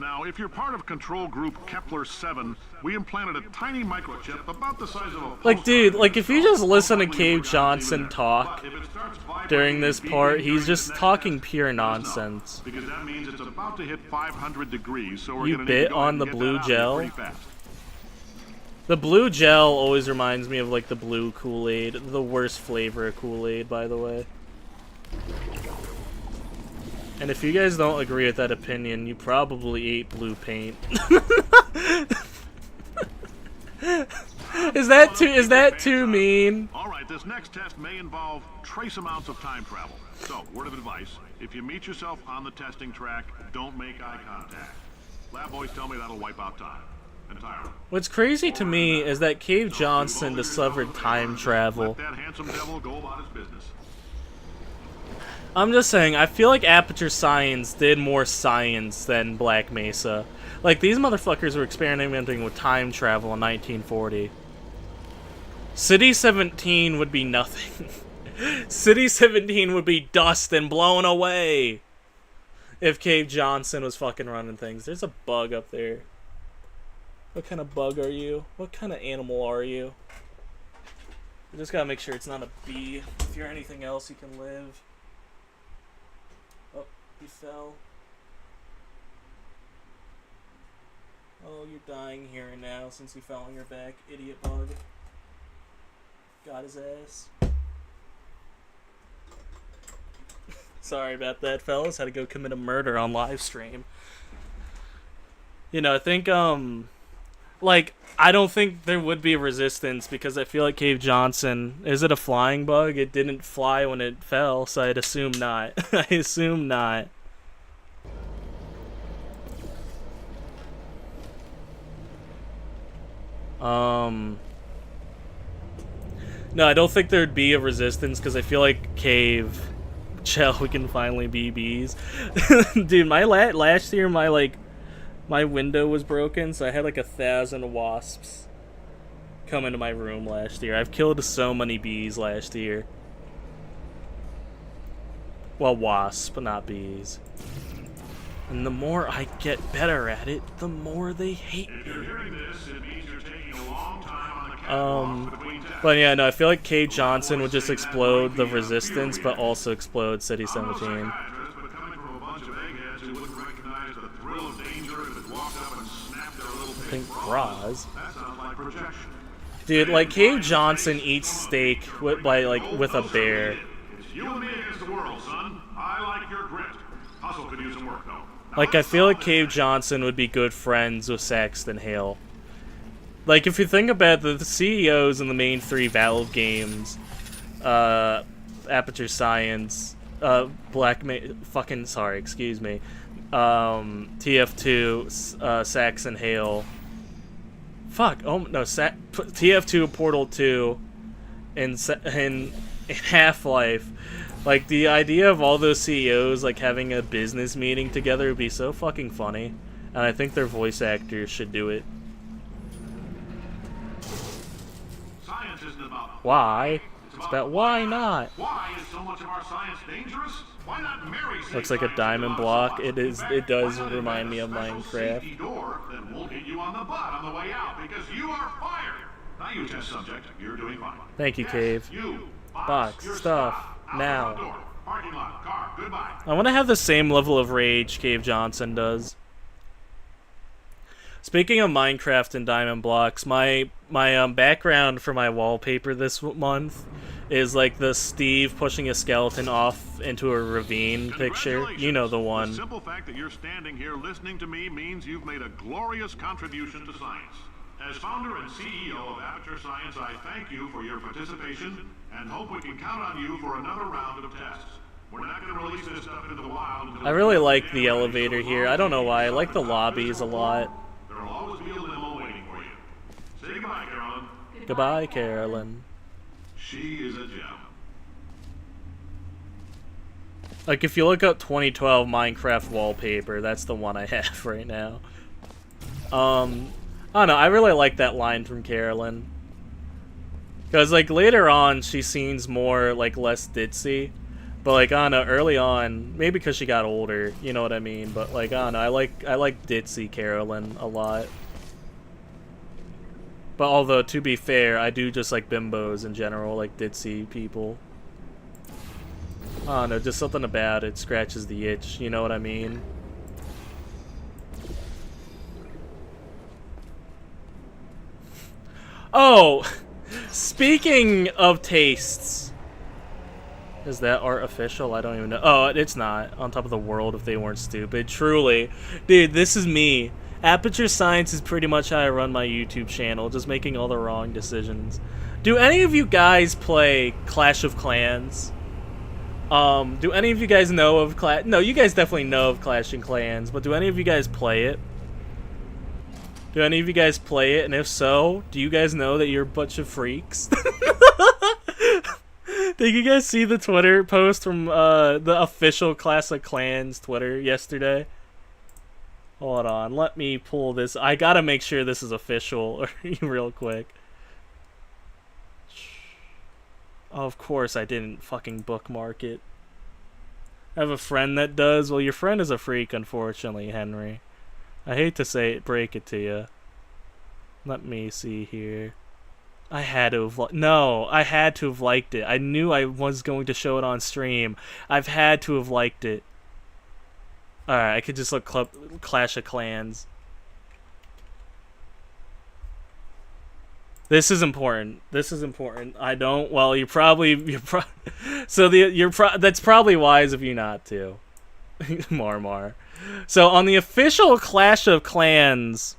Now, if you're part of control group Kepler-7, we implanted a tiny microchip about the size of a... Like, dude, like, if you just listen to Cave Johnson talk during this part, he's just talking pure nonsense. Because that means it's about to hit 500 degrees, so we're You gonna bit on the blue gel? The blue gel always reminds me of, like, the blue Kool-Aid. The worst flavor of Kool-Aid, by the way. And if you guys don't agree with that opinion, you probably ate blue paint. Is that too mean? Alright, this next test may involve trace amounts of time travel. So, word of advice, if you meet yourself on the testing track, don't make eye contact. Lab boys tell me that'll wipe out time. Entirely. What's crazy to me is that Cave Johnson discovered time travel. Let that handsome devil go about his business. I'm just saying, I feel like Aperture Science did more science than Black Mesa. Like, these motherfuckers were experimenting with time travel in 1940. City 17 would be nothing. City 17 would be dust and blown away if Cave Johnson was fucking running things. There's a bug up there. What kind of bug are you? What kind of animal are you? I just gotta make sure it's not a bee. If you're anything else, you can live. Oh, he fell. Oh, you're dying here and now since you fell on your back, idiot bug. Got his ass. Sorry about that, fellas. Had to go commit a murder on live stream. You know, I think, like, I don't think there would be resistance because I feel like Cave Johnson, is it a flying bug? It didn't fly when it fell, so I'd assume not. I assume not. No, I don't think there'd be a resistance because I feel like Cave... Chill, we can finally be bees. Dude, my last year, my window was broken, so I had like 1,000 wasps come into my room last year. I've killed so many bees last year. Well, wasps, but not bees. And the more I get better at it, the more they hate me. But yeah, no, I feel like Cave Johnson would just explode the resistance, but also explode City 17. I think Roz. Dude, like Cave Johnson eats steak with a bear. It's you and me against the world, son. I like your grit. Hustle could use some work, though. Like, I feel like Cave Johnson would be good friends with Saxton Hale. Like, if you think about the CEOs in the main 3 Valve games, Aperture Science, TF2, Saxon Hale. Fuck, oh no, TF2, Portal 2, and Half-Life. Like, the idea of all those CEOs, like, having a business meeting together would be so fucking funny. And I think their voice actors should do it. Science isn't about Why? It's about why not. why is so much of our science dangerous? Why not marry Looks like a diamond block. It does remind me of Minecraft. Door, then we'll hit you on the butt on the way out because you are fired. Now you test subject, you're doing fine. Thank you, Cave. You Box, your stuff, out now. the front door. Parking lot, car, goodbye. I want to have the same level of rage Cave Johnson does. Speaking of Minecraft and diamond blocks, my background for my wallpaper this month is like the Steve pushing a skeleton off into a ravine picture. You know the one. The simple fact that you're standing here listening to me means you've made a glorious contribution to science. As founder and CEO of Aperture Science, I thank you for your participation and hope we can count on you for another round of tests. We're not going to release this stuff into the wild until... I really like the elevator here. I don't know why. I like the lobbies a lot. There'll always be a limo waiting for you. Say goodbye, Carolyn. Goodbye, Carolyn. She is a gem. Like, if you look up 2012 Minecraft wallpaper, that's the one I have right now. I don't know, I really like that line from Carolyn. Because, like, later on, she seems more, like, less ditzy. But, like, I don't know, early on, maybe because she got older, you know what I mean? But, like, I don't know, I like ditzy Carolyn a lot. But although, to be fair, I do just like bimbos in general, like ditzy people. I don't know, just something about it scratches the itch, you know what I mean? Oh! Speaking of tastes. Is that artificial? I don't even know. Oh, it's not. On top of the world if they weren't stupid. Truly. Dude, this is me. Aperture Science is pretty much how I run my YouTube channel, just making all the wrong decisions. Do any of you guys play Clash of Clans? Do any of you guys know of No, you guys definitely know of Clash of Clans, but do any of you guys play it? Do any of you guys play it? And if so, do you guys know that you're a bunch of freaks? Did you guys see the Twitter post from the official Clash of Clans Twitter yesterday? Hold on, let me pull this. I gotta make sure this is official real quick. Oh, of course I didn't fucking bookmark it. I have a friend that does. Well, your friend is a freak, unfortunately, Henry. I hate to say it, break it to you. Let me see here. I had to have I had to have liked it. I knew I was going to show it on stream. I've had to have liked it. Alright, I could just look Clash of Clans. This is important. This is important. I don't. Well, you're so that's probably wise of you not to. Marmar. So on the official Clash of Clans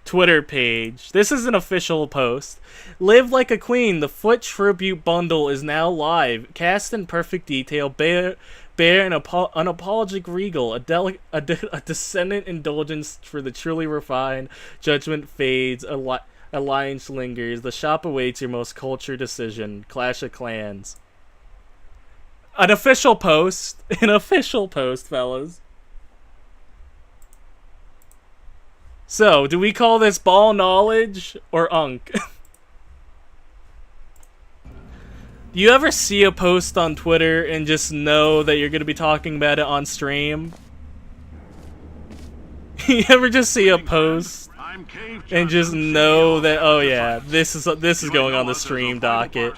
Twitter page, this is an official post. Live like a queen. The Foot Tribute Bundle is now live. Cast in perfect detail. Bear an unapologetic regal. A descendant indulgence for the truly refined. Judgment fades. Alliance lingers. The shop awaits your most cultured decision. Clash of Clans. An official post. An official post, fellas. So, do we call this ball knowledge or unk? Do you ever see a post on Twitter and just know that you're going to be talking about it on stream? You ever just see a post and just know that, oh yeah, this is going on the stream docket?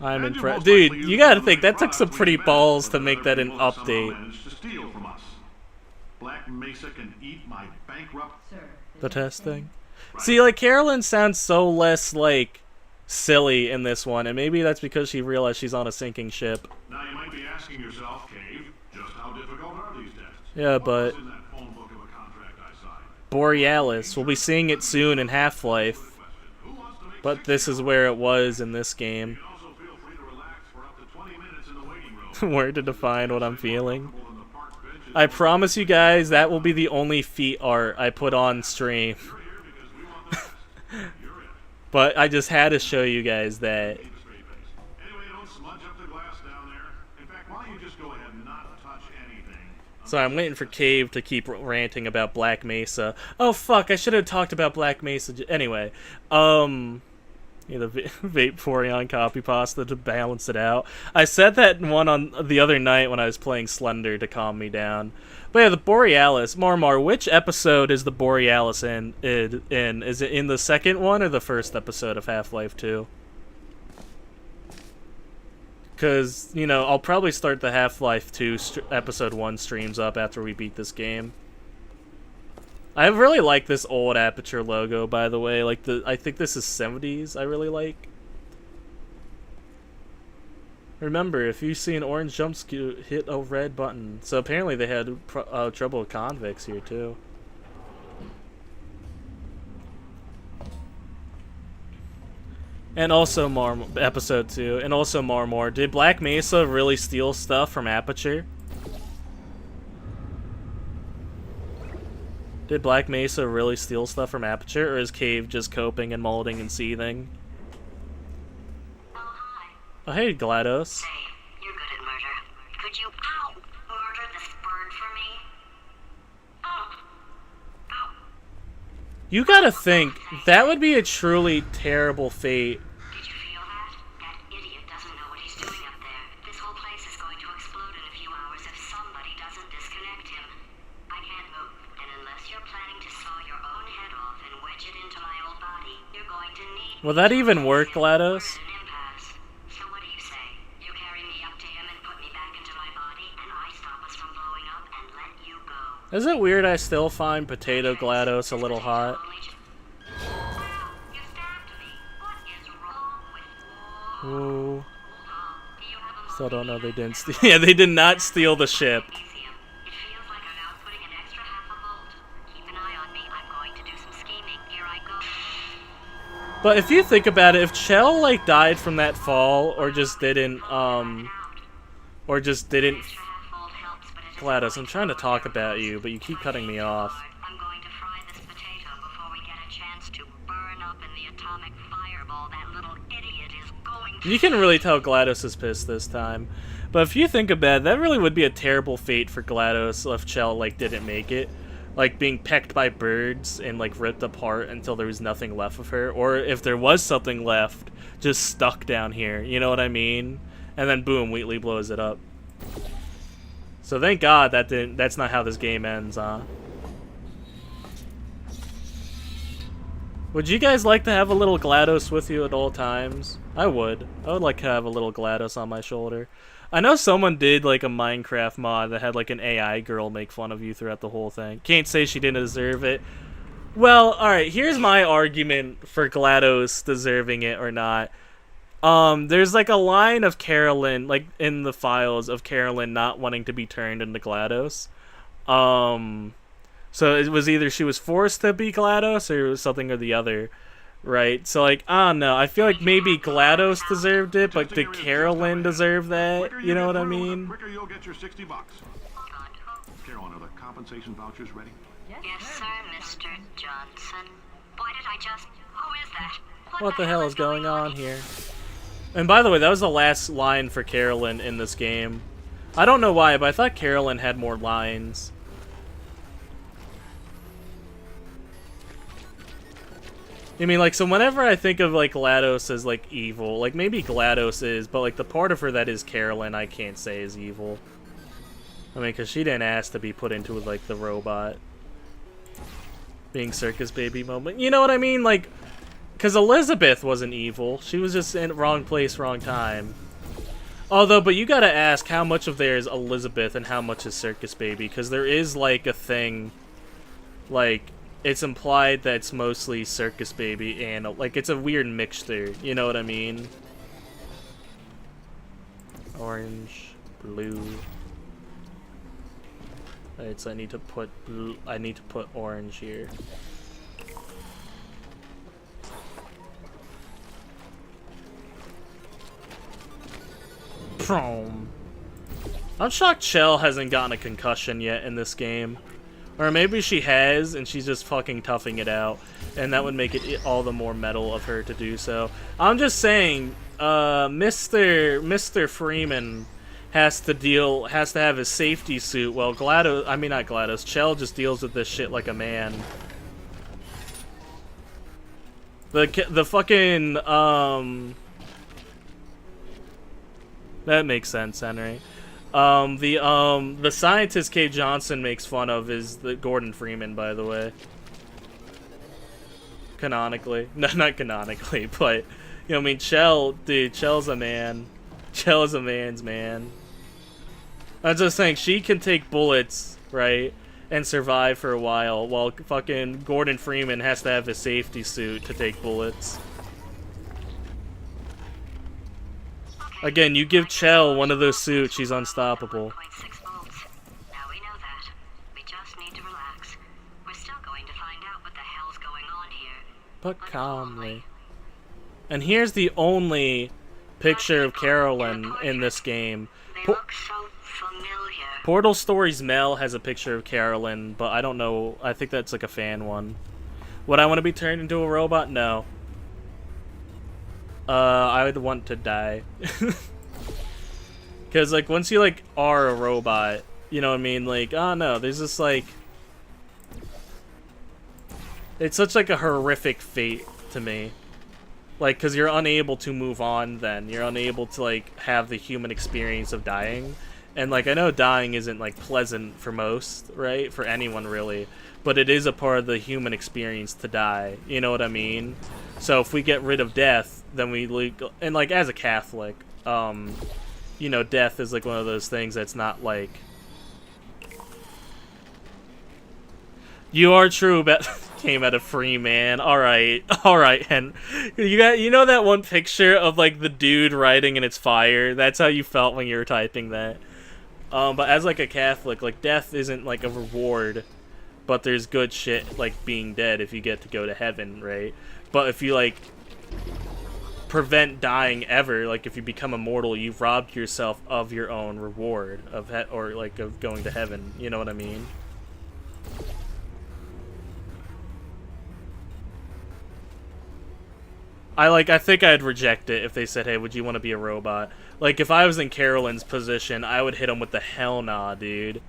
I'm impressed. Dude, you gotta think, that took some pretty balls to make that an update. Black Mesa can eat my bankrupt. The testing. See, like, Carolyn sounds so less, like, silly in this one, and maybe that's because she realized she's on a sinking ship. Now you might be asking yourself, Cave, just how difficult are these tests? Yeah, but Borealis, we'll be seeing it soon in Half-Life. But this is where it was in this game. Where to define what I'm feeling. I promise you guys that will be the only feet art I put on stream. But I just had to show you guys that. So I'm waiting for Cave to keep ranting about Black Mesa. Oh fuck, I should have talked about Black Mesa. Anyway, yeah, the Vaporeon copy pasta to balance it out. I said that one on the other night when I was playing Slender to calm me down. But yeah, the Borealis. Marmar, which episode is the Borealis in? Is it in the second one or the first episode of Half-Life 2? Because, you know, I'll probably start the Half-Life 2 episode 1 streams up after we beat this game. I really like this old Aperture logo, by the way. Like, I think this is 70s I really like. Remember, if you see an orange jump scoot, hit a red button. So apparently they had trouble with convicts here, too. And also episode 2. And also Marmor. Did Black Mesa really steal stuff from Aperture? Did Black Mesa really steal stuff from Aperture, or is Cave just coping and molding and seething? Oh, hey, GLaDOS. Hey, you're good at murder. Could you, murder this bird for me? You gotta think, that would be a truly terrible fate. Did you feel that? That idiot doesn't know what he's doing up there. This whole place is going to explode in a few hours if somebody doesn't disconnect him. I can't move, and unless you're planning to saw your own head off and wedge it into my old body, you're going to need... Will that even work, GLaDOS? So what do you say? You carry me up to him and put me back into my body, and I stop us from blowing up and let you go. Is it weird I still find Potato GLaDOS a little hot? Ooh. Still don't know they didn't steal. Yeah, they did not steal the ship. But if you think about it, if Chell like died from that fall, or just didn't, GLaDOS, I'm trying to talk about you, but you keep cutting me off. I'm going to fry this potato before we get a chance to burn up in the atomic fireball that little idiot is going to... You can really tell GLaDOS is pissed this time. But if you think about it, that really would be a terrible fate for GLaDOS if Chell, like, didn't make it. Like, being pecked by birds and, like, ripped apart until there was nothing left of her. Or if there was something left, just stuck down here. You know what I mean? And then, boom, Wheatley blows it up. So thank God that's not how this game ends, huh? Would you guys like to have a little GLaDOS with you at all times? I would. I would like to have a little GLaDOS on my shoulder. I know someone did like a Minecraft mod that had like an AI girl make fun of you throughout the whole thing. Can't say she didn't deserve it. Well, alright, here's my argument for GLaDOS deserving it or not. There's like a line of Carolyn, like in the files of Carolyn not wanting to be turned into GLaDOS. So it was either she was forced to be GLaDOS or it was something or the other, right? So like, I don't know. I feel like maybe GLaDOS deserved it, but did Carolyn deserve that? You know what I mean? The quicker you'll get your $60. Carolyn, are the compensation vouchers ready? Yes, sir, Mr. Johnson. Why did I just... Who is that? What the hell is going on here? And by the way, that was the last line for Carolyn in this game. I don't know why, but I thought Carolyn had more lines. I mean, like, so whenever I think of, like, GLaDOS as, like, evil, like, maybe GLaDOS is, but, like, the part of her that is Carolyn, I can't say is evil. I mean, because she didn't ask to be put into, like, the robot. Being circus baby moment. You know what I mean? Like, because Elizabeth wasn't evil. She was just in wrong place, wrong time. Although, but you gotta ask how much of there is Elizabeth and how much is circus baby, because there is, like, a thing, like... It's implied that it's mostly circus baby and, like, it's a weird mixture, you know what I mean? Orange, blue. Alright, so I need to put orange here. Prom. I'm shocked Chell hasn't gotten a concussion yet in this game. Or maybe she has, and she's just fucking toughing it out. And that would make it all the more metal of her to do so. I'm just saying, Mr. Freeman has to have his safety suit. Well, GLaDOS, I mean not GLaDOS, Chell just deals with this shit like a man. The fucking, that makes sense, Henry. The scientist Kate Johnson makes fun of is the Gordon Freeman, by the way. Canonically. No, not canonically, but, you know, I mean, Chell, dude, Chell's a man. Chell is a man's man. I'm just saying, she can take bullets, right, and survive for a while fucking Gordon Freeman has to have his safety suit to take bullets. Again, you give Chell one of those suits, she's unstoppable. Now we know that. We just need to relax. We're still going to find out what the hell's going on here. But calmly. And here's the only picture of Carolyn in this game. They look so familiar. Portal Stories Mel has a picture of Carolyn, but I don't know. I think that's like a fan one. Would I want to be turned into a robot? No. I would want to die. Because, like, once you, like, are a robot, you know what I mean? Like, oh no, there's this, like... It's such, like, a horrific fate to me. Like, because you're unable to move on then. You're unable to, like, have the human experience of dying. And, like, I know dying isn't, like, pleasant for most, right? For anyone, really. But it is a part of the human experience to die. You know what I mean? So if we get rid of death, then we... And, like, as a Catholic, you know, death is, like, one of those things that's not, like... You are true, but came out of free man. Alright, and you know that one picture of, like, the dude riding in its fire? That's how you felt when you were typing that. But as, like, a Catholic, like, death isn't, like, a reward, but there's good shit, like, being dead if you get to go to heaven, right? But if you, like, prevent dying ever, like, if you become immortal, you've robbed yourself of your own reward, of of going to heaven, you know what I mean? I think I'd reject it if they said, hey, would you want to be a robot? Like, if I was in Carolyn's position, I would hit him with the hell nah, dude.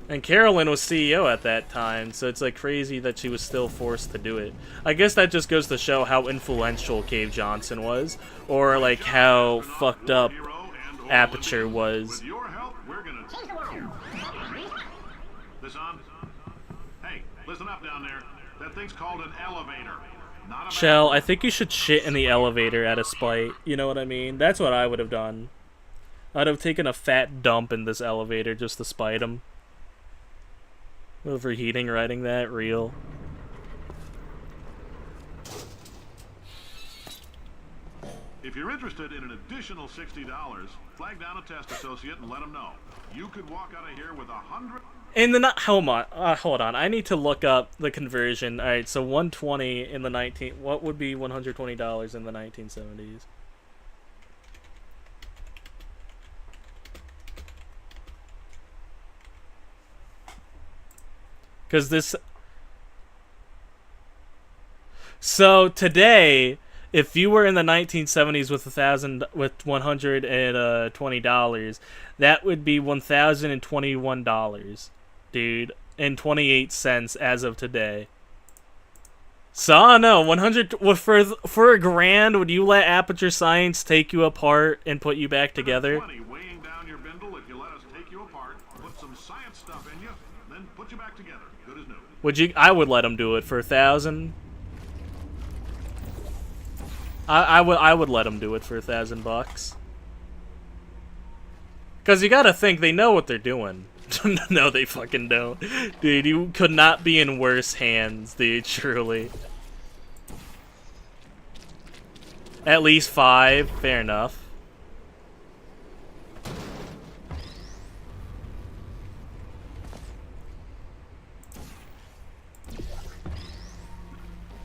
And Carolyn was CEO at that time, so it's like crazy that she was still forced to do it. I guess that just goes to show how influential Cave Johnson was, or like how fucked up Aperture was. With your help, we're gonna... This on? Hey, listen up down there. That thing's called an elevator. Not a Shell, I think you should shit in the elevator out of spite. You know what I mean? That's what I would have done. I'd have taken a fat dump in this elevator just to spite him. Overheating, writing that, real. If you're interested in an additional $60, flag down a test associate and let them know. You could walk out of here with 100... In the hold on. I need to look up the conversion. All right, so 120 in the what would be $120 in the 1970s? Cuz this So today, if you were in the 1970s with $120, that would be $1,021. Dude, and 28 cents as of today. So I don't know, 100 for a grand, would you let Aperture Science take you apart and put you back together? Weighing down your bindle if you let us take you apart, put some science stuff in you, then put you back together. Good as new. Would you? I would let him do it for 1,000. I would let him do it for $1,000. Cause you gotta think they know what they're doing. No, they fucking don't. Dude, you could not be in worse hands, dude, truly. At least 5, fair enough.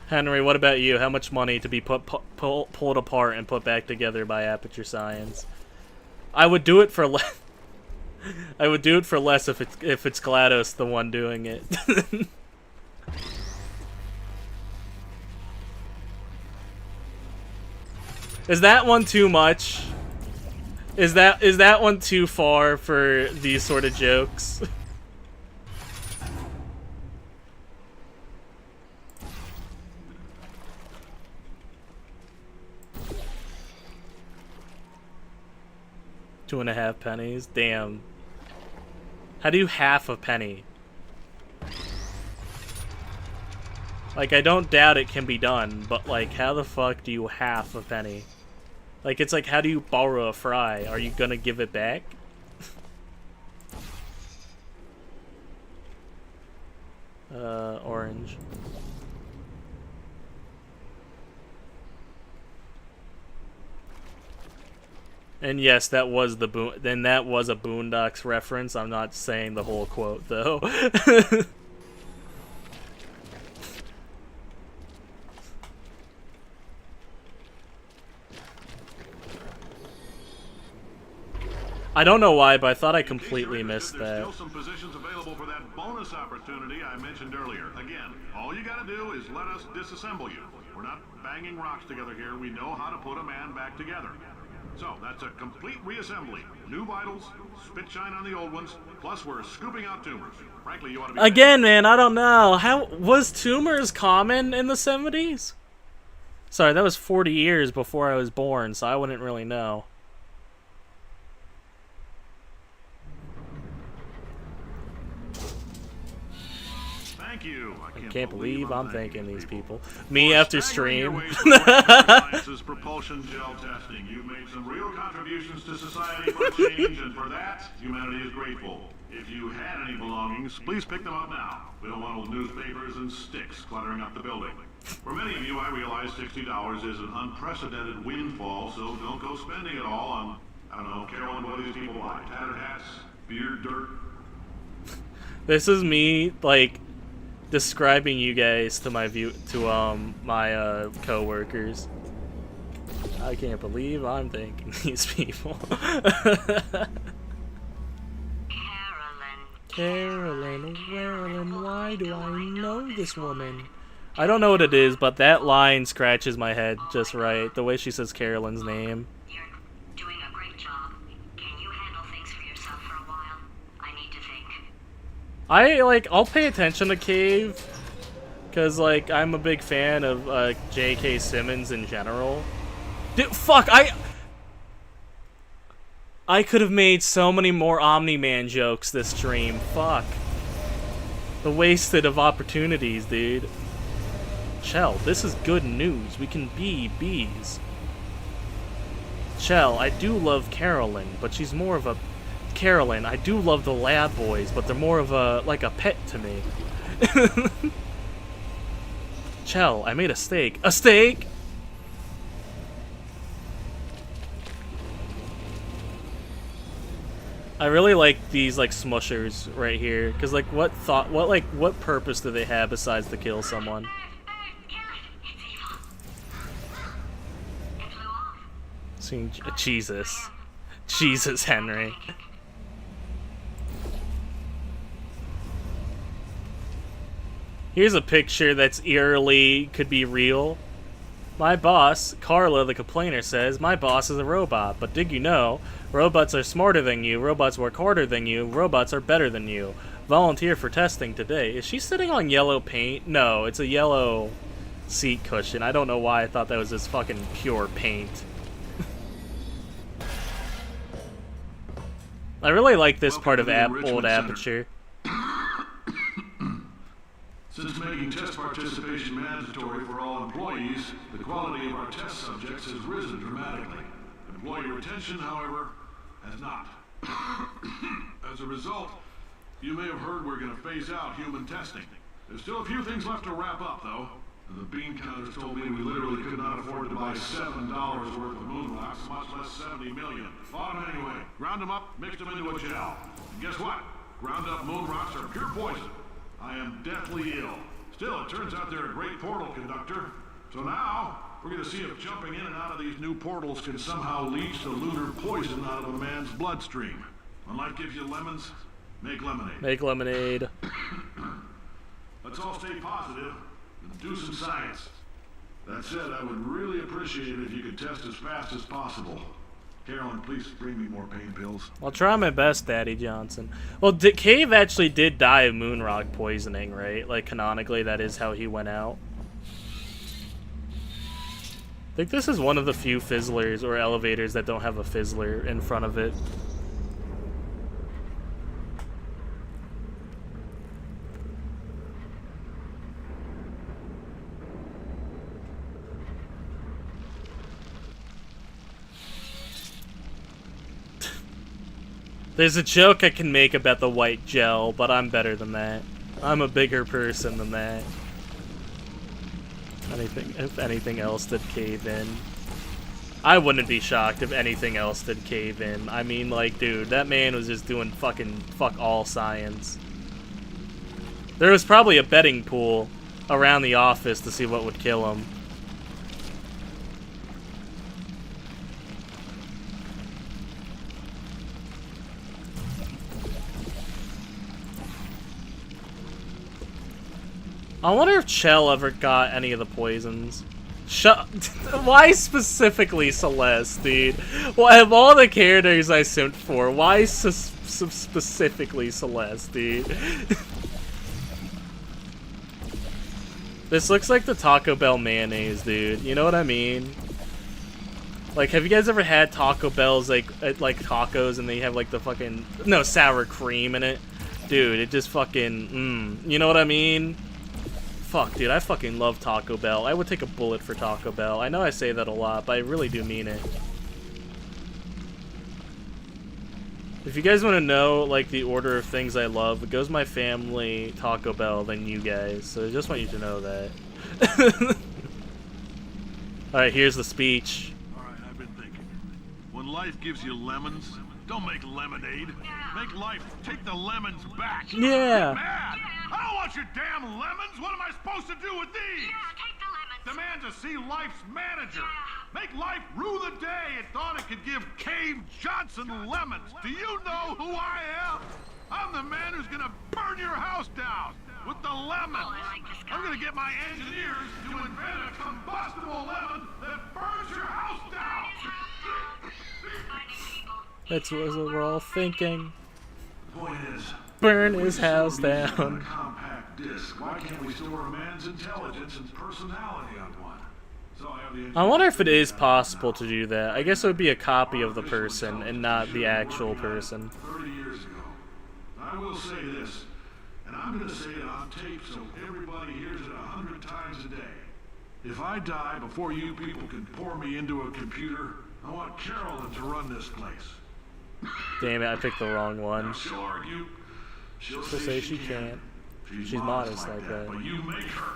Henry, what about you? How much money to be pulled apart and put back together by Aperture Science? I would do it for less. I would do it for less if it's Glados the one doing it. Is that one too much? Is that one too far for these sort of jokes? $2.50 pennies? Damn. How do you half a penny? Like, I don't doubt it can be done, but like, how the fuck do you half a penny? Like, it's like, how do you borrow a fry? Are you gonna give it back? Orange. And yes, that was the that was a Boondocks reference. I'm not saying the whole quote though. I don't know why, but I thought I completely missed that. There's still some positions available for that bonus opportunity I mentioned earlier. Again, all you gotta do is let us disassemble you. We're not banging rocks together here. We know how to put a man back together. So, that's a complete reassembly. New vitals, spit shine on the old ones, plus we're scooping out tumors. Frankly, you ought to be... Again, man, I don't know. How was tumors common in the 70s? Sorry, that was 40 years before I was born, so I wouldn't really know. Thank you. I can't believe I'm thanking these people. Me after stream. Science's propulsion gel testing. You've made some real contributions to society for change, and for that, humanity is grateful. If you had any belongings, please pick them up now. We don't want old newspapers and sticks cluttering up the building. For many of you, I realize $60 is an unprecedented windfall, so don't go spending it all on, I don't know, Carolyn, what do these people buy? Tattered hats, beard, dirt. This is me, like, describing you guys to my my co-workers. I can't believe I'm thanking these people. Carolyn, why do I know this woman? I don't know what it is, but that line scratches my head just right. The way she says Carolyn's name. You're doing a great job. Can you handle things for yourself for a while? I need to think. I'll pay attention to Cave, cause like I'm a big fan of J.K. Simmons in general. Dude, fuck, I could have made so many more Omni-Man jokes this stream. Fuck. The wasted of opportunities, dude. Chell, this is good news. We can be bees. Chell, I do love Carolyn, but she's more of a... Carolyn, I do love the lab boys, but they're more of a... like a pet to me. Chell, I made a steak. A steak?! I really like these like smushers right here, cause like what purpose do they have besides to kill someone? Seeing Jesus, Henry. Here's a picture that's eerily could be real. My boss, Carla the complainer, says, my boss is a robot, but did you know, robots are smarter than you, robots work harder than you, robots are better than you. Volunteer for testing today. Is she sitting on yellow paint? No, it's a yellow seat cushion. I don't know why I thought that was just fucking pure paint. I really like this part of old Aperture. Since making test participation mandatory for all employees, the quality of our test subjects has risen dramatically. Employee retention, however, has not. As a result, you may have heard we're going to phase out human testing. There's still a few things left to wrap up, though. The bean counters told me we literally could not afford to buy $7 worth of moon rocks, much less 70 million. Bought them anyway. Ground them up, mixed them into a gel. And guess what? Ground up moon rocks are pure poison. I am deathly ill. Still, it turns out they're a great portal conductor. So now, we're going to see if jumping in and out of these new portals can somehow leach the lunar poison out of a man's bloodstream. When life gives you lemons, make lemonade. Make lemonade. Let's all stay positive and do some science. That said, I would really appreciate it if you could test as fast as possible. Carolyn, please bring me more pain pills. I'll try my best, Daddy Johnson. Well, Cave actually did die of moonrock poisoning, right? Like, canonically, that is how he went out. I think this is one of the few fizzlers or elevators that don't have a fizzler in front of it. There's a joke I can make about the white gel, but I'm better than that. I'm a bigger person than that. If anything else did cave in. I wouldn't be shocked if anything else did cave in. I mean, like, dude, that man was just doing fucking fuck all science. There was probably a betting pool around the office to see what would kill him. I wonder if Chell ever got any of the poisons. Why specifically Celeste, dude? Well, of all the characters I simped for, why specifically Celeste, dude? This looks like the Taco Bell mayonnaise, dude. You know what I mean? Like, have you guys ever had Taco Bell's, like tacos and they have, like, the fucking... No, sour cream in it? Dude, it just fucking... You know what I mean? Fuck, dude, I fucking love Taco Bell. I would take a bullet for Taco Bell. I know I say that a lot, but I really do mean it. If you guys want to know, like, the order of things I love, it goes my family, Taco Bell, then you guys. So I just want you to know that. Alright, here's the speech. Alright, I've been thinking. When life gives you lemons, don't make lemonade. Make life take the lemons back. Yeah. Get mad. I don't want your damn lemons. What am I supposed to do with these? Yeah, take the lemons. Demand to see life's manager. Make life rue the day it thought it could give Cave Johnson lemons. Do you know who I am? I'm the man who's gonna burn your house down. with the lemons. I'm gonna get my engineers to invent a combustible lemon that burns your house down. That's what we're all thinking. The point is, Burn his house down. Compact disc. Why can't we store a man's intelligence and personality on one? So I have the I wonder if it is possible to do that. I guess it would be a copy of the person and not the actual person. 30 years ago. I will say this, and I'm going to say it on tape so everybody hears it 100 times a day. If I die before you people can pour me into a computer, I want Carolyn to run this place. Damn it, I picked the wrong one. Now she'll argue. She'll say she can't. She's modest like that. But you make her.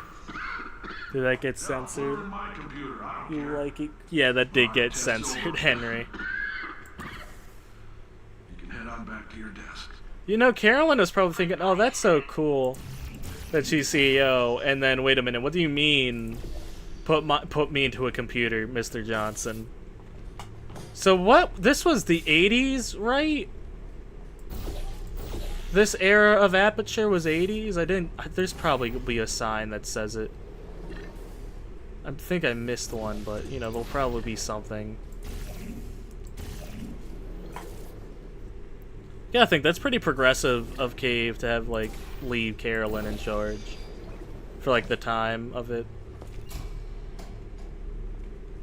Did that get censored? In my computer, I don't You care. like it? Yeah, that did get censored, Henry. You can head on back to your desk. You know, Carolyn was probably thinking, oh, that's so cool that she's CEO. And then, wait a minute, what do you mean put me into a computer, Mr. Johnson? So what? This was the 80s, right? This era of Aperture was 80s? There's probably be a sign that says it. I think I missed one, but, you know, there'll probably be something. Yeah, I think that's pretty progressive of Cave to have, like, leave Carolyn in charge. For, like, the time of it.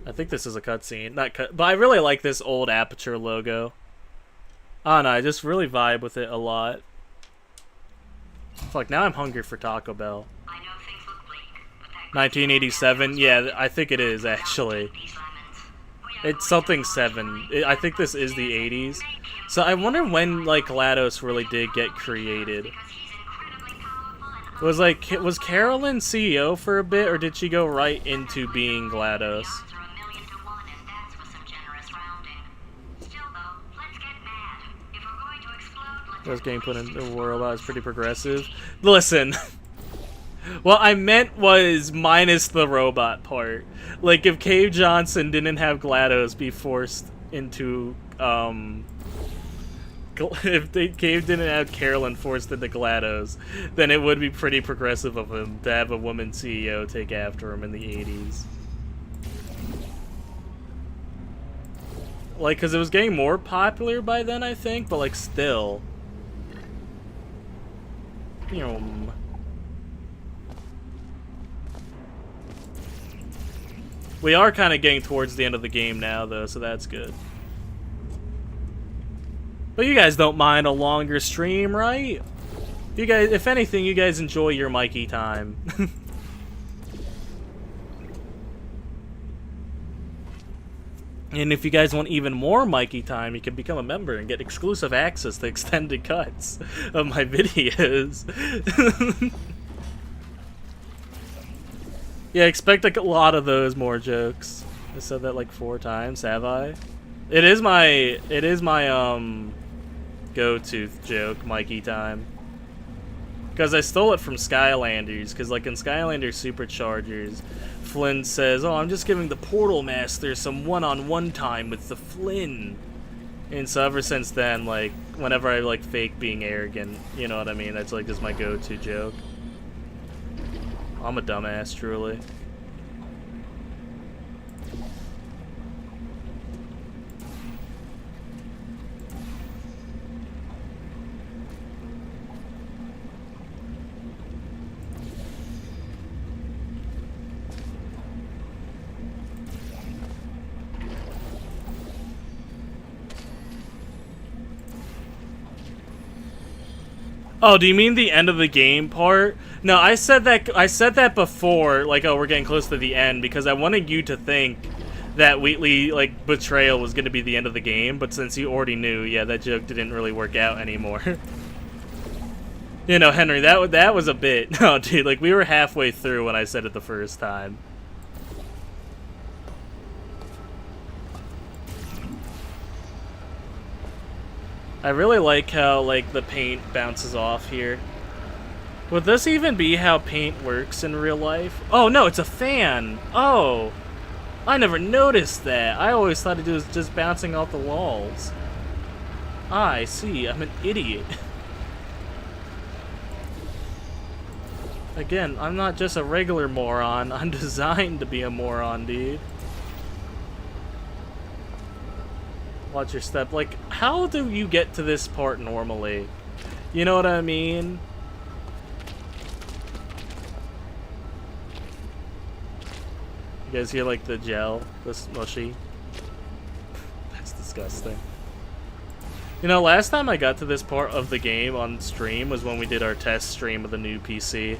I think this is a cutscene. Not cut, but I really like this old Aperture logo. I don't know, I just really vibe with it a lot. Fuck, now I'm hungry for Taco Bell. 1987? Yeah, I think it is, actually. It's something 7. I think this is the 80s. So I wonder when, like, Glados really did get created. Was Carolyn CEO for a bit, or did she go right into being Glados? This game put in the world is pretty progressive. Listen. What I meant was minus the robot part. Like, if Cave Johnson didn't have GLaDOS be forced into, if Cave didn't have Carolyn forced into GLaDOS, then it would be pretty progressive of him to have a woman CEO take after him in the 80s. Like, because it was getting more popular by then, I think, but, like, still. We are kind of getting towards the end of the game now, though, so that's good. But you guys don't mind a longer stream, right? You guys, if anything, you guys enjoy your Mikey time. And if you guys want even more Mikey time, you can become a member and get exclusive access to extended cuts of my videos. Yeah, expect like a lot of those more jokes. I said that like 4 times, have I? It is my go-to joke, Mikey time. Because I stole it from Skylanders, because like in Skylanders Superchargers, Flynn says, oh, I'm just giving the Portal Master some one-on-one time with the Flynn. And so ever since then, like, whenever I like fake being arrogant, you know what I mean? That's like just my go-to joke. I'm a dumbass, truly. Oh, do you mean the end of the game part? No, I said that before, like, oh, we're getting close to the end, because I wanted you to think that Wheatley, like, betrayal was going to be the end of the game, but since you already knew, yeah, that joke didn't really work out anymore. You know, Henry, that was a bit. No, dude, like, we were halfway through when I said it the first time. I really like how, like, the paint bounces off here. Would this even be how paint works in real life? Oh, no, it's a fan! Oh! I never noticed that! I always thought it was just bouncing off the walls. Ah, I see. I'm an idiot. Again, I'm not just a regular moron. I'm designed to be a moron, dude. Watch your step. Like, how do you get to this part normally? You know what I mean? You guys hear, like, the gel? The smushy? That's disgusting. You know, last time I got to this part of the game on stream was when we did our test stream of the new PC.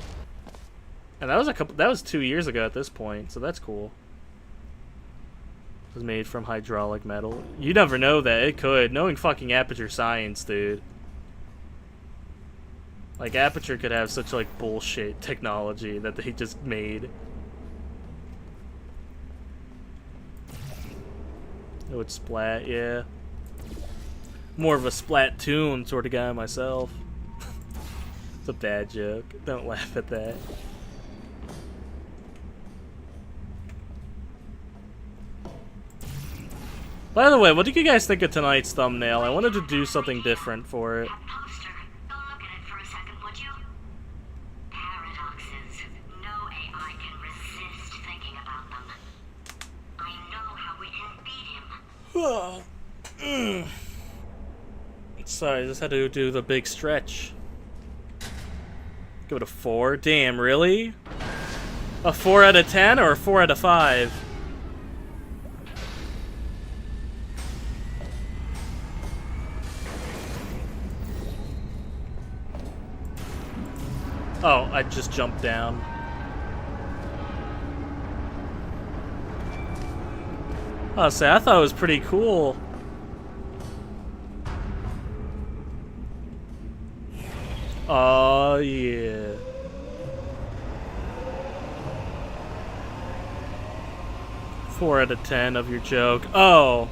And that was 2 years ago at this point, so that's cool. It was made from hydraulic metal. You never know that. It could. Knowing fucking Aperture science, dude. Like, Aperture could have such, like, bullshit technology that they just made. It would splat, yeah. More of a Splatoon sort of guy myself. It's a bad joke. Don't laugh at that. By the way, what do you guys think of tonight's thumbnail? I wanted to do something different for it. That poster. Go look at it for a second, would you? Paradoxes. No AI can resist thinking about them. I know how we can beat him. Sorry, I just had to do the big stretch. Give it a 4. Damn, really? A 4 out of 10 or a 4 out of 5? Oh, I just jumped down. I thought it was pretty cool. Oh, yeah. Four out of 10 of your joke. Oh.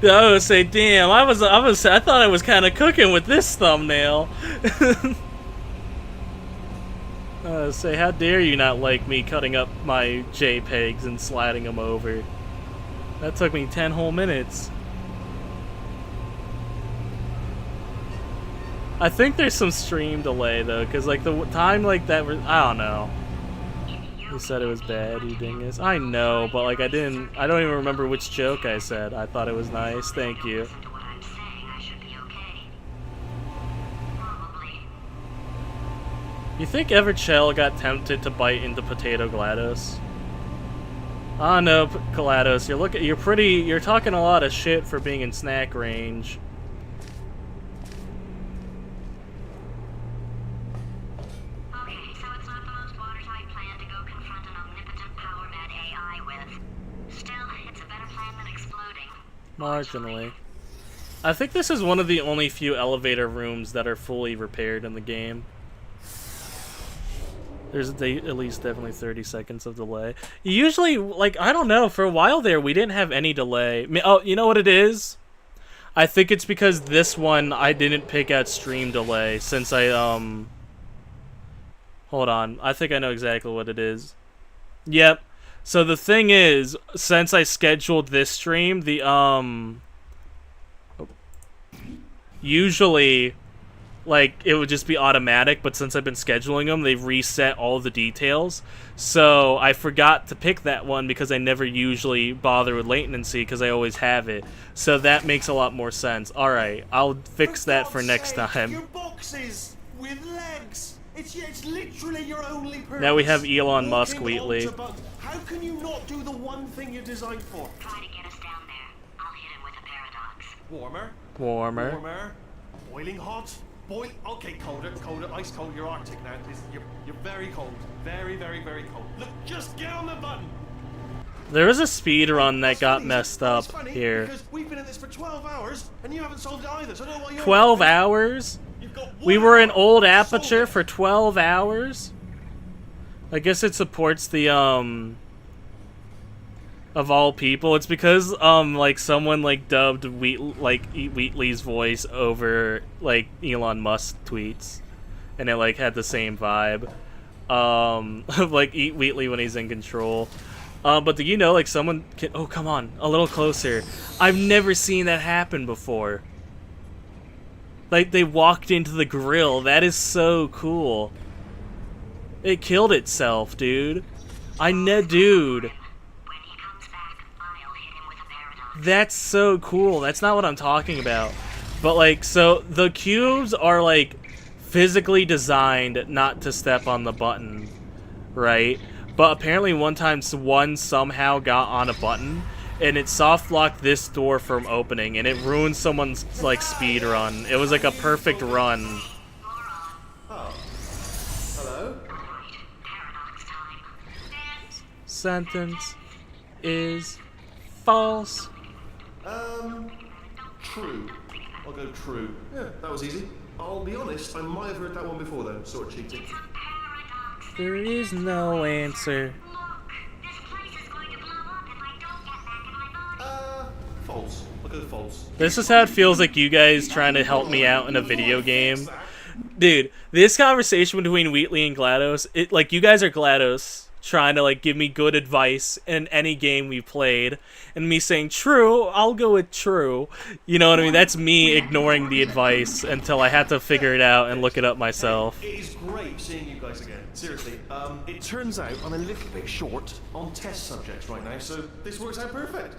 I would say, damn, I thought I was kind of cooking with this thumbnail. Say, how dare you not like me cutting up my JPEGs and sliding them over? That took me 10 whole minutes. I think there's some stream delay though, cause like the time like that, I don't know. You said it was bad, you dingus. I know, but like I don't even remember which joke I said. I thought it was nice. Thank you. You think Everchell got tempted to bite into Potato Glados? Ah, no, Glados, you're talking a lot of shit for being in snack range. Okay, so it's not the most watertight plan to go confront an omnipotent power-mad AI with. Still, it's a better plan than exploding. Marginally. I think this is one of the only few elevator rooms that are fully repaired in the game. There's at least definitely 30 seconds of delay. Usually, like, I don't know, for a while there, we didn't have any delay. Oh, you know what it is? I think it's because this one, I didn't pick out stream delay, since I, Hold on, I think I know exactly what it is. Yep. So the thing is, since I scheduled this stream, usually, like, it would just be automatic, but since I've been scheduling them, they've reset all the details. So I forgot to pick that one because I never usually bother with latency because I always have it. So that makes a lot more sense. Alright, I'll fix that for next time. Your boxes with legs. It's literally your only purpose. Now we have Elon Musk Wheatley. How can you not do the one thing you're designed for? Try to get us down there. I'll hit him with a paradox. Warmer. Warmer. Warmer. Boiling hot. Okay, colder, ice cold. You're Arctic now. You're very cold. Very, very, very cold. Look, just get on the button. There was a speed run that got messed up here. Because we've been in this for 12 hours and you haven't solved it either. So I don't know why you're 12 hours? We were in old Aperture for 12 hours? I guess it supports the, of all people. It's because, like, someone, like, dubbed Wheatley's voice over, like, Elon Musk tweets. And it, like, had the same vibe. Of, like, Wheatley when he's in control. But do you know, like, someone can... Oh, come on. A little closer. I've never seen that happen before. Like, they walked into the grill. That is so cool. It killed itself, dude. Dude. That's so cool. That's not what I'm talking about. But, like, so the cubes are, like, physically designed not to step on the button, right? But apparently one time one somehow got on a button, and it soft-locked this door from opening, and it ruined someone's, like, speed run. It was, like, a perfect run. Oh. Hello? Sentence is false. True. I'll go true. Yeah, that was easy. I'll be honest, I might have heard that one before though, sort of cheating. There is no answer. False. I'll go false. This is how it feels like you guys trying to help me out in a video game. Dude, this conversation between Wheatley and GLaDOS, like, you guys are GLaDOS trying to, like, give me good advice in any game we played, and me saying, true, I'll go with true. You know what I mean? That's me ignoring the advice until I have to figure it out and look it up myself. It is great seeing you guys again. Seriously. It turns out I'm a little bit short on test subjects right now, so this works out perfect.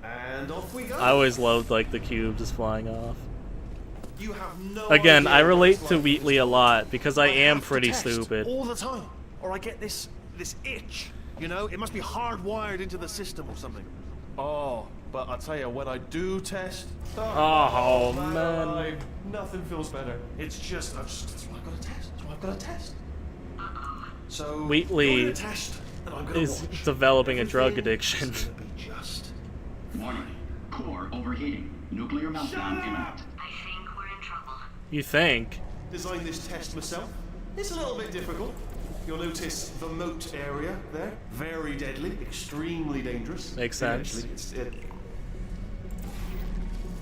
And off we go. I always loved, like, the cubes just flying off. You have no Again, idea I relate what to it's like. Wheatley a lot because I am have to pretty test stupid. all the time, or I get this itch. You know, it must be hardwired into the system or something. Oh, but I tell you, when I do test, Oh, man. alive, nothing feels better. It's just, that's why I've got to test. That's why I've got to test. So Wheatley you're gonna test, and I'm gonna is watch. developing a drug Everything addiction. is gonna be just Warning. Core overheating. Nuclear meltdown imminent. I think we're in trouble. You think? designed this test myself. It's a little bit difficult. You'll notice the moat area there. Very deadly, extremely dangerous. Makes sense.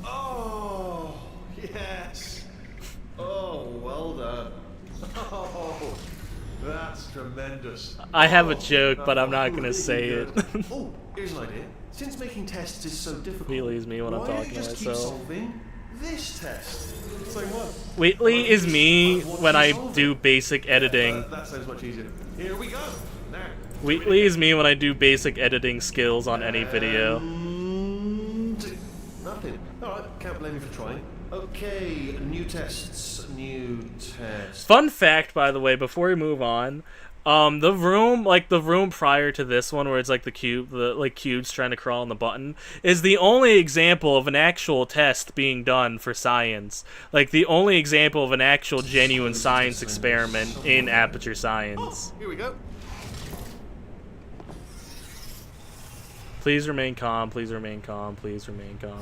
Oh, yes. Oh, well done. Oh, that's tremendous. I have a joke, but I'm not gonna say it. Oh, here's an idea. Since making tests is so difficult, Wheatley is me when I'm why don't talking you to just keep myself. solving this test? Same one. Wheatley is me when I do basic editing. That sounds much easier. Here we go. Now. Wheatley is me when I do basic editing skills on any video. And nothing. Alright, can't blame you for trying. Okay, new tests. Fun fact, by the way, before we move on, the room prior to this one, where it's like the cubes trying to crawl on the button, is the only example of an actual test being done for science. Like the only example of an actual genuine science experiment in Aperture Science. Here we go. Please remain calm. Please remain calm. Please remain calm.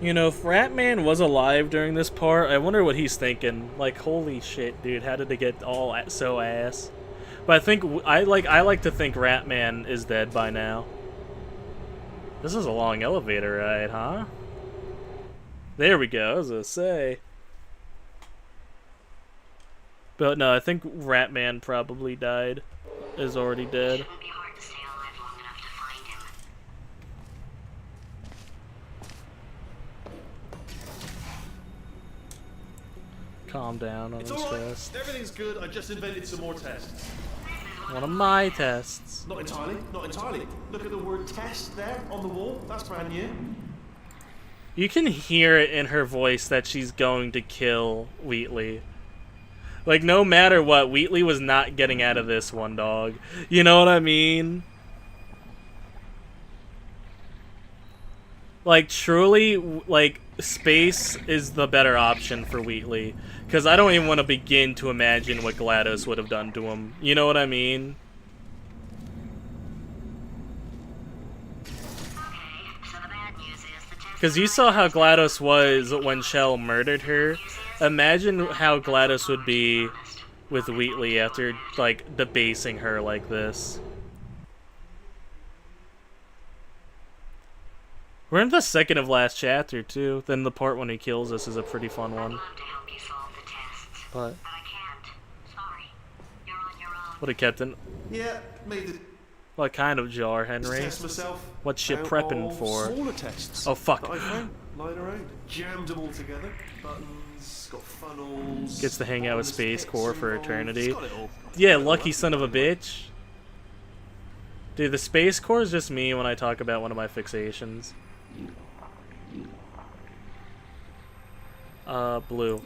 You know, if Ratman was alive during this part, I wonder what he's thinking. Like, holy shit, dude, how did they get all so ass? But I think I like to think Ratman is dead by now. This is a long elevator ride, huh? There we go. I was gonna say. But no, I think Ratman probably died. Is already dead. It won't be hard to stay alive long enough to find him. Calm down on It's his alright. chest. Everything's good. I just invented some more tests. One of my tests. Not entirely. Not entirely. Look at the word test there on the wall. That's brand new. You can hear it in her voice that she's going to kill Wheatley. Like, no matter what, Wheatley was not getting out of this one, dog. You know what I mean? Like, truly, like, space is the better option for Wheatley. Because I don't even want to begin to imagine what GLaDOS would have done to him. You know what I mean? Because you saw how GLaDOS was when Shell murdered her. Imagine how GLaDOS would be with Wheatley after, like, debasing her like this. We're in the second of last chapter, too. Then the part when he kills us is a pretty fun one. But what a captain. Yeah, made the What kind of jar, Henry? test myself. What's you Out prepping of for? Smaller tests. Oh, fuck. that I found. lying around. Jammed them all together. Buttons, got funnels. Gets to hang out with Space Core for involved. eternity. It's got it all. Yeah, lucky son of a bitch. Dude, the Space Core is just me when I talk about one of my fixations. Blue.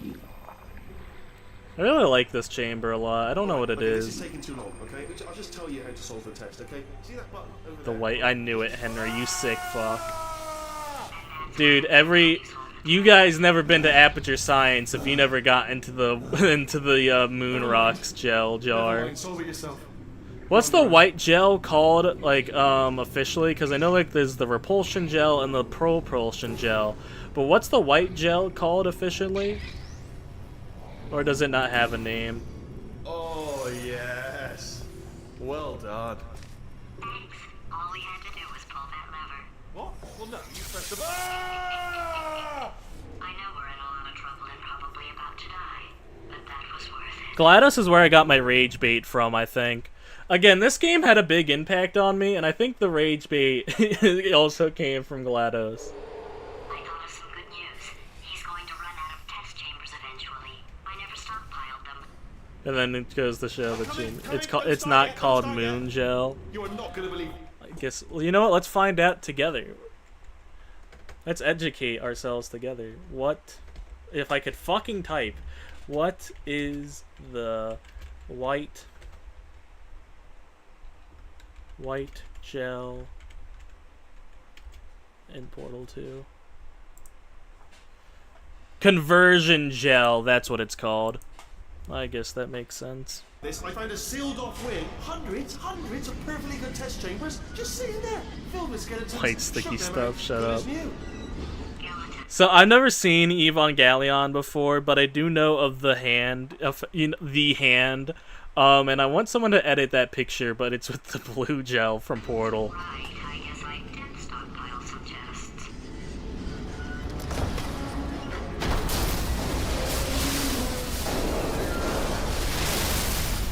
I really like this chamber a lot. I don't know what it This is. is taking too long, okay? I'll just tell you how to solve the test, okay? See that button over The there? white. I knew it, Henry. You sick fuck. Dude, you guys never been to Aperture Science if you never got into the Moon Rocks gel Never jar. mind, solve it yourself. What's the white gel called, like, officially? Because I know, like, there's the repulsion gel and the propulsion gel. But what's the white gel called officially? Or does it not have a name? Oh, yes. Well done. Thanks. All we had to do was pull that lever. What? Well, no, you pressed the button. Ah! I know we're in a lot of trouble and probably about to die, but that was worth it. GLaDOS is where I got my rage bait from, I think. Again, this game had a big impact on me, and I think the rage bait also came from GLaDOS. I thought of some good news. He's going to run out of test chambers eventually. I never stockpiled them. And then it goes to show that it's not called Moon Gel. You are not going to believe. I guess. Well, you know what? Let's find out together. Let's educate ourselves together. What, if I could fucking type, what is the white gel in Portal 2? Conversion gel, that's what it's called. I guess that makes sense. This, I found a sealed-off wing. Hundreds of perfectly good test chambers just sitting there, filled with skeletons. White sticky Shut them stuff, out. shut Good up. as new. So I've never seen Evangelion before, but I do know of the hand, and I want someone to edit that picture, but it's with the blue gel from Portal. Right, I guess I did stockpile some tests.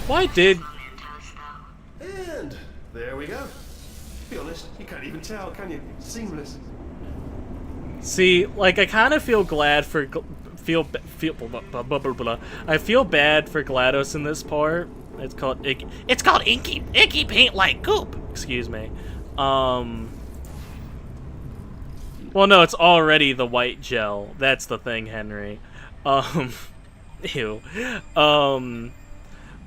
Why did... Mementos, though. And there we go. To be honest, you can't even tell, can you? Seamless. See, like, I kind of feel glad for... I feel bad for GLaDOS in this part. It's called icky paint like goop. Excuse me. Well, no, it's already the white gel. That's the thing, Henry. Ew.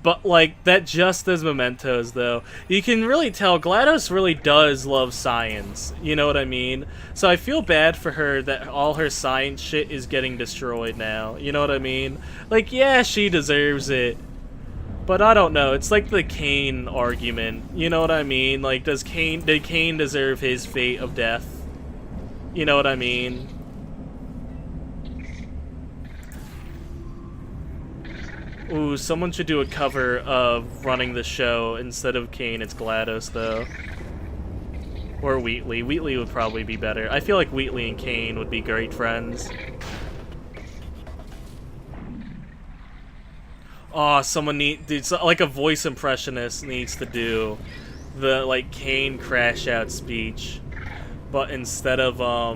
But, like, that just as mementos, though. You can really tell GLaDOS really does love science. You know what I mean? So I feel bad for her that all her science shit is getting destroyed now. You know what I mean? Like, yeah, she deserves it. But I don't know. It's like the Cain argument. You know what I mean? Like, did Cain deserve his fate of death? You know what I mean? Ooh, someone should do a cover of Running the Show. Instead of Cain, it's GLaDOS, though. Or Wheatley. Wheatley would probably be better. I feel like Wheatley and Cain would be great friends. Oh, dude, like a voice impressionist needs to do the, like, Cain crash out speech. But instead of, how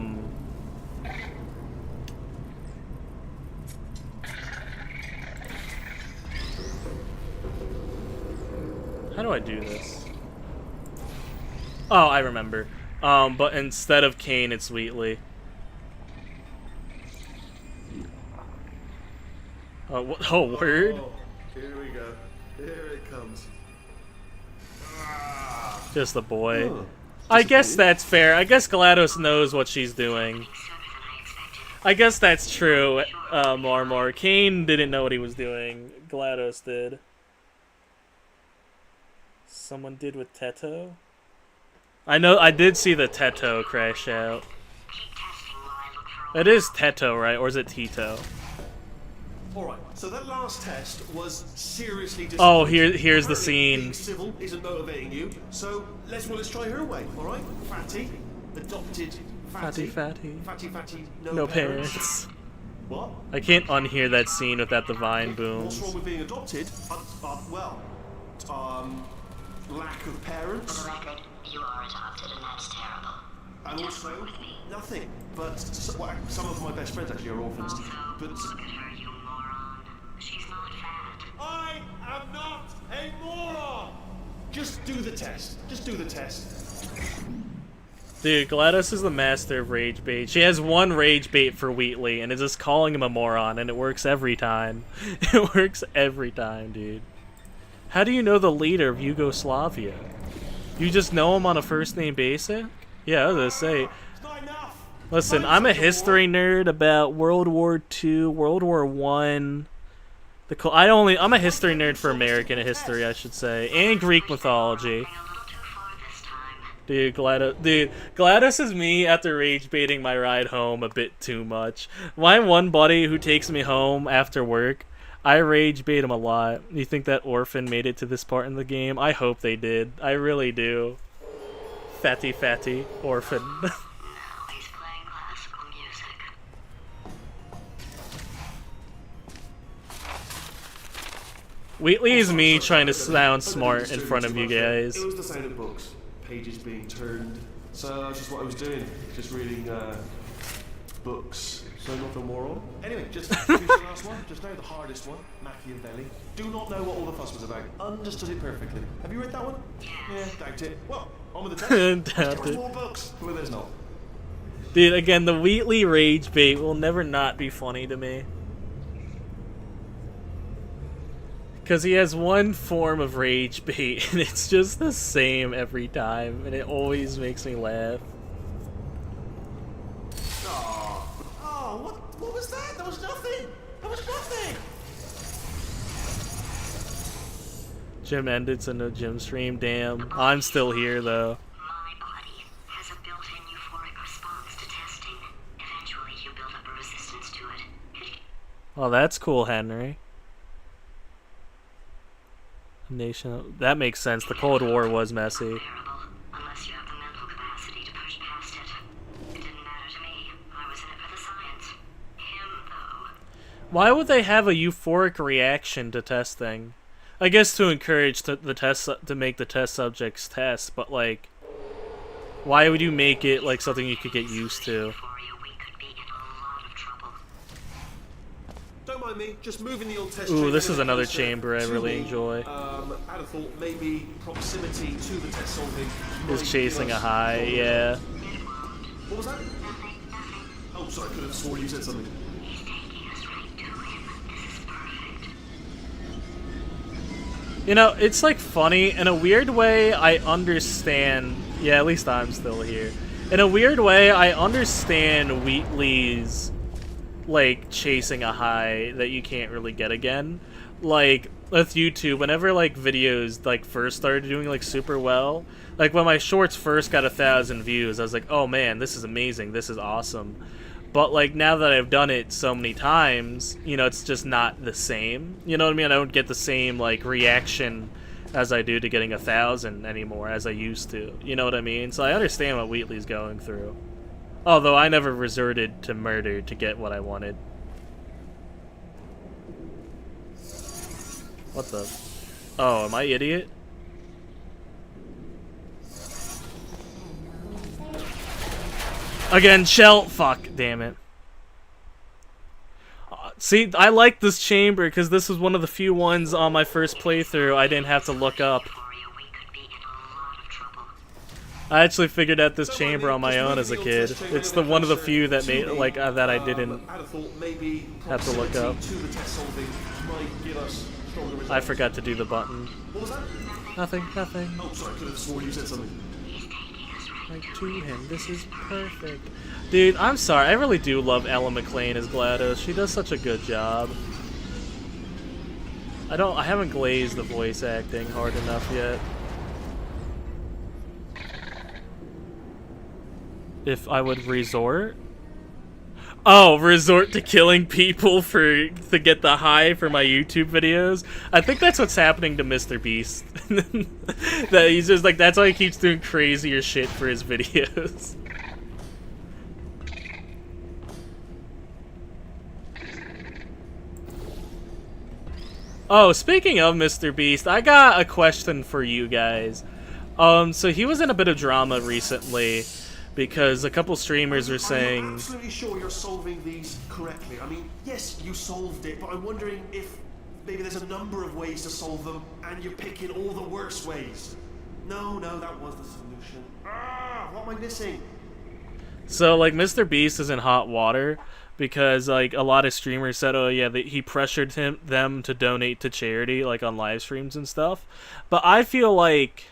do I do this? Oh, I remember. But instead of Cain, it's Wheatley. Oh, word? Oh, here we go. Here it comes. Just the boy. Oh, I guess that's fair. I guess GLaDOS knows what she's doing. I guess that's true, Marmor. Cain didn't know what he was doing. GLaDOS did. Someone did with Teto? I know, I did see the Teto crash out. It is Teto, right? Or is it Tito? Alright, so that last test was seriously disappointing. Oh, here's the Apparently, scene. being civil isn't motivating you, so let's try her way, alright? Fatty, adopted fatty. Fatty, no parents. What? I can't unhear that scene without the Vine What's booms. wrong with being adopted? Lack of parents. For the record, you are adopted, and that's terrible. And also, nothing. But some of my best friends actually are orphans. Also, But look at her, you moron. She's not fat. I am not a moron. Just do the test. Just do the test. Dude, Glados is the master of rage bait. She has one rage bait for Wheatley, and it's just calling him a moron, and it works every time. It works every time, dude. How do you know the leader of Yugoslavia? You just know him on a first-name basis? Yeah, I was gonna say. It's not enough. Listen, I'm a history nerd about World War II, World War One. I'm a history nerd for American history, I should say, and Greek mythology. A little too far this time. Dude, GLaDOS is me after rage baiting my ride home a bit too much. My one buddy who takes me home after work, I rage bait him a lot. You think that orphan made it to this part in the game? I hope they did. I really do. Fatty orphan. Now he's playing classical music. Wheatley is me trying to sound smart in front of you guys. It was the sound of books, pages being turned. So that's just what I was doing, just reading books. So not a moron. Anyway, just finish the last one. Just now the hardest one, Machiavelli. Do not know what all the fuss was about. Understood it perfectly. Have you read that one? Yeah, doubt it. Well, on with the test. Doubt There it. are more books. Well, there's not. Dude, again, the Wheatley rage bait will never not be funny to me. Because he has one form of rage bait, and it's just the same every time, and it always makes me laugh. Oh, what was that? That was nothing. That was nothing. Gym ended, so no gym stream. Damn. I'm still here, though. My body has a built-in euphoric response to testing. Eventually, you build up a resistance to it. Oh, that's cool, Henry. Nation. That makes sense. The Cold War was messy. Unbearable, unless you have the mental capacity to push past it. It didn't matter to me. I was in it for the science. Him, though. Why would they have a euphoric reaction to testing? I guess to encourage the test to make the test subjects test, but like, why would you make it like something you could get used to? Euphoria, we could be in a lot of trouble. Don't mind me, just moving the old test. Ooh, chamber this is a bit another closer chamber I to really me. enjoy. I'd have thought maybe proximity to the test solving. Is might chasing give a us high, stronger- yeah. What was that? Oh, sorry, I could have sworn you said something. He's taking us right to him. This is perfect. You know, it's like funny in a weird way. I understand. Yeah, at least I'm still here. In a weird way, I understand Wheatley's like chasing a high that you can't really get again. Like with YouTube, whenever like videos like first started doing like super well, like when my shorts first got 1,000 views, I was like, oh man, this is amazing, this is awesome. But like now that I've done it so many times, you know, it's just not the same. You know what I mean? I don't get the same like reaction as I do to getting 1,000 anymore as I used to. You know what I mean? So I understand what Wheatley's going through. Although I never resorted to murder to get what I wanted. What the? Oh, am I idiot? Again, shell. Fuck, damn it. See, I like this chamber because this was one of the few ones on my first playthrough I didn't have to look up. Euphoria, we could be in a lot of trouble. I actually figured out this chamber on my own as a kid. It's the one of the few that made like that I didn't I'd have thought maybe have to look up. proximity to the test solving might give us stronger results. I forgot to do the button. What was that? Nothing, nothing. Oh, sorry, I could have sworn you said something. He's taking us right Like to him, this is perfect. Dude, I'm sorry, I really do love Ellen McLean as GLaDOS. She does such a good job. I haven't glazed the voice acting hard enough yet. If I would resort? Oh, resort to killing people to get the high for my YouTube videos? I think that's what's happening to Mr. Beast. That he's just like, that's why he keeps doing crazier shit for his videos. Oh, speaking of Mr. Beast, I got a question for you guys. So he was in a bit of drama recently because a couple streamers were saying... I'm absolutely sure you're solving these correctly. I mean, yes, you solved it, but I'm wondering if maybe there's a number of ways to solve them, and you're picking all the worst ways. No, that was the solution. What am I missing? So, like, Mr. Beast is in hot water because, like, a lot of streamers said, oh, yeah, he pressured them to donate to charity, like, on live streams and stuff. But I feel like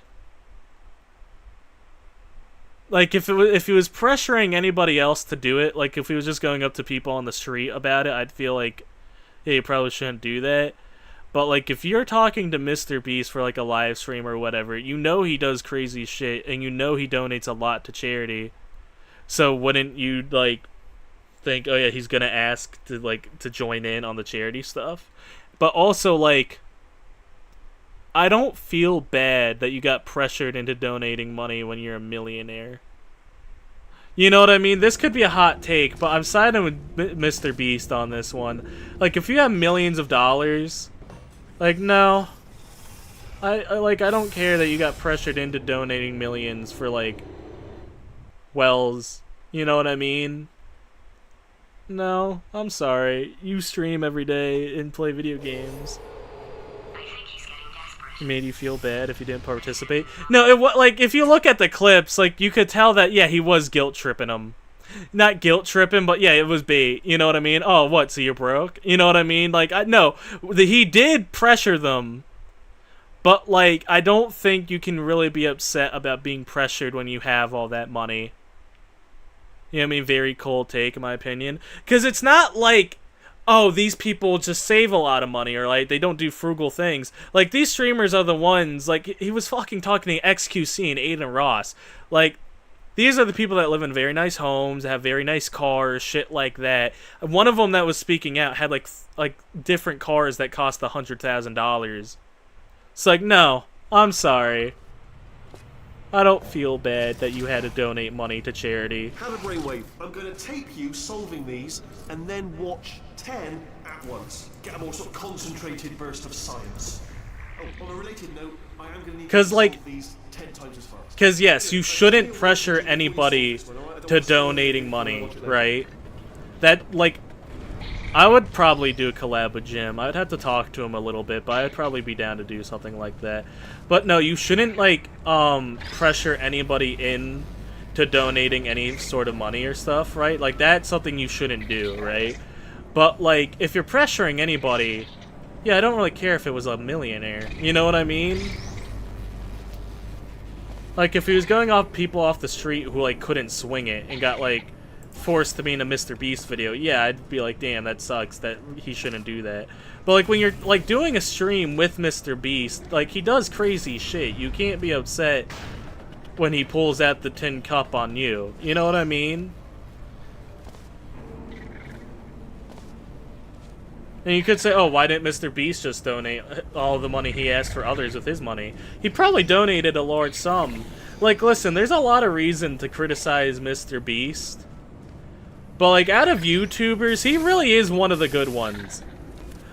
if he was pressuring anybody else to do it, like, if he was just going up to people on the street about it, I'd feel like, yeah, you probably shouldn't do that. But, like, if you're talking to Mr. Beast for, like, a live stream or whatever, you know he does crazy shit, and you know he donates a lot to charity. So wouldn't you, like, think, oh yeah, he's gonna ask to join in on the charity stuff? But also, like, I don't feel bad that you got pressured into donating money when you're a millionaire. You know what I mean? This could be a hot take, but I'm siding with Mr. Beast on this one. Like, if you have millions of dollars, like, no. I don't care that you got pressured into donating millions for, like, wells. You know what I mean? No, I'm sorry. You stream every day and play video games. I think he's getting desperate. It made you feel bad if you didn't participate? No, like, if you look at the clips, like, you could tell that, yeah, he was guilt-tripping him. Not guilt-tripping, but yeah, it was bait. You know what I mean? Oh, what, so you're broke? You know what I mean? Like, no, he did pressure them. But, like, I don't think you can really be upset about being pressured when you have all that money. You know what I mean? Very cold take, in my opinion. Because it's not like, oh, these people just save a lot of money, or, like, they don't do frugal things. Like, these streamers are the ones, like, he was fucking talking to XQC and Aiden Ross. Like, these are the people that live in very nice homes, have very nice cars, shit like that. One of them that was speaking out had, like different cars that cost $100,000. It's like, no, I'm sorry. I don't feel bad that you had to donate money to charity. Have a brainwave. I'm going to tape you solving these, and then watch 10 at once. Get a more sort of concentrated burst of science. Oh, on a related note, I am going to need to solve these 10 times as fast. Because, yes, you shouldn't pressure anybody to donating money, right? That, like, I would probably do a collab with Jim. I'd have to talk to him a little bit, but I'd probably be down to do something like that. But no, you shouldn't, like, pressure anybody in to donating any sort of money or stuff, right? Like, that's something you shouldn't do, right? But, like, if you're pressuring anybody, yeah, I don't really care if it was a millionaire. You know what I mean? Like, if he was going off people off the street who, like, couldn't swing it and got, like, forced to be in a Mr. Beast video, yeah, I'd be like, damn, that sucks, that he shouldn't do that. But, like, when you're, like, doing a stream with Mr. Beast, like, he does crazy shit. You can't be upset when he pulls out the tin cup on you. You know what I mean? And you could say, oh, why didn't Mr. Beast just donate all the money he asked for others with his money? He probably donated a large sum. Like, listen, there's a lot of reason to criticize Mr. Beast. But, like, out of YouTubers, he really is one of the good ones.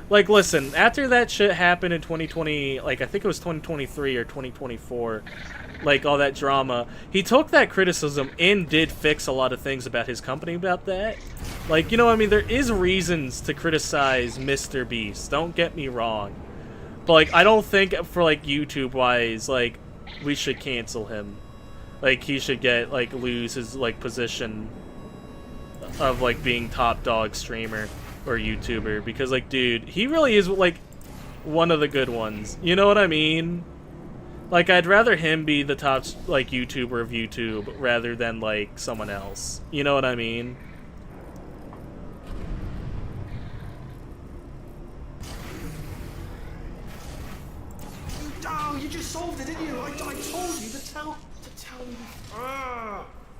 Like, listen, after that shit happened in 2020, like, I think it was 2023 or 2024, like, all that drama, he took that criticism and did fix a lot of things about his company about that. Like, you know what I mean? There is reasons to criticize Mr. Beast, don't get me wrong. But, like, I don't think for, like, YouTube-wise, like, we should cancel him. Like, he should get, like, lose his, like, position of, like, being top dog streamer or YouTuber, because, like, dude, he really is, like, one of the good ones. You know what I mean? Like, I'd rather him be the top, like, YouTuber of YouTube rather than, like, someone else. You know what I mean? Oh, you just solved it, didn't you? I told you to tell me.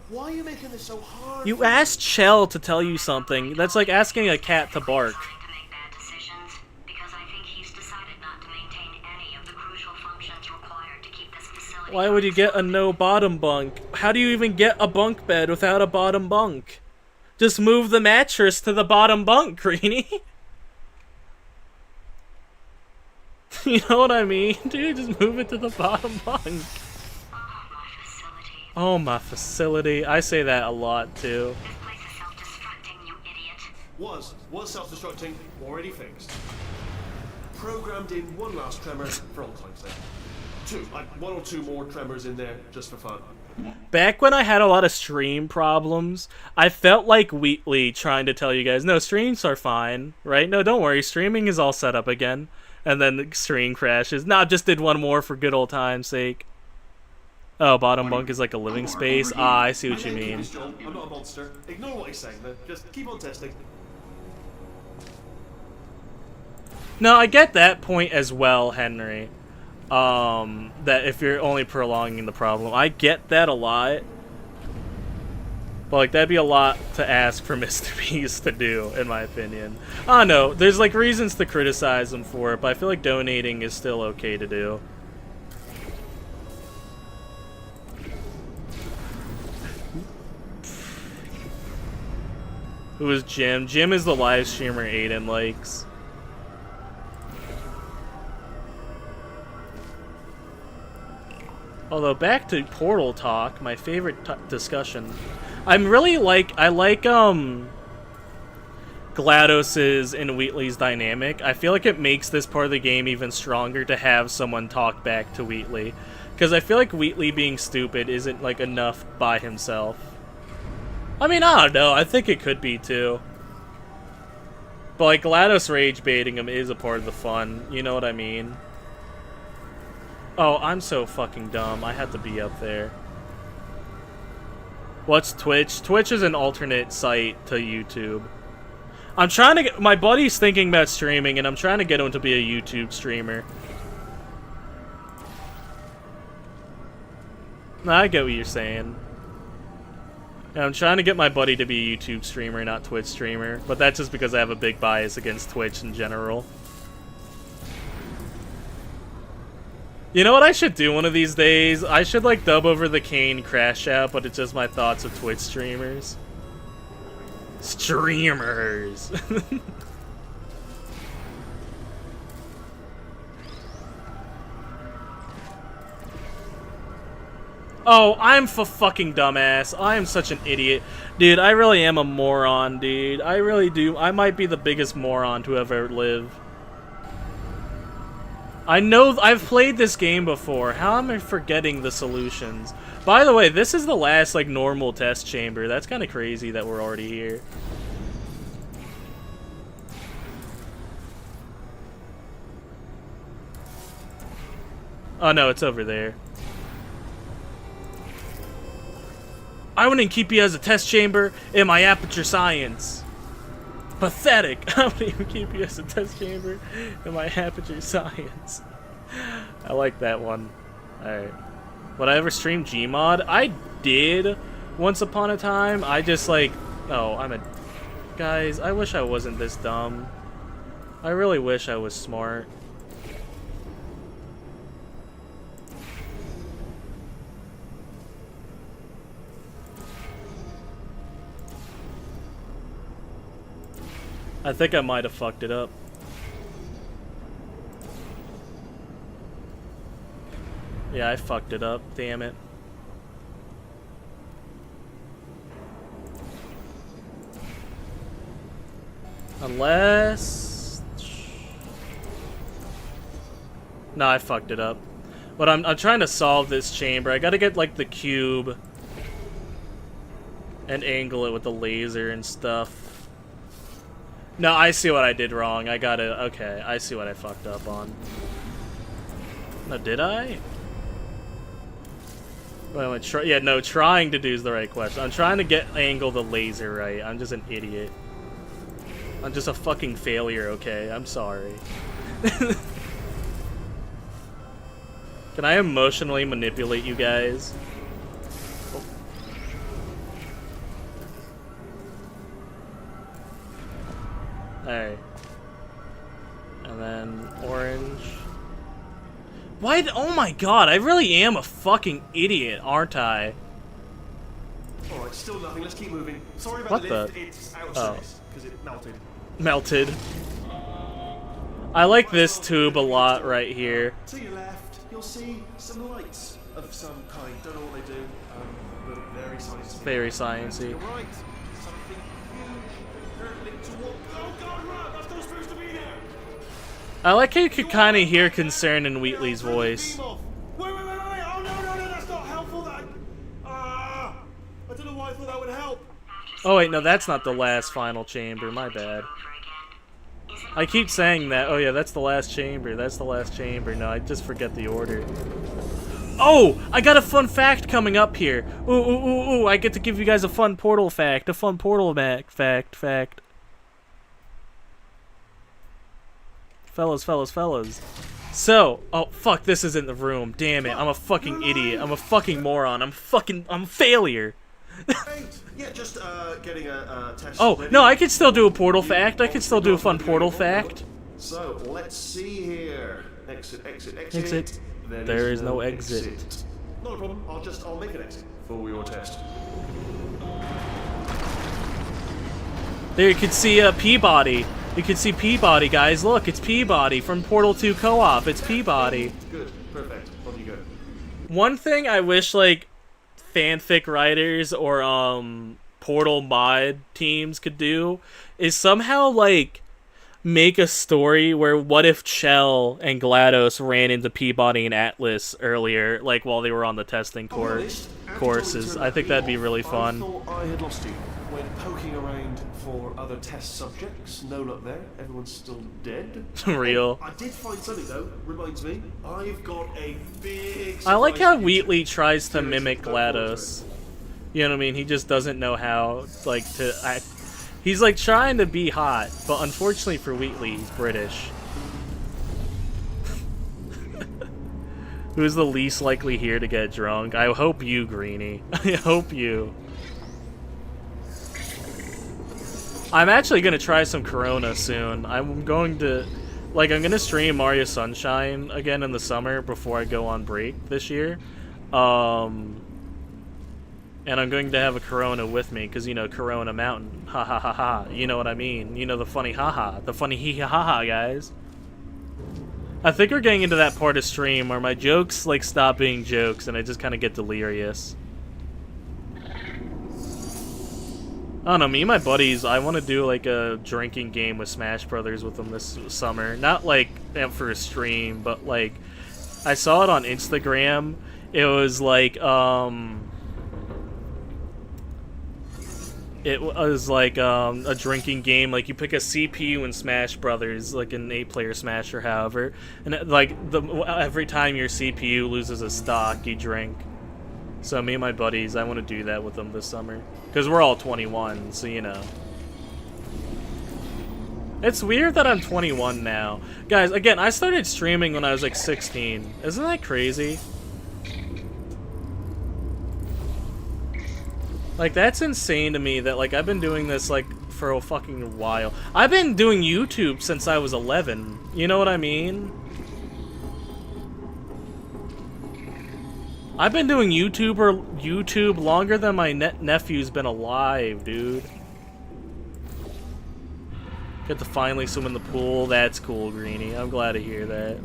Why are you making this so hard? You asked Chell to tell you something. That's like asking a cat to bark. Why would you get a no bottom bunk? How do you even get a bunk bed without a bottom bunk? Just move the mattress to the bottom bunk, Greenie. You know what I mean? Dude, just move it to the bottom bunk. Oh, my facility. I say that a lot, too. This place is self-destructing, you idiot. Was self-destructing, already fixed. Programmed in one last tremor for all time's sake. One or two more tremors in there just for fun. Back when I had a lot of stream problems, I felt like Wheatley trying to tell you guys, no, streams are fine, right? No, don't worry, streaming is all set up again. And then the stream crashes. Nah, just did one more for good old time's sake. Oh, bottom bunk is like a living space? Ah, I see what you mean. I'm not a monster. Ignore what he's saying, man. Just keep on testing. No, I get that point as well, Henry. That if you're only prolonging the problem. I get that a lot. But, like, that'd be a lot to ask for Mr. Beast to do, in my opinion. I don't know. There's, like, reasons to criticize him for it, but I feel like donating is still okay to do. Who is Jim? Jim is the live streamer Aiden likes. Although, back to Portal talk, my favorite discussion. I like Glados's and Wheatley's dynamic. I feel like it makes this part of the game even stronger to have someone talk back to Wheatley. Because I feel like Wheatley being stupid isn't, like, enough by himself. I mean, I don't know. I think it could be, too. But, like, Glados rage baiting him is a part of the fun. You know what I mean? Oh, I'm so fucking dumb. I have to be up there. What's Twitch? Twitch is an alternate site to YouTube. I'm trying to get... My buddy's thinking about streaming, and I'm trying to get him to be a YouTube streamer. I get what you're saying. And I'm trying to get my buddy to be a YouTube streamer, not Twitch streamer. But that's just because I have a big bias against Twitch in general. You know what I should do one of these days? I should, like, dub over the Kane crash out, but it's just my thoughts of Twitch streamers. Streamers! Oh, I'm fucking dumbass. I am such an idiot. Dude, I really am a moron, dude. I really do. I might be the biggest moron to ever live. I know I've played this game before. How am I forgetting the solutions? By the way, this is the last, like, normal test chamber. That's kind of crazy that we're already here. Oh, no, it's over there. I wouldn't keep you as a test chamber in my Aperture science. Pathetic. I wouldn't even keep you as a test chamber in my Aperture science. I like that one. Alright. Would I ever stream Gmod? I did once upon a time. I just like... Oh, I'm a... Guys, I wish I wasn't this dumb. I really wish I was smart. I think I might have fucked it up. Yeah, I fucked it up. Damn it. Unless... No, I fucked it up. But I'm trying to solve this chamber. I gotta get, like, the cube and angle it with the laser and stuff. No, I see what I did wrong. I gotta... Okay, I see what I fucked up on. No, did I? Wait, yeah, no, trying to do is the right question. I'm trying to angle the laser right. I'm just an idiot. I'm just a fucking failure, okay? I'm sorry. Can I emotionally manipulate you guys? Oh. Alright. And then orange. Why? Oh my god, I really am a fucking idiot, aren't I? Alright, still nothing. Let's keep moving. Sorry about the lift. It's out of service because it melted. Melted. I like this tube a lot right here. To your left, you'll see some lights of some kind. Don't know what they do. but very sciencey. Very sciencey. You're right. Something hurtling toward. Oh God, run! That's not supposed to be there. I like how you could kind of hear concern in Wheatley's voice. Wait! Oh no! That's not helpful. That. I don't know why I thought that would help. Oh wait, no, that's not the last final chamber. My bad. I keep saying that. Oh yeah, that's the last chamber. That's the last chamber. No, I just forget the order. Oh, I got a fun fact coming up here. Ooh, I get to give you guys a fun portal fact. A fun portal fact. Fellas. So, oh fuck, this isn't the room. Damn it, I'm a fucking idiot. I'm a fucking moron. I'm a failure. Yeah, just getting a test. Oh, no, I can still do a portal fact. I can still do a fun portal fact. So, let's see here. Exit. Exit. There is no exit. Not a problem. I'll make an exit for your test. There you can see Peabody. You can see Peabody, guys. Look, it's Peabody from Portal 2 Co-op. It's Peabody. Good. Perfect. On you go. One thing I wish, like, fanfic writers or Portal mod teams could do is somehow, like, make a story where what if Chell and GLaDOS ran into Peabody and Atlas earlier, like while they were on the testing courses. I think that'd be really fun. I thought I had lost you when poking around for other test subjects. No luck there. Everyone's still dead. Real. I did find something though. Reminds me, I've got a big. I like how Wheatley tries to mimic GLaDOS. You know what I mean? He just doesn't know how, like, to act. He's like trying to be hot, but unfortunately for Wheatley, he's British. Who's the least likely here to get drunk? I hope you, Greenie. I hope you. I'm actually gonna try some Corona soon. I'm gonna stream Mario Sunshine again in the summer before I go on break this year. And I'm going to have a Corona with me, because, you know, Corona Mountain. Ha ha ha ha. You know what I mean. You know the funny ha ha. The funny hee ha ha, guys. I think we're getting into that part of stream where my jokes, like, stop being jokes and I just kind of get delirious. I don't know, me and my buddies, I want to do, like, a drinking game with Smash Brothers with them this summer. Not, like, for a stream, but, like, I saw it on Instagram. It was, like, it was like a drinking game. Like, you pick a CPU in Smash Brothers, like an 8-player Smash or however, and every time your CPU loses a stock, you drink. So me and my buddies, I want to do that with them this summer, because we're all 21, so you know. It's weird that I'm 21 now. Guys, again, I started streaming when I was like 16. Isn't that crazy? Like, that's insane to me that, like, I've been doing this, like, for a fucking while. I've been doing YouTube since I was 11. You know what I mean? I've been doing YouTube longer than my nephew's been alive, dude. Get to finally swim in the pool. That's cool, Greenie. I'm glad to hear that.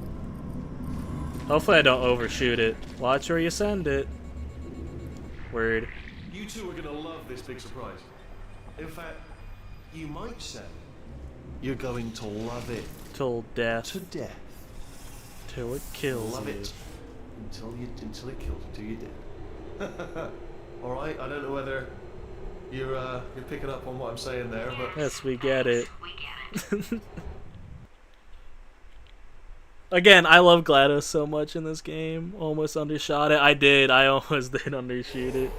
Hopefully I don't overshoot it. Watch where you send it. Word. You two are going to love this big surprise. In fact, you might say you're going to love it. Till death. To death. Till it kills love you. It until it kills you, till you're dead. Alright, I don't know whether you're picking up on what I'm saying there, but... Yes, we get it. Again, I love GLaDOS so much in this game. Almost undershot it. I almost did undershoot it.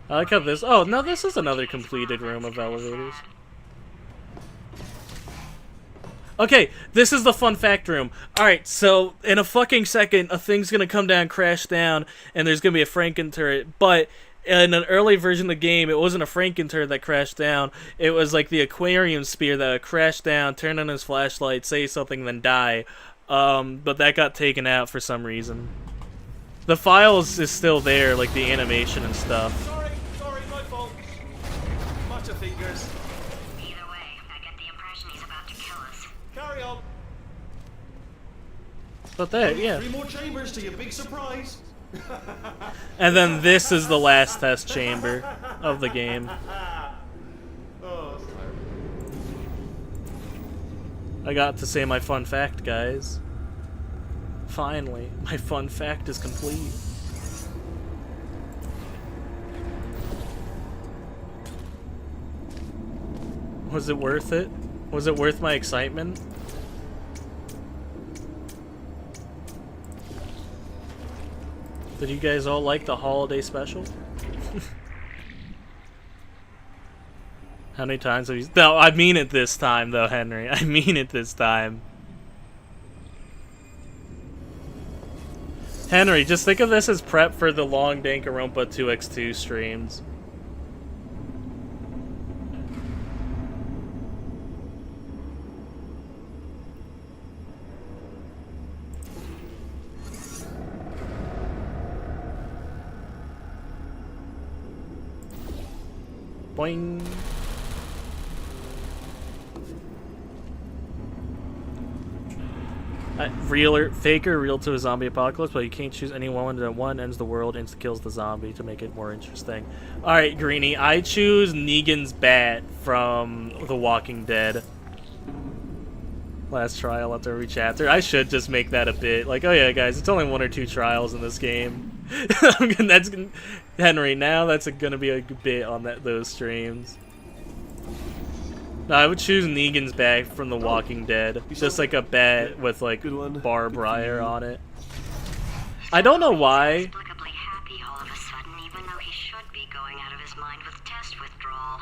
I like how this... Oh, no, this is another completed room of elevators. Okay, this is the fun fact room. Alright, so in a fucking second, a thing's gonna come down, crash down, and there's gonna be a Franken turret. But in an early version of the game, it wasn't a Franken turret that crashed down. It was like the aquarium spear that would crash down, turn on his flashlight, say something, then die. But that got taken out for some reason. The files is still there, like the animation and stuff. Sorry, my fault. Much of fingers. Either way, I get the impression he's about to kill us. Carry on. But there, yeah. 3 more chambers to your big surprise. And then this is the last test chamber of the game. Oh, that's tired. I got to say my fun fact, guys. Finally, my fun fact is complete. Was it worth it? Was it worth my excitement? Did you guys all like the holiday special? How many times have you... No, I mean it this time, though, Henry. I mean it this time. Henry, just think of this as prep for the long Danganronpa 2x2 streams. Boing. Faker real to a zombie apocalypse, but you can't choose any one. That one ends the world, insta kills the zombie to make it more interesting. Alright, Greenie, I choose Negan's bat from The Walking Dead. Last trial after every chapter. I should just make that a bit. Like, oh yeah, guys, it's only 1 or 2 trials in this game. That's Henry. Now that's gonna be a bit on those streams. No, I would choose Negan's bat from The Walking Dead. Just like a bat with like barbed wire on it. I don't know why. Inexplicably happy all of a sudden, even though he should be going out of his mind with test withdrawal.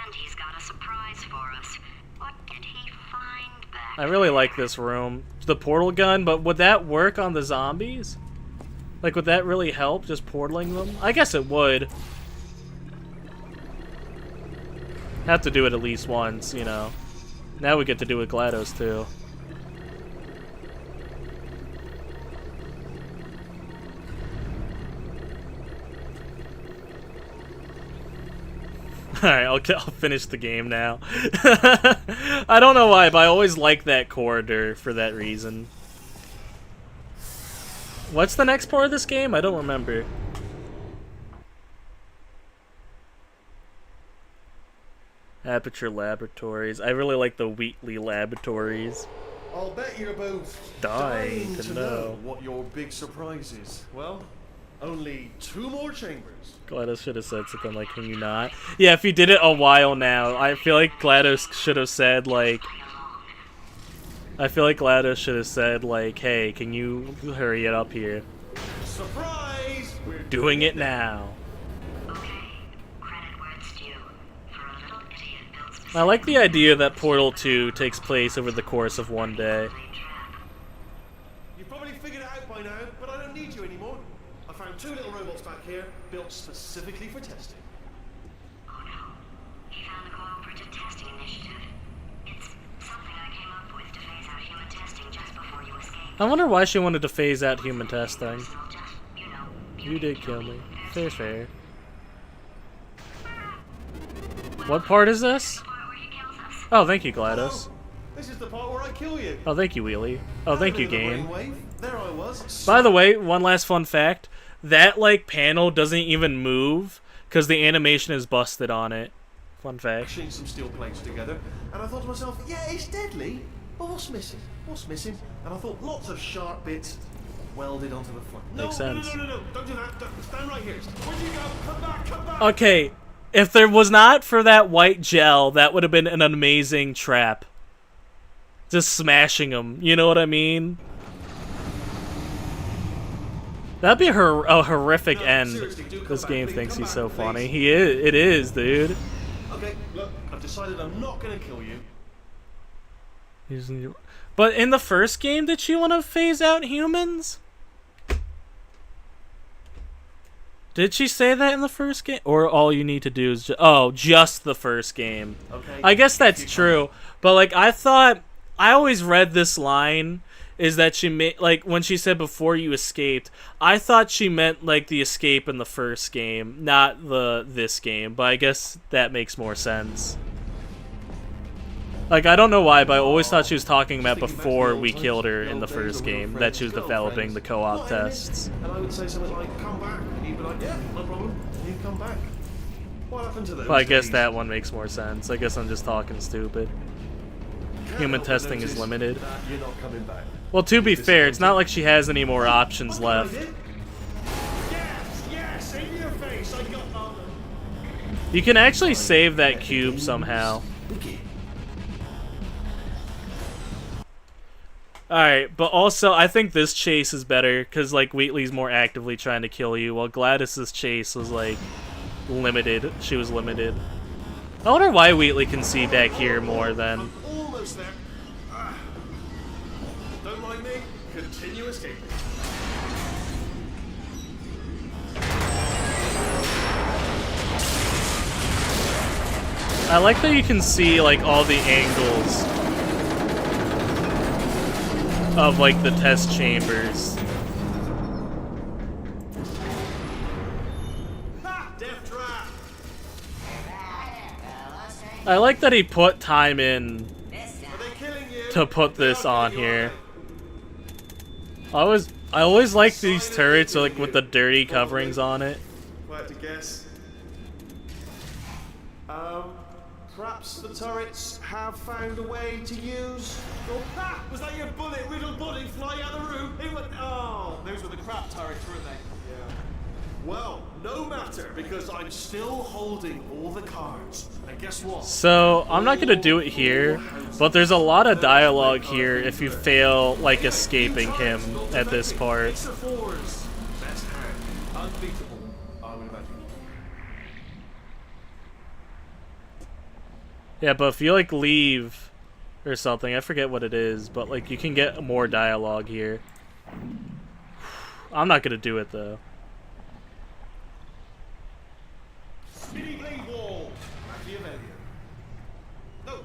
And he's got a surprise for us. What did he find back I really like this room. The portal gun, but would that work on the zombies? Like, would that really help, just portaling them? I guess it would. Have to do it at least once, you know. Now we get to do it with Glados, too. Alright, I'll finish the game now. I don't know why, but I always like that corridor for that reason. What's the next part of this game? I don't remember. Aperture Laboratories. I really like the Wheatley Laboratories. I'll bet you're both dying to know what your big surprise is. Well, only 2 more chambers. GLaDOS should have said something like, can you not? Yeah, if he did it a while now, I feel like GLaDOS should have said, like... I feel like GLaDOS should have said, like, hey, can you hurry it up here? Surprise! We're doing it now. I like the idea that Portal 2 takes place over the course of 1 day. You've probably figured it out by now, but I don't need you anymore. I found 2 little robots back here, built specifically for testing. Oh no. He found the Cooperative Testing Initiative. It's something I came up with to phase out human testing just before you escaped. I wonder why she wanted to phase out human testing. You did kill me. Fair, fair. What part is this? Oh, thank you, GLaDOS. This is the part where I kill you. Oh, thank you, Wheelie. Oh, thank you, game. There I was. By the way, one last fun fact. That, like, panel doesn't even move because the animation is busted on it. Fun fact. Mashing some steel plates together, and I thought to myself, yeah, it's deadly, but what's missing? What's missing? And I thought lots of sharp bits welded onto the front. Makes sense. No, don't do that. Stand right here. Where'd you go? Come back. Okay. If there was not for that white gel, that would have been an amazing trap. Just smashing them, you know what I mean? That'd be a horrific end. This game thinks he's so funny. He is. It is, dude. Okay, look, I've decided I'm not gonna kill you. But in the first game, did she want to phase out humans? Did she say that in the first game? Or all you need to do is just the first game. Okay. I guess that's true. But, like, I always read this line is that she made, like, when she said before you escaped, I thought she meant, like, the escape in the first game, not this game. But I guess that makes more sense. Like, I don't know why, but I always thought she was talking about before we killed her in the first game, that she was developing the co-op tests. And I would say something like, come back. And he'd be like, yeah, no problem. And he'd come back. What happened to those But I guess days? that one makes more sense. I guess I'm just talking stupid. Human testing is limited. You're not coming back. Well, to be fair, it's not like she has any more options left. Yes, in your face. I got You can actually save that cube somehow. Alright, but also, I think this chase is better, because, like, Wheatley's more actively trying to kill you, while Gladys's chase was, like, limited. She was limited. I wonder why Wheatley can see back here more than... almost there. Don't mind me. Continue escaping. I like that you can see, like, all the angles of, like, the test chambers. I like that he put time in to put this on here. I always like these turrets, like, with the dirty coverings on it. If I had to guess. Perhaps the turrets have found a way to use. Oh, was that your bullet, riddled bullet flying out of the room? It went. Oh, those were the crap turrets, weren't they? Yeah. Well, no matter, because I'm still holding all the cards. And guess what? So, I'm not gonna do it here, but there's a lot of dialogue here if you fail, like, escaping him at this part. Best hand. Unbeatable, I would imagine. Yeah, but if you, like, leave or something, I forget what it is, but, like, you can get more dialogue here. I'm not gonna do it, though. Spinny blade wall. Machiavellian. No.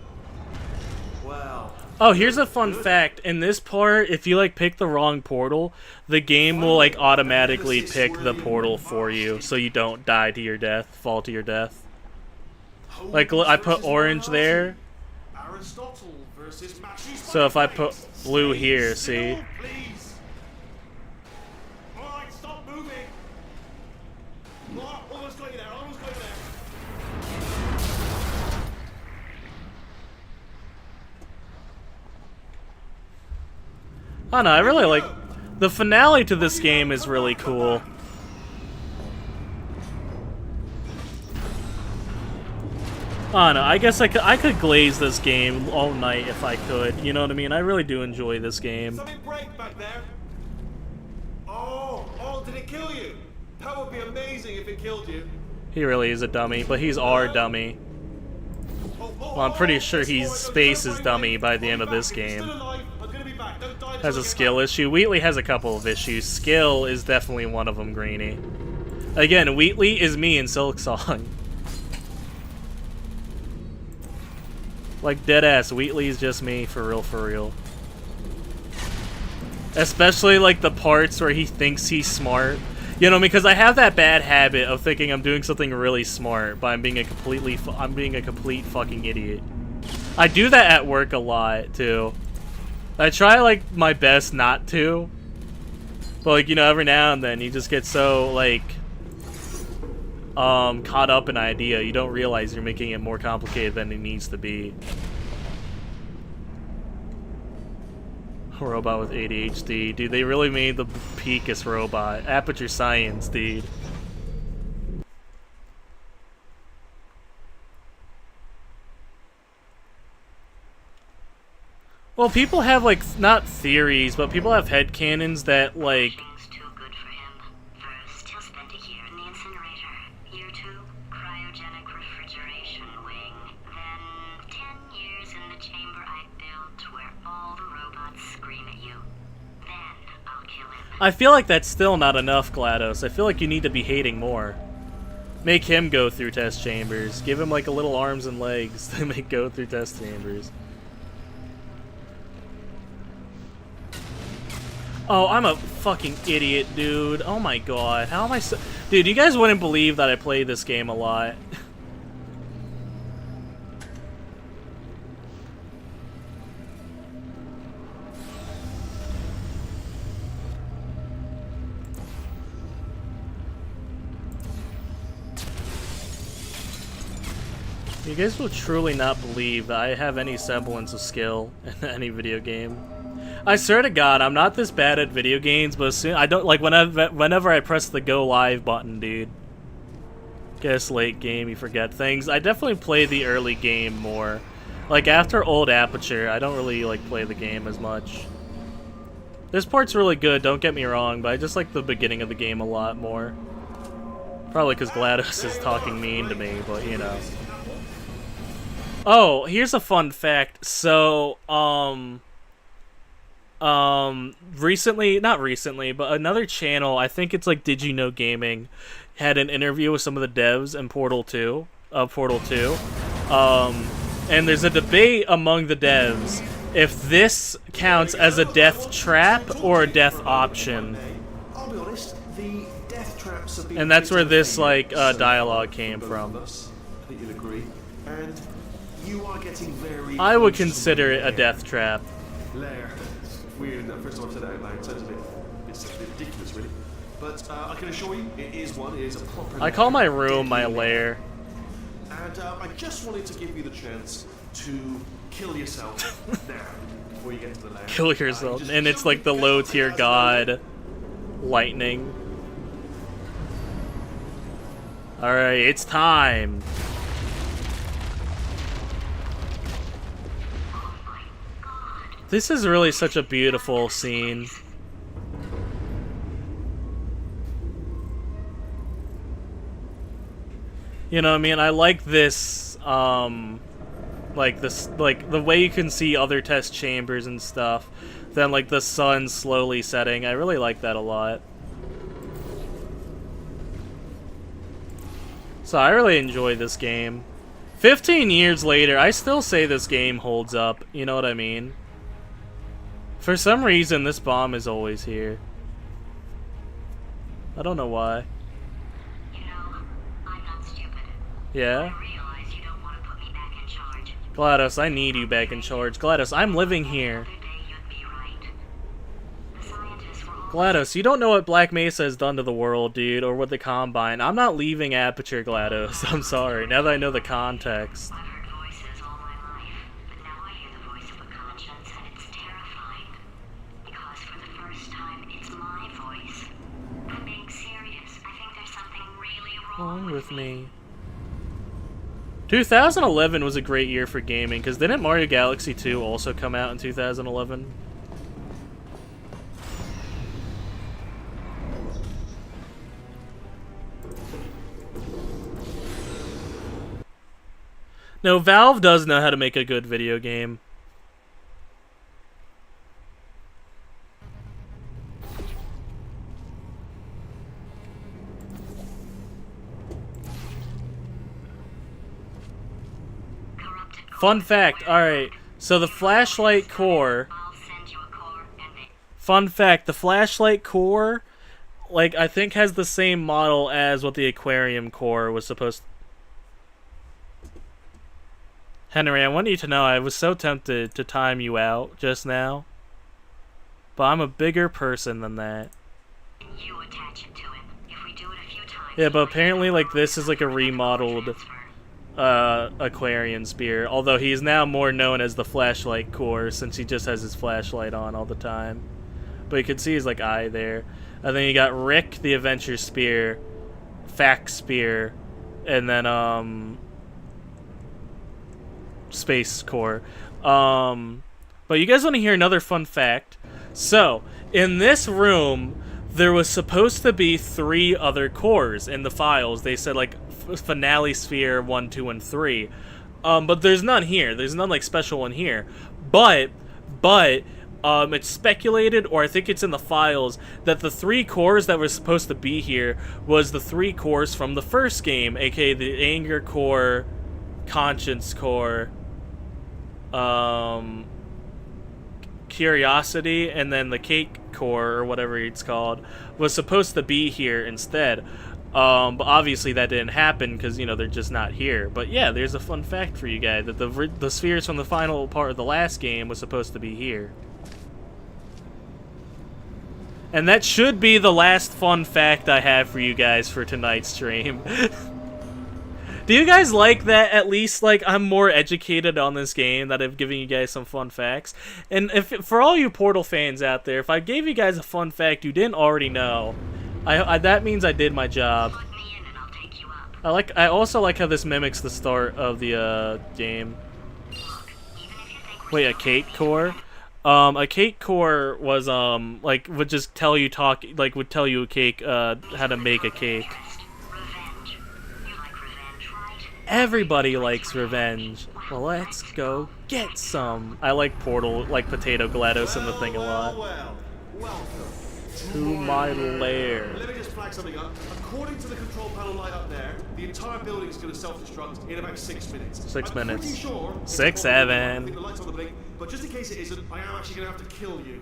Wow. Oh, here's a fun fact. In this part, if you, like, pick the wrong portal, the game will, like, automatically pick the portal for you, so you don't die to your death, fall to your death. Like, I put orange there, so if I put blue here, see? Alright, stop moving. Almost got you there, almost got you there. I don't know, I really like... The finale to this game is really cool. I don't know, I guess I could glaze this game all night if I could, you know what I mean? I really do enjoy this game. Something break back there. Oh, did it kill you? That would be amazing if it killed you. He really is a dummy, but he's our dummy. Well, I'm pretty sure he's Space's dummy by the end of this game. Has a skill issue. Wheatley has a couple of issues. Skill is definitely one of them, Greenie. Again, Wheatley is me in Silksong. Like, deadass, Wheatley's just me, for real, for real. Especially, like, the parts where he thinks he's smart. You know, because I have that bad habit of thinking I'm doing something really smart, but I'm being a complete fucking idiot. I do that at work a lot, too. I try, like, my best not to. But, like, you know, every now and then you just get so, like... caught up in an idea, you don't realize you're making it more complicated than it needs to be. A robot with ADHD. Dude, they really made the peakest robot. Aperture science, dude. Well, people have, like, not theories, but people have headcanons that, like... I feel like that's still not enough, GLaDOS. I feel like you need to be hating more. Make him go through test chambers. Give him, like, a little arms and legs to make go through test chambers. Oh, I'm a fucking idiot, dude. Oh my god. How am I so... Dude, you guys wouldn't believe that I play this game a lot. You guys will truly not believe that I have any semblance of skill in any video game. I swear to God, I'm not this bad at video games, but soon I don't like whenever I press the go live button, dude. Guess late game, you forget things. I definitely play the early game more. Like after old Aperture, I don't really like play the game as much. This part's really good, don't get me wrong, but I just like the beginning of the game a lot more. Probably because GLaDOS is talking mean to me, but you know. Oh, here's a fun fact. So, recently, not recently, but another channel, I think it's like Did You Know Gaming, had an interview with some of the devs in Portal 2, and there's a debate among the devs if this counts as a death trap or a death option. I'll be honest, the death traps have been, and that's where this like dialogue came from. I think you'll agree. And you are getting very I would consider it a death trap. Lair. It's weird that first time I've said that out loud. It sounds a bit ridiculous, really. But I can assure you, it is one. It is a proper. I call my room my lair. And I just wanted to give you the chance to kill yourself now before you get to the lair. Kill yourself, and it's like the low tier god, lightning. All right, it's time. This is really such a beautiful scene. You know what I mean? I like this, like the way you can see other test chambers and stuff. Then like the sun slowly setting. I really like that a lot. So I really enjoy this game. 15 years later, I still say this game holds up. You know what I mean? For some reason, this bomb is always here. I don't know why. You know, I'm not stupid. Yeah? I realize you don't want to put me back in charge. GLaDOS, I need you back in charge. GLaDOS, I'm living here. The other day you'd be right. The scientists were all GLaDOS, you don't know what Black Mesa has done to the world, dude, or what the Combine. I'm not leaving Aperture, GLaDOS. I'm sorry, now that I know the context. I've heard voices all my life, but now I hear the voice of a conscience, and it's terrifying. Because for the first time, it's my voice. I'm being serious. I think there's something really wrong With me. 2011 was a great year for gaming, because didn't Mario Galaxy 2 also come out in 2011? No, Valve does know how to make a good video game. Fun fact, alright, so the flashlight core... I'll send you a core and they... Fun fact, the flashlight core, like, I think has the same model as what the aquarium core was supposed to... Henry, I want you to know I was so tempted to time you out just now. But I'm a bigger person than that. You attach it to him. If we do it a few times... Yeah, but apparently, like, this is like a remodeled aquarium spear. Although he's now more known as the flashlight core since he just has his flashlight on all the time. But you can see his, like, eye there. And then you got Rick, the adventure spear, Fax spear, and then, space core. But you guys want to hear another fun fact? So, in this room, there was supposed to be 3 other cores in the files. They said, like, Finale Sphere 1, 2, and 3. But there's none here. There's none, like, special one here. But, it's speculated, or I think it's in the files, that the 3 cores that were supposed to be here was the 3 cores from the first game, aka the Anger Core, Conscience Core, Curiosity, and then the Cake Core, or whatever it's called, was supposed to be here instead. But obviously that didn't happen because, you know, they're just not here. But yeah, there's a fun fact for you guys, that the spheres from the final part of the last game was supposed to be here. And that should be the last fun fact I have for you guys for tonight's stream. Do you guys like that? At least like I'm more educated on this game, that I've given you guys some fun facts. And if for all you Portal fans out there, if I gave you guys a fun fact you didn't already know, that means I did my job. I also like how this mimics the start of the game. Wait, a cake core? A cake core was like would just tell you would tell you a cake how to make a cake. Everybody likes revenge. Well, let's go get some. I like Portal, like Potato Glados in the thing a lot. Welcome to my lair. Let me just flag something up. According to the control panel light up there, the entire building is going to self-destruct in about 6 minutes. 6 minutes. Pretty sure 6, 7. the lights on the blink, but just in case it isn't, I am actually going to have to kill you,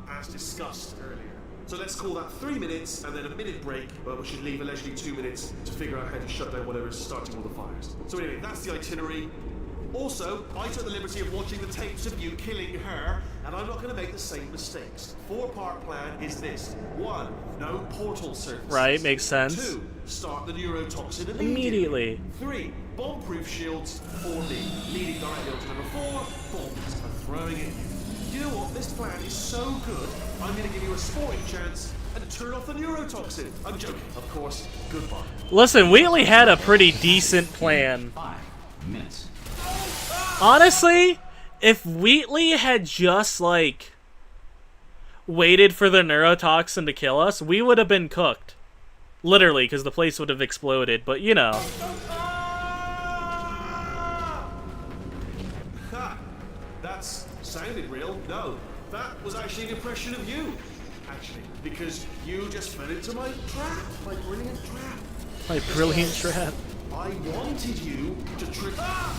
as discussed earlier. So let's call that 3 minutes and then a minute break, but we should leave allegedly 2 minutes to figure out how to shut down whatever's starting all the fires. So anyway, that's the itinerary. Also, I took the liberty of watching the tapes of you killing her, and I'm not going to make the same mistakes. 4-part plan is this. 1, no portal surfaces. Right, makes sense. 2, start the neurotoxin immediately. 3, bomb-proof shields for me, leading directly on to number 4, bombs and throwing at you. You know what? This plan is so good, I'm going to give you a sporting chance and turn off the neurotoxin. I'm joking, of course. Goodbye. Listen, Wheatley had a pretty decent plan. 5 minutes. Honestly, if Wheatley had just, like, waited for the neurotoxin to kill us, we would have been cooked. Literally, because the place would have exploded, but you know. Ha! That's sounded real. No, that was actually an impression of you. Actually, because you just fell into my trap. My brilliant trap. My brilliant trap. I wanted you to trick. Ah!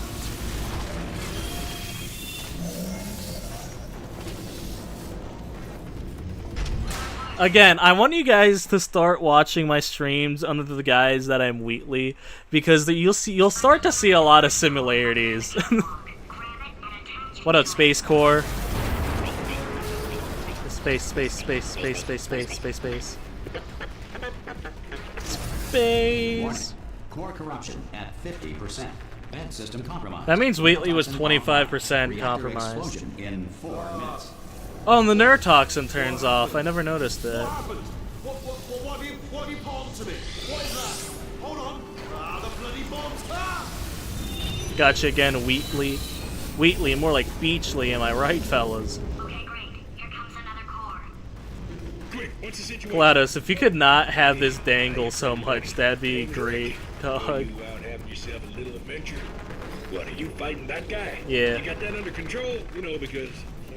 Again, I want you guys to start watching my streams under the guise that I'm Wheatley, because you'll start to see a lot of similarities. What up, Space Core? Space. Warning. Core corruption at 50%. Vent system compromised. That means Wheatley was 25% compromised. Explosion in 4 minutes. Oh, and the neurotoxin turns off. I never noticed that. What have you palmed to me? What is that? Hold on. Ah, the bloody bombs. Ah! Gotcha again, Wheatley. Wheatley, more like Beachley, am I right, fellas? Okay, great. Here comes another core. Quick, what's the situation? GLaDOS, if you could not have this dangle so much, that'd be great, dog. You out having yourself a little adventure? What, are you fighting that guy? Yeah. You got that under control? You know, because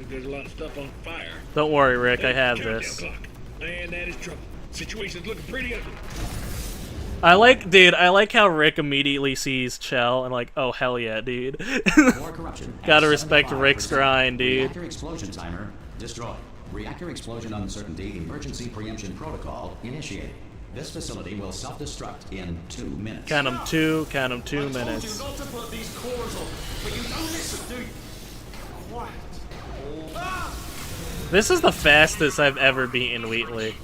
there's a lot of stuff on fire. Don't worry, Rick, I have Countdown this. Clock. Man, that is trouble. Situation's looking pretty ugly. I like how Rick immediately sees Chell and like, oh hell yeah, dude. Core corruption. Gotta respect Rick's grind, dude. Reactor explosion timer destroyed. Reactor explosion uncertainty emergency preemption protocol initiated. This facility will self-destruct in 2 minutes. Count 'em 2 minutes. I told you not to put these cores on, but you don't listen, do you? Quiet. Ah! This is the fastest I've ever beaten Wheatley.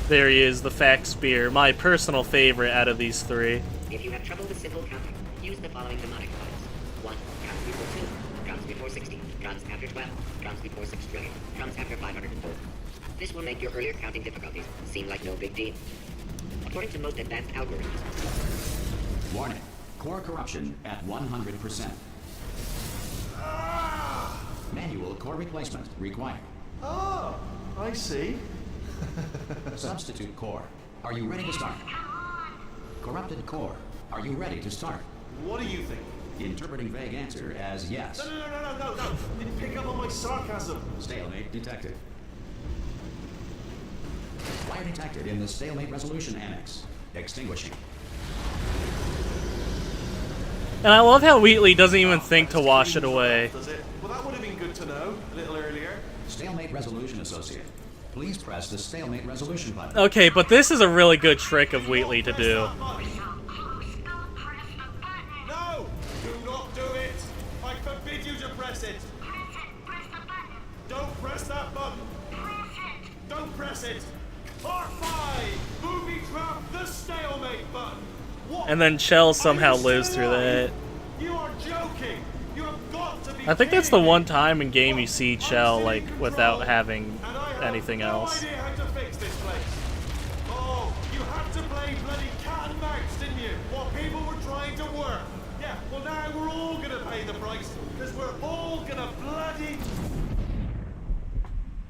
There he is, the Fact Spear, my personal favorite out of these 3. If you have trouble with simple counting, use the following mnemonic codes. 1 comes before 2, comes before 60, comes after 12, comes before 6 trillion, comes after 504. This will make your earlier counting difficulties seem like no big deal. According to most advanced algorithms. Warning. Core corruption at 100%. Manual core replacement required. Oh, I see. Substitute core. Are you ready to start? Corrupted core. Are you ready to start? What do you think? Interpreting vague answer as yes. No. Didn't pick up on my sarcasm. Stalemate detected. Fire detected in the stalemate resolution annex. Extinguishing. And I love how Wheatley doesn't even think to wash it away. Does it? Well, that would have been good to know a little earlier. Stalemate resolution associate. Please press the stalemate resolution button. Okay, but this is a really good trick of Wheatley to do. No! Do not do it! I forbid you to press it! Don't press that button! Don't press it! For And then Chell somehow lives through that. You are joking. You have got to be I think that's the one time in game you see Chell like without having anything else. No idea how to fix this place. Oh, you had to play bloody cat and mouse, didn't you? While people were trying to work. Yeah, well now we're all gonna pay the price, because we're all gonna bloody...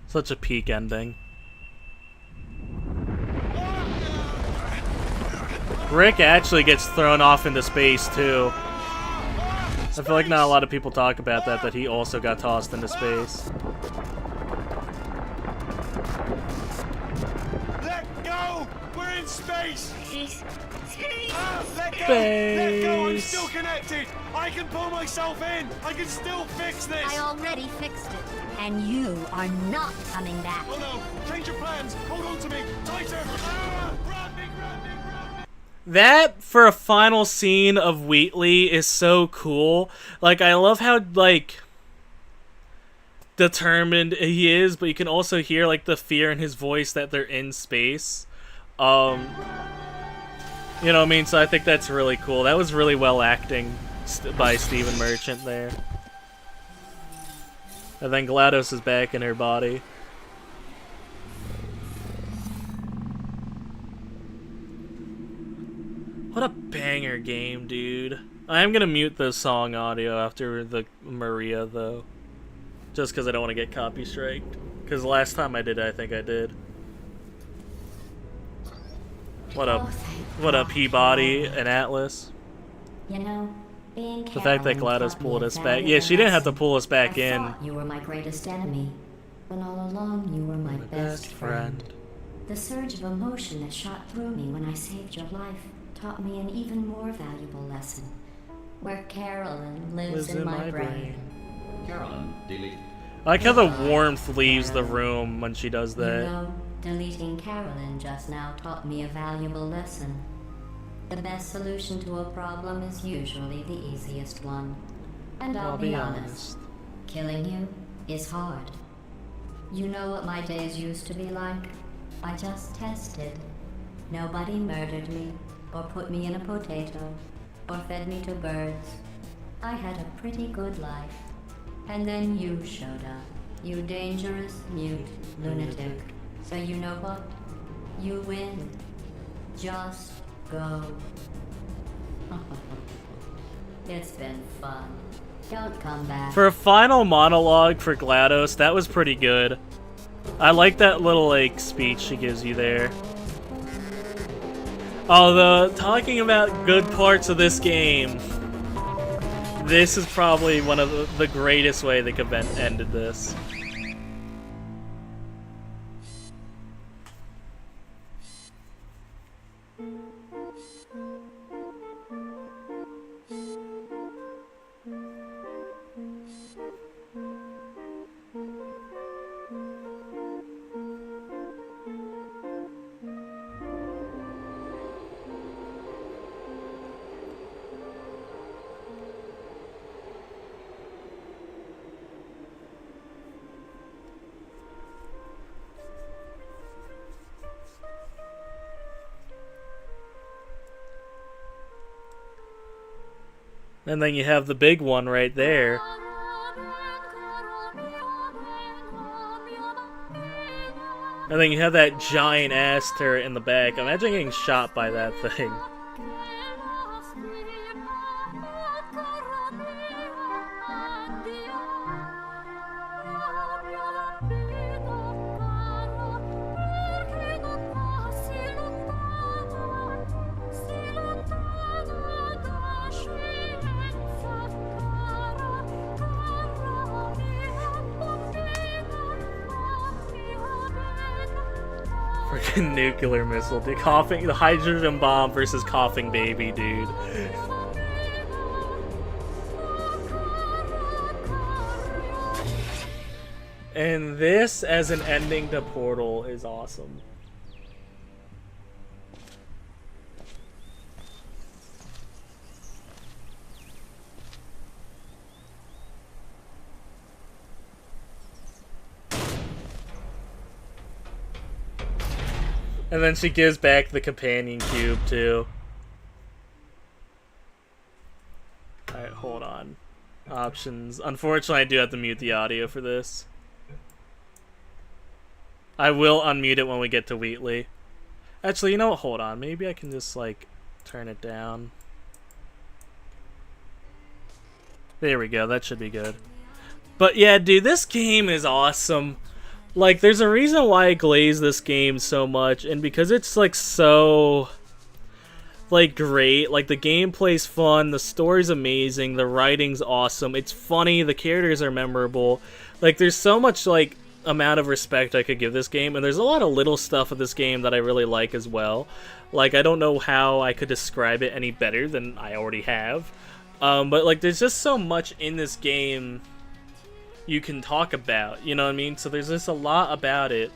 Such a peak ending. Rick actually gets thrown off into space too. I feel like not a lot of people talk about that he also got tossed into space. Let go! We're in space! Space. Let go! Space. Let go! I'm still connected! I can pull myself in! I can still fix this! I already fixed it. And you are not coming back. Oh no! Change your plans! Hold on to me! Tighter! Grab me! Grab me! Grab me! That, for a final scene of Wheatley, is so cool. Like, I love how, like, determined he is, but you can also hear, like, the fear in his voice that they're in space. You know what I mean? So I think that's really cool. That was really well acting by Stephen Merchant there. And then GLaDOS is back in her body. What a banger game, dude. I am gonna mute the song audio after the Maria, though. Just because I don't want to get copy striked. Because last time I did, I think I did. What up, Peabody and Atlas? You know, being The fact that GLaDOS pulled us back. Yeah, she didn't have to pull us back in. I thought you were my greatest enemy, when all along you were my best friend. The surge of emotion that shot through me when I saved your life taught me an even more valuable lesson. Where Carolyn lives in my brain. Carolyn, delete. I like how the warmth leaves the room when she does that. You know, deleting Carolyn just now taught me a valuable lesson. The best solution to a problem is usually the easiest one. And I'll be honest, killing you is hard. You know what my days used to be like? I just tested. Nobody murdered me, or put me in a potato, or fed me to birds. I had a pretty good life. And then you showed up, you dangerous, mute lunatic. So you know what? You win. Just go. It's been fun. Don't come back. For a final monologue for GLaDOS, that was pretty good. I like that little, like, speech she gives you there. Although, talking about good parts of this game, this is probably one of the greatest way they could have ended this. And then you have the big one right there. And then you have that giant ass turret in the back. Imagine getting shot by that thing. Freaking nuclear missile, dude. The hydrogen bomb versus coughing baby, dude. And this as an ending to Portal is awesome. And then she gives back the companion cube, too. Alright, hold on. Options. Unfortunately, I do have to mute the audio for this. I will unmute it when we get to Wheatley. Actually, you know what? Hold on. Maybe I can just, like, turn it down. There we go. That should be good. But yeah, dude, this game is awesome. Like, there's a reason why I glaze this game so much, and because it's, like, so, like, great. Like, the gameplay's fun, the story's amazing, the writing's awesome, it's funny, the characters are memorable. Like, there's so much, like, amount of respect I could give this game, and there's a lot of little stuff of this game that I really like as well. Like, I don't know how I could describe it any better than I already have. But, like, there's just so much in this game you can talk about, you know what I mean? So there's just a lot about it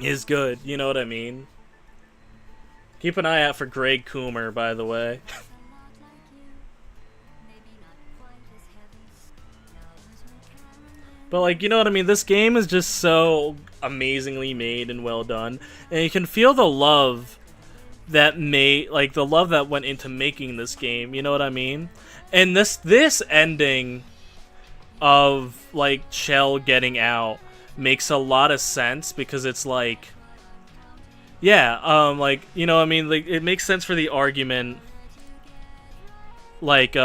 is good, you know what I mean? Keep an eye out for Greg Coomer, by the way. But, like, you know what I mean? This game is just so amazingly made and well done. And you can feel the love that the love that went into making this game, you know what I mean? And this ending of, like, Chell getting out makes a lot of sense, because it's like, yeah, like, you know what I mean? Like, it makes sense for the argument, like,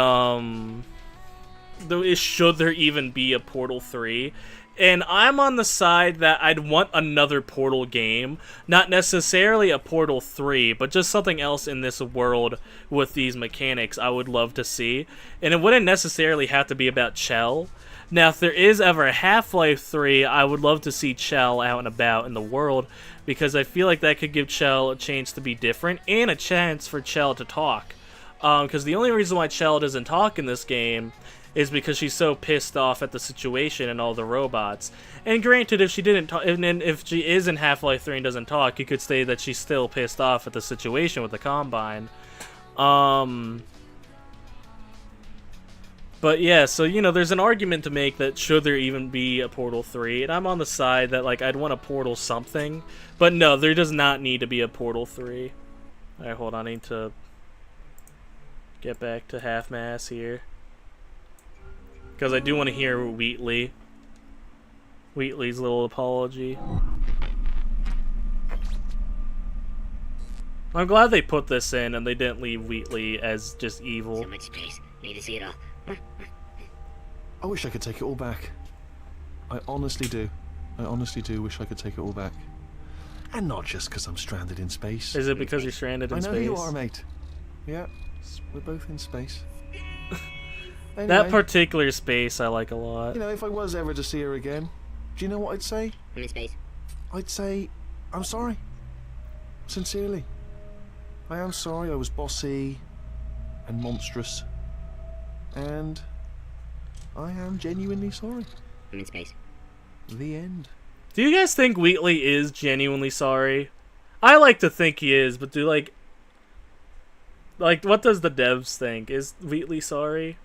should there even be a Portal 3? And I'm on the side that I'd want another Portal game. Not necessarily a Portal 3, but just something else in this world with these mechanics I would love to see. And it wouldn't necessarily have to be about Chell. Now, if there is ever a Half-Life 3, I would love to see Chell out and about in the world, because I feel like that could give Chell a chance to be different, and a chance for Chell to talk. Because the only reason why Chell doesn't talk in this game is because she's so pissed off at the situation and all the robots. And granted, if she didn't talk, and if she is in Half-Life 3 and doesn't talk, you could say that she's still pissed off at the situation with the Combine. But yeah, so, you know, there's an argument to make that should there even be a Portal 3, and I'm on the side that, like, I'd want a Portal something, but no, there does not need to be a Portal 3. Alright, hold on, I need to get back to half-mass here, because I do want to hear Wheatley's little apology. I'm glad they put this in and they didn't leave Wheatley as just evil. So much space. Need to see it all. I wish I could take it all back. I honestly do. I honestly do wish I could take it all back. And not just because I'm stranded in space. Is it because you're stranded in space? I know you are, mate. Yeah, we're both in space. Anyway, that particular space I like a lot. You know, if I was ever to see her again, do you know what I'd say? I'm in space. I'd say, I'm sorry. Sincerely. I am sorry I was bossy and monstrous. And I am genuinely sorry. I'm in space. The end. Do you guys think Wheatley is genuinely sorry? I like to think he is, but do, like, what does the devs think? Is Wheatley sorry?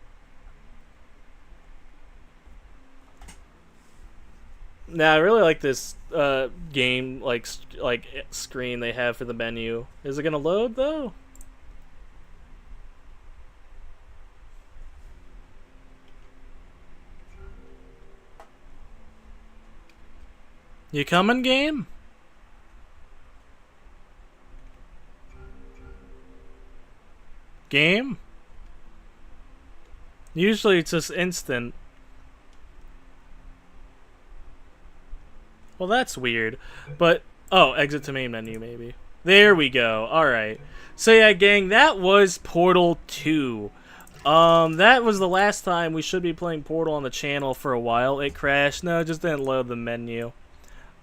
Nah, I really like this game, like screen they have for the menu. Is it gonna load, though? You coming, game? Game? Usually it's just instant. Well, that's weird. But, oh, exit to main menu, maybe. There we go. Alright. So, yeah, gang, that was Portal 2. That was the last time we should be playing Portal on the channel for a while. It crashed. No, it just didn't load the menu.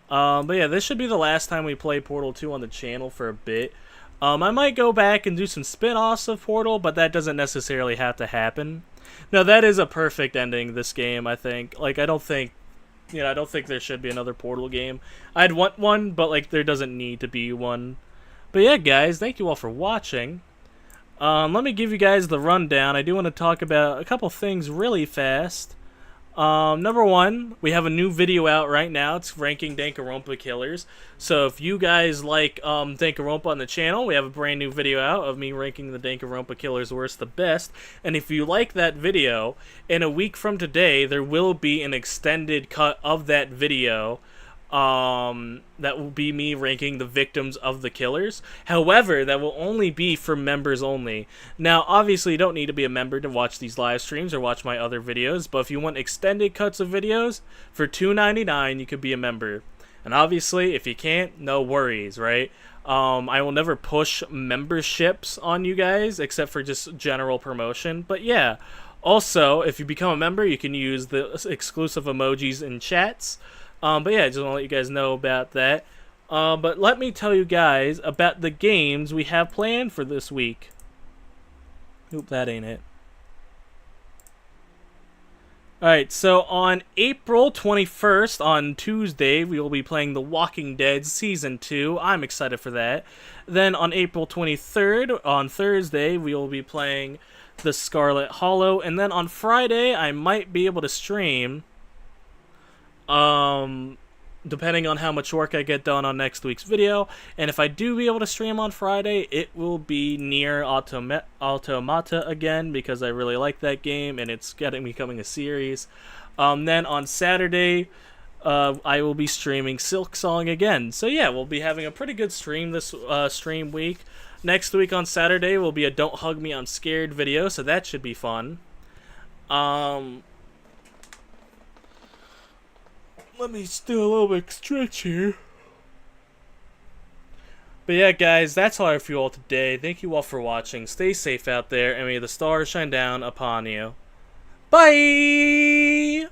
But yeah, this should be the last time we play Portal 2 on the channel for a bit. I might go back and do some spin-offs of Portal, but that doesn't necessarily have to happen. No, that is a perfect ending, this game, I think. Like, I don't think there should be another Portal game. I'd want one, but, like, there doesn't need to be one. But yeah, guys, thank you all for watching. Let me give you guys the rundown. I do want to talk about a couple things really fast. Number one, we have a new video out right now. It's ranking Danganronpa killers. So if you guys like Danganronpa on the channel, we have a brand new video out of me ranking the Danganronpa killers worst to best. And if you like that video, in a week from today, there will be an extended cut of that video. That will be me ranking the victims of the killers. However, that will only be for members only. Now, obviously, you don't need to be a member to watch these live streams or watch my other videos, but if you want extended cuts of videos, for $2.99, you could be a member. And obviously, if you can't, no worries, right? I will never push memberships on you guys, except for just general promotion. But yeah, also, if you become a member, you can use the exclusive emojis in chats. But yeah, I just want to let you guys know about that. But let me tell you guys about the games we have planned for this week. Oop, that ain't it. Alright, so on April 21st, on Tuesday, we will be playing The Walking Dead Season 2. I'm excited for that. Then on April 23rd, on Thursday, we will be playing The Scarlet Hollow. And then on Friday, I might be able to stream... depending on how much work I get done on next week's video, and if I do be able to stream on Friday, it will be Nier Automata again, because I really like that game, and it's becoming a series. Then on Saturday, I will be streaming Silksong again. So yeah, we'll be having a pretty good stream this stream week. Next week on Saturday will be a Don't Hug Me, I'm Scared video, so that should be fun. Let me just do a little bit stretch here. But yeah, guys, that's all I have for you all today. Thank you all for watching. Stay safe out there, and may the stars shine down upon you. Bye!